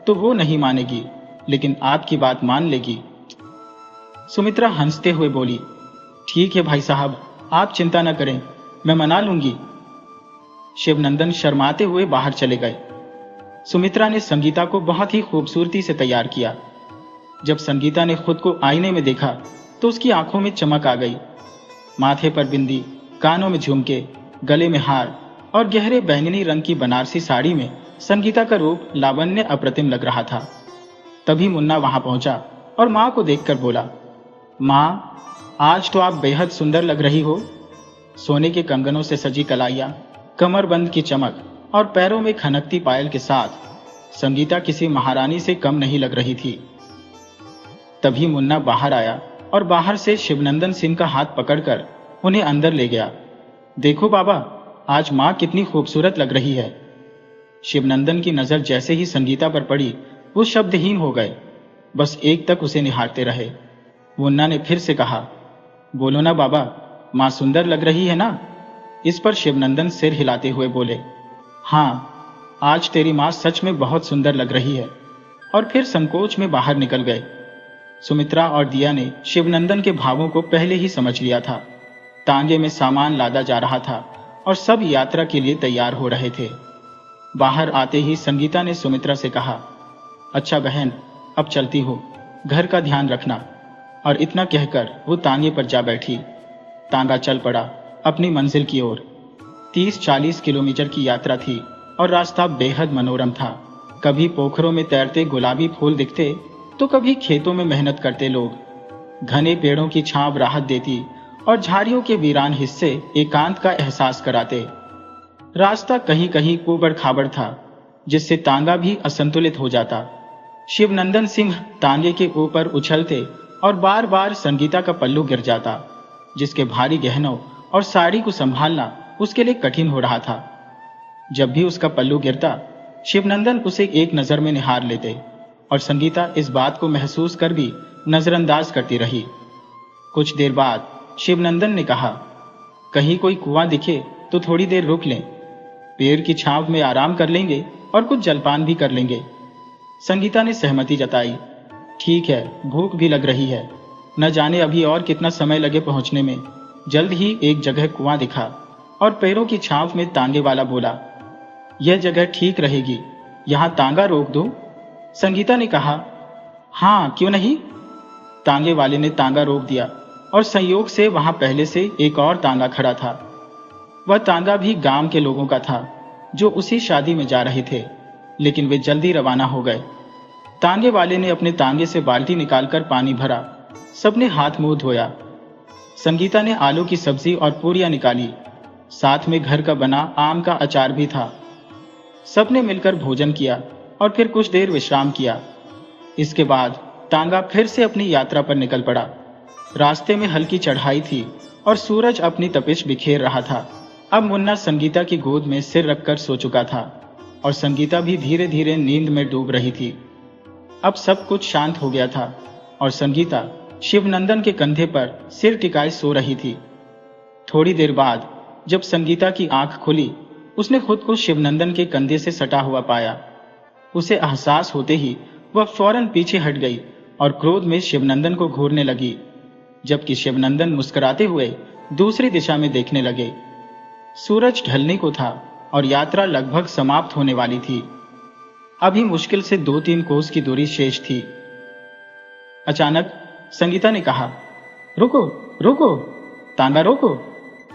तो वो नहीं मानेगी, लेकिन आपकी बात मान लेगी। सुमित्रा हंसते हुए बोली, ठीक है भाई साहब, आप चिंता न करें, मैं मना लूंगी। शिवनंदन शर्माते हुए बाहर चले गए। सुमित्रा ने संगीता को बहुत ही खूबसूरती से तैयार किया। जब संगीता ने खुद को आईने में देखा तो उसकी आंखों में चमक आ गई। माथे पर बिंदी, कानों में झुमके, गले में हार और गहरे बैंगनी रंग की बनारसी साड़ी में संगीता का रूप लावण्य अप्रतिम लग रहा था। तभी मुन्ना वहां पहुंचा और मां को देखकर बोला, मां, आज तो आप बेहद सुंदर लग रही हो। सोने के कंगनों से सजी कलाइयां, कमरबंद की चमक और पैरों में खनकती पायल के साथ संगीता किसी महारानी से कम नहीं लग रही थी। तभी मुन्ना बाहर आया और बाहर से शिवनंदन सिंह का हाथ पकड़कर उन्हें अंदर ले गया। देखो बाबा, आज मां कितनी खूबसूरत लग रही है। शिवनंदन की नजर जैसे ही संगीता पर पड़ी, वो शब्दहीन हो गए, बस एक तक उसे निहारते रहे। मुन्ना ने फिर से कहा, बोलो ना बाबा, मां सुंदर लग रही है ना? इस पर शिवनंदन सिर हिलाते हुए बोले, हाँ, आज तेरी मां सच में बहुत सुंदर लग रही है। और फिर संकोच में बाहर निकल गए। सुमित्रा और दिया ने शिवनंदन के भावों को पहले ही समझ लिया था। तांगे में सामान लादा जा रहा था और सब यात्रा के लिए तैयार हो रहे थे। बाहर आते ही संगीता ने सुमित्रा से कहा, अच्छा बहन, अब चलती हो, घर का ध्यान रखना। और इतना कहकर वो तांगे पर जा बैठी। तांगा चल पड़ा अपनी मंजिल की ओर। 30-40 किलोमीटर की यात्रा थी और रास्ता बेहद मनोरम था। कभी पोखरों में तैरते गुलाबी फूल दिखते तो कभी खेतों में मेहनत करते लोग। घने पेड़ों की छांव राहत देती और झाड़ियों के वीरान हिस्से एकांत का एहसास कराते। रास्ता कहीं कहीं ऊबड़ खाबड़ था, जिससे तांगा भी असंतुलित हो जाता। शिवनंदन सिंह तांगे के ऊपर उछलते और बार बार संगीता का पल्लू गिर जाता, जिसके भारी गहनों और साड़ी को संभालना उसके लिए कठिन हो रहा था। जब भी उसका पल्लू गिरता, शिवनंदन उसे एक नजर में निहार लेते और संगीता इस बात को महसूस कर भी नजरअंदाज करती रही। कुछ देर बाद शिवनंदन ने कहा, कहीं कोई कुआं दिखे तो थोड़ी देर रुक लें, पेड़ की छांव में आराम कर लेंगे और कुछ जलपान भी कर लेंगे। संगीता ने सहमति जताई। ठीक है, भूख भी लग रही है, न जाने अभी और कितना समय लगे पहुंचने में। जल्द ही एक जगह कुआं दिखा और पैरों की छांव में तांगे वाला बोला, यह जगह ठीक रहेगी, यहां तांगा रोक दो। संगीता ने कहा, हाँ क्यों नहीं। तांगे वाले ने तांगा रोक दिया और संयोग से वहां पहले से एक और तांगा खड़ा था। वह तांगा भी गांव के लोगों का था जो उसी शादी में जा रहे थे, लेकिन वे जल्दी रवाना हो गए। तांगे वाले ने अपने तांगे से बाल्टी निकालकर पानी भरा, सबने हाथ मुंह धोया। संगीता ने आलू की सब्जी और पूरियां निकाली, साथ में घर का बना आम का अचार भी था। सबने मिलकर भोजन किया और फिर कुछ देर विश्राम किया। इसके बाद तांगा फिर से अपनी यात्रा पर निकल पड़ा। रास्ते में हल्की चढ़ाई थी और सूरज अपनी तपिश बिखेर रहा था। अब मुन्ना संगीता की गोद में सिर रखकर सो चुका था और संगीता भी धीरे धीरे नींद में डूब रही थी। अब सब कुछ शांत हो गया था और संगीता शिवनंदन के कंधे पर सिर टिकाए सो रही थी। थोड़ी देर बाद जब संगीता की आंख खुली, उसने खुद को शिवनंदन के कंधे से सटा हुआ पाया। उसे एहसास होते ही वह फौरन पीछे हट गई और क्रोध में शिवनंदन को घूरने लगी, जबकि शिवनंदन मुस्कुराते हुए दूसरी दिशा में देखने लगे। सूरज ढलने को था और यात्रा लगभग समाप्त होने वाली थी। अभी मुश्किल से 2-3 कोस की दूरी शेष थी। अचानक संगीता ने कहा, रुको रुको, तांगा रोको।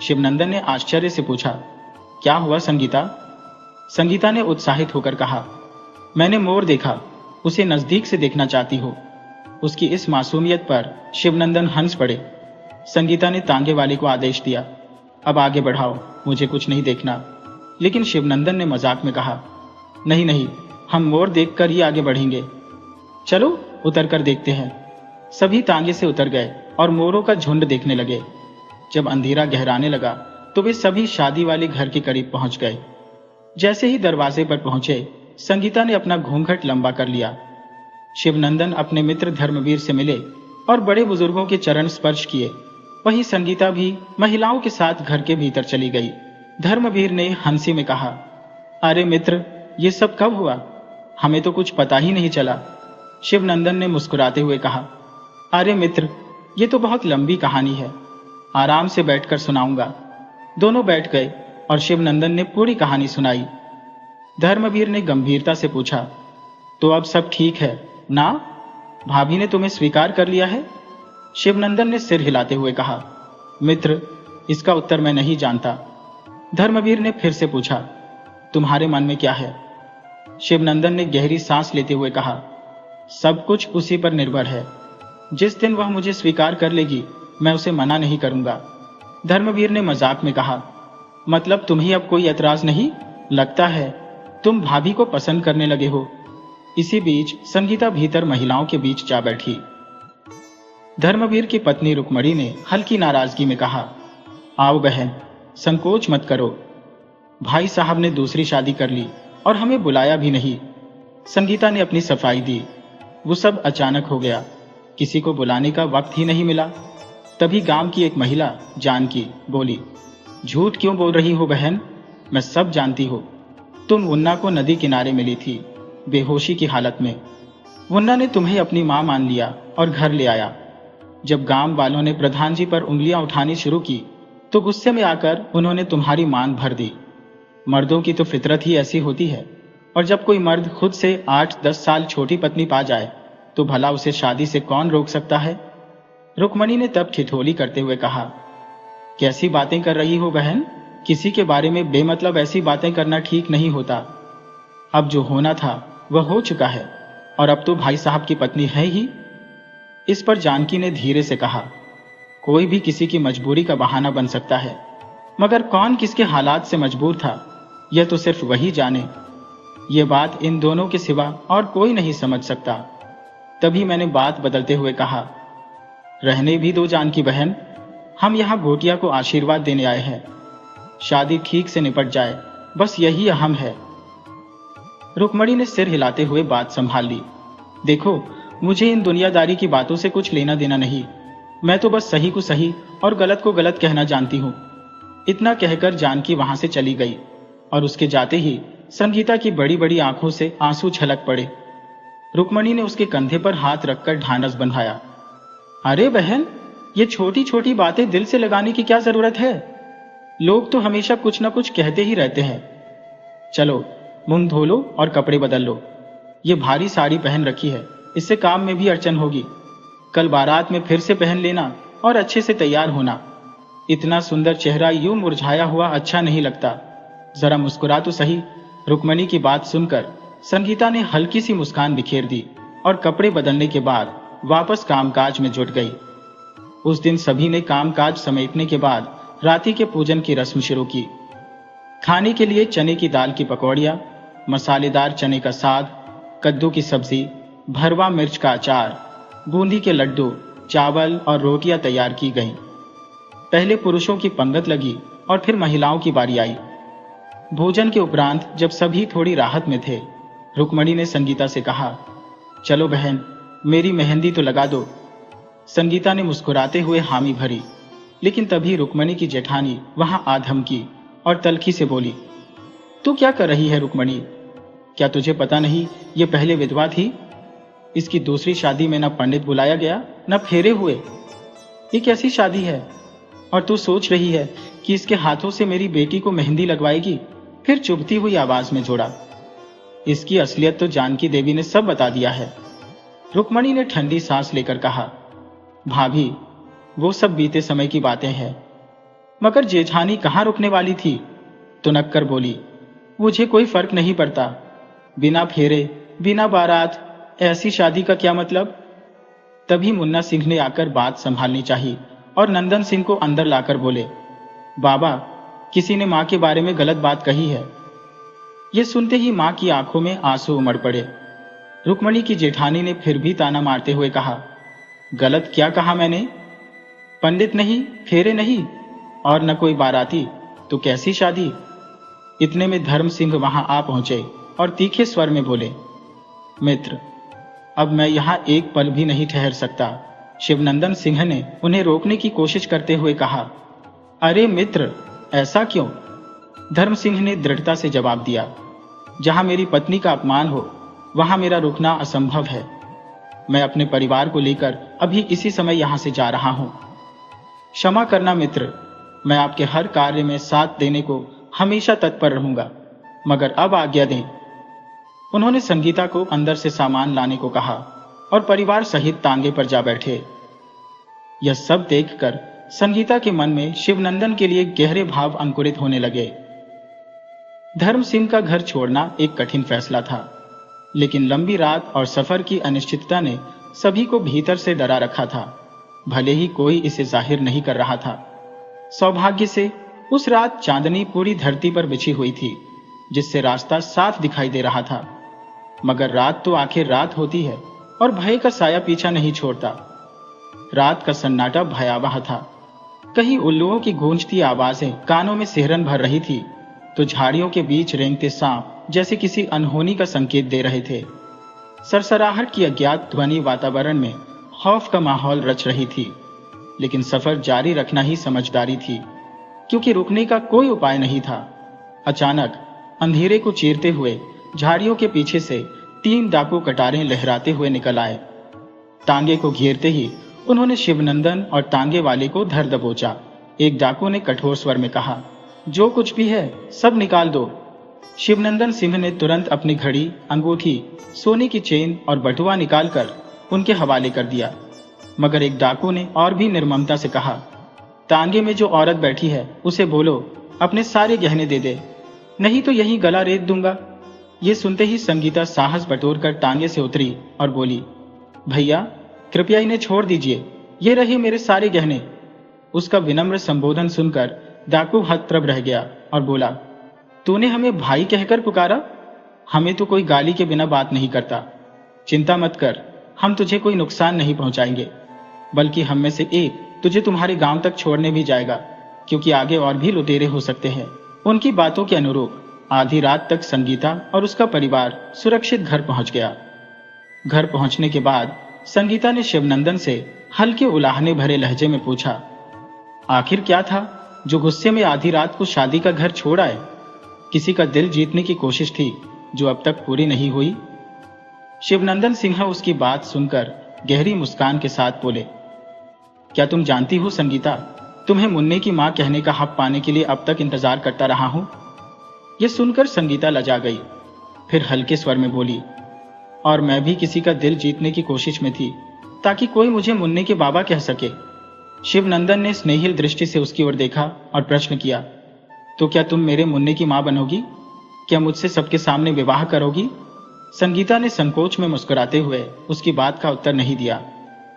शिवनंदन ने आश्चर्य से पूछा, क्या हुआ संगीता? संगीता ने उत्साहित होकर कहा, मैंने मोर देखा, उसे नजदीक से देखना चाहती हो। उसकी इस मासूमियत पर शिवनंदन हंस पड़े। संगीता ने तांगे वाले को आदेश दिया, अब आगे बढ़ाओ, मुझे कुछ नहीं देखना। लेकिन शिवनंदन ने मजाक में कहा, नहीं नहीं, हम मोर देखकर ही आगे बढ़ेंगे। चलो उतर कर देखते हैं। सभी तांगे से उतर गए और मोरों का झुंड देखने लगे। जब अंधेरा गहराने लगा तो वे सभी शादी वाले घर के करीब पहुंच गए। जैसे ही दरवाजे पर पहुंचे, संगीता ने अपना घूंघट लंबा कर लिया। शिवनंदन अपने मित्र धर्मवीर से मिले और बड़े बुजुर्गों के चरण स्पर्श किए। वहीं संगीता भी महिलाओं के साथ घर के भीतर चली गई। धर्मवीर ने हंसी में कहा, अरे मित्र, ये सब कब हुआ? हमें तो कुछ पता ही नहीं चला। शिवनंदन ने मुस्कुराते हुए कहा, अरे मित्र, ये तो बहुत लंबी कहानी है, आराम से बैठकर सुनाऊंगा। दोनों बैठ गए और शिवनंदन ने पूरी कहानी सुनाई। धर्मवीर ने गंभीरता से पूछा, तो अब सब ठीक है ना? भाभी ने तुम्हें स्वीकार कर लिया है? शिवनंदन ने सिर हिलाते हुए कहा, मित्र, इसका उत्तर मैं नहीं जानता। धर्मवीर ने फिर से पूछा, तुम्हारे मन में क्या है? शिवनंदन ने गहरी सांस लेते हुए कहा, सब कुछ उसी पर निर्भर है। जिस दिन वह मुझे स्वीकार कर लेगी, मैं उसे मना नहीं करूंगा। धर्मवीर ने मजाक में कहा, मतलब तुम्हें अब कोई एतराज नहीं? लगता है तुम भाभी को पसंद करने लगे हो। इसी बीच संगीता भीतर महिलाओं के बीच जा बैठी। धर्मवीर की पत्नी रुक्मणी ने हल्की नाराजगी में कहा, आओ बहन, संकोच मत करो। भाई साहब ने दूसरी शादी कर ली और हमें बुलाया भी नहीं। संगीता ने अपनी सफाई दी। वो सब अचानक हो गया, किसी को बुलाने का वक्त ही नहीं मिला। तभी गांव की एक महिला जानकी बोली, झूठ क्यों बोल रही हो बहन? मैं सब जानती हूँ। तुम मुन्ना को नदी किनारे मिली थी, बेहोशी की हालत में। मुन्ना ने तुम्हें अपनी मां मान लिया और घर ले आया। जब गांव वालों ने प्रधान जी पर उंगलियां उठानी शुरू की तो गुस्से में आकर उन्होंने तुम्हारी मान भर दी। मर्दों की तो फितरत ही ऐसी होती है, और जब कोई मर्द खुद से 8-10 साल छोटी पत्नी पा जाए तो भला उसे शादी से कौन रोक सकता है? रुक्मणी ने तब ठिठोली करते हुए कहा, कैसी बातें कर रही हो बहन? किसी के बारे में बेमतलब ऐसी बातें करना ठीक नहीं होता। अब जो होना था वह हो चुका है, और अब तो भाई साहब की पत्नी है ही। इस पर जानकी ने धीरे से कहा, कोई भी किसी की मजबूरी का बहाना बन सकता है, मगर कौन किसके हालात से मजबूर था, यह तो सिर्फ वही जाने। यह बात इन दोनों के सिवा और कोई नहीं समझ सकता। तभी मैंने बात बदलते हुए कहा, रहने भी दो जानकी बहन, हम यहाँ गोटिया को आशीर्वाद देने आए हैं। शादी ठीक से निपट जाए, बस यही अहम है। रुक्मणी ने सिर हिलाते हुए बात संभाल ली। देखो, मुझे इन दुनियादारी की बातों से कुछ लेना देना नहीं। मैं तो बस सही को सही और गलत को गलत कहना जानती हूँ। इतना कहकर जानकी वहां से चली गई और उसके जाते ही संगीता की बड़ी बड़ी आंखों से आंसू छलक पड़े। रुक्मणी ने उसके कंधे पर हाथ रखकर ढांढस बंधाया। अरे बहन, ये छोटी छोटी बातें दिल से लगाने की क्या जरूरत है? लोग तो हमेशा कुछ न कुछ कहते ही रहते हैं। चलो, मुंह धो लो और कपड़े बदल लो। ये भारी साड़ी पहन रखी है, इससे काम में भी अड़चन होगी। कल बारात में फिर से पहन लेना और अच्छे से तैयार होना। इतना सुंदर चेहरा यूं मुरझाया हुआ अच्छा नहीं लगता। जरा मुस्कुरा तो सही। रुक्मणी की बात सुनकर संगीता ने हल्की सी मुस्कान बिखेर दी और कपड़े बदलने के बाद वापस कामकाज में जुट गई। उस दिन सभी ने कामकाज समेटने के बाद रात्रि के पूजन की रस्म शुरू की। खाने के लिए चने की दाल की पकौड़ियाँ, मसालेदार चने का साग, कद्दू की सब्जी, भरवा मिर्च का अचार, बूंदी के लड्डू, चावल और रोटियां तैयार की गईं। पहले पुरुषों की पंगत लगी और फिर महिलाओं की बारी आई। भोजन के उपरांत जब सभी थोड़ी राहत में थे, रुक्मणी ने संगीता से कहा, चलो बहन, मेरी मेहंदी तो लगा दो। संगीता ने मुस्कुराते हुए हामी भरी, लेकिन तभी रुक्मणी की जेठानी वहां आ धमकी और तल्खी से बोली, तू क्या कर रही है रुक्मणी? क्या तुझे पता नहीं ये पहले विधवा थी? इसकी दूसरी शादी में न पंडित बुलाया गया न फेरे हुए। ये कैसी शादी है? और तू सोच रही है कि इसके हाथों से मेरी बेटी को मेहंदी लगवाएगी? फिर चुभती हुई आवाज में जोड़ा, इसकी असलियत तो जानकी देवी ने सब बता दिया है। रुक्मणी ने ठंडी सांस लेकर कहा, भाभी, वो सब बीते समय की बातें हैं। मगर जेठानी कहाँ रुकने वाली थी? तुनक कर बोली, मुझे कोई फर्क नहीं पड़ता। बिना फेरे, बिना बारात, ऐसी शादी का क्या मतलब? तभी मुन्ना सिंह ने आकर बात संभालनी चाहिए और नंदन सिंह को अंदर लाकर बोले, बाबा, किसी ने मां के बारे में गलत बात कही है। यह सुनते ही मां की आंखों में आंसू उमड़ पड़े। रुक्मणी की जेठानी ने फिर भी ताना मारते हुए कहा, गलत क्या कहा मैंने? पंडित नहीं, फेरे नहीं और न कोई बाराती, तो कैसी शादी? इतने में धर्म सिंह वहां आ पहुंचे और तीखे स्वर में बोले, मित्र, अब मैं यहां एक पल भी नहीं ठहर सकता। शिवनंदन सिंह ने उन्हें रोकने की कोशिश करते हुए कहा, अरे मित्र, ऐसा क्यों? धर्म सिंह ने दृढ़ता से जवाब दिया, जहां मेरी पत्नी का अपमान हो वहां मेरा रुकना असंभव है। मैं अपने परिवार को लेकर अभी इसी समय यहां से जा रहा हूं। क्षमा करना मित्र, मैं आपके हर कार्य में साथ देने को हमेशा तत्पर रहूंगा, मगर अब आज्ञा दें। उन्होंने संगीता को अंदर से सामान लाने को कहा और परिवार सहित तांगे पर जा बैठे। यह सब देखकर संगीता के मन में शिवनंदन के लिए गहरे भाव अंकुरित होने लगे। धर्म सिंह का घर छोड़ना एक कठिन फैसला था, लेकिन लंबी रात और सफर की अनिश्चितता ने सभी को भीतर से डरा रखा था, भले ही कोई इसे जाहिर नहीं कर रहा था। सौभाग्य से उस रात चांदनी पूरी धरती पर बिछी हुई थी, जिससे रास्ता साफ दिखाई दे रहा था। मगर रात तो आखिर रात होती है और भय का साया पीछा नहीं छोड़ता। रात का सन्नाटा भयावह था। कहीं उल्लुओं की गूंजती आवाजें कानों में सिहरन भर रही थी, तो झाड़ियों के बीच रेंगते सांप जैसे किसी अनहोनी का संकेत दे रहे थे। सरसराहट की अज्ञात ध्वनि वातावरण में खौफ का माहौल रच रही थी, लेकिन सफर जारी रखना ही समझदारी थी, क्योंकि रुकने का कोई उपाय नहीं था। अचानक अंधेरे को चीरते हुए झाड़ियों के पीछे से 3 डाकू कटारें लहराते हुए निकल आए। तांगे को घेरते ही उन्होंने शिवनंदन और तांगे वाले को धर दबोचा। एक डाकू ने कठोर स्वर में कहा, जो कुछ भी है सब निकाल दो। शिवनंदन सिंह ने तुरंत अपनी घड़ी, अंगूठी, सोने की चेन और बटुआ निकालकर उनके हवाले कर दिया। मगर एक डाकू ने और भी निर्ममता से कहा, तांगे में जो औरत बैठी है उसे बोलो अपने सारे गहने दे दे, नहीं तो यही गला रेत दूंगा। ये सुनते ही संगीता साहस बटोरकर तांगे से उतरी और बोली, भैया कृपया इन्हें छोड़ दीजिए, ये रहे मेरे सारे गहने। उसका विनम्र संबोधन सुनकर डाकू हतप्रभ रह गया और बोला, तूने हमें भाई कहकर पुकारा? हमें तो कोई गाली के बिना बात नहीं करता। चिंता मत कर, हम तुझे कोई नुकसान नहीं पहुंचाएंगे। बल्कि हम में से एक तुझे तुम्हारे गांव तक छोड़ने भी जाएगा, क्योंकि आगे और भी लुटेरे हो सकते हैं। उनकी बातों के अनुरूप आधी रात तक संगीता और उसका परिवार सुरक्षित घर पहुंच गया। घर पहुंचने के बाद संगीता ने शिवनंदन से हल्के उलाहने भरे लहजे में पूछा, आखिर क्या था जो गुस्से में आधी रात को शादी का घर छोड़ आए? किसी का दिल जीतने की कोशिश थी जो अब तक पूरी नहीं हुई? शिवनंदन सिन्हा उसकी बात सुनकर गहरी मुस्कान के साथ बोले, क्या तुम जानती हो संगीता, तुम्हें मुन्ने की मां कहने का हक पाने के लिए अब तक इंतजार करता रहा हूं। यह सुनकर संगीता लजा गई, फिर हल्के स्वर में बोली, और मैं भी किसी का दिल जीतने की कोशिश में थी ताकि कोई मुझे मुन्ने के बाबा कह सके। शिवनंदन ने स्नेहिल दृष्टि से उसकी ओर देखा और प्रश्न किया, तो क्या तुम मेरे मुन्ने की मां बनोगी? क्या मुझसे सबके सामने विवाह करोगी? संगीता ने संकोच में मुस्कुराते हुए उसकी बात का उत्तर नहीं दिया,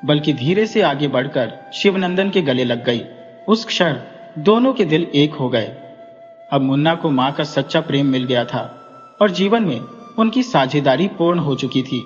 बल्कि धीरे से आगे बढ़कर शिवनंदन के गले लग गई। उस क्षण दोनों के दिल एक हो गए। अब मुन्ना को मां का सच्चा प्रेम मिल गया था और जीवन में उनकी साझेदारी पूर्ण हो चुकी थी।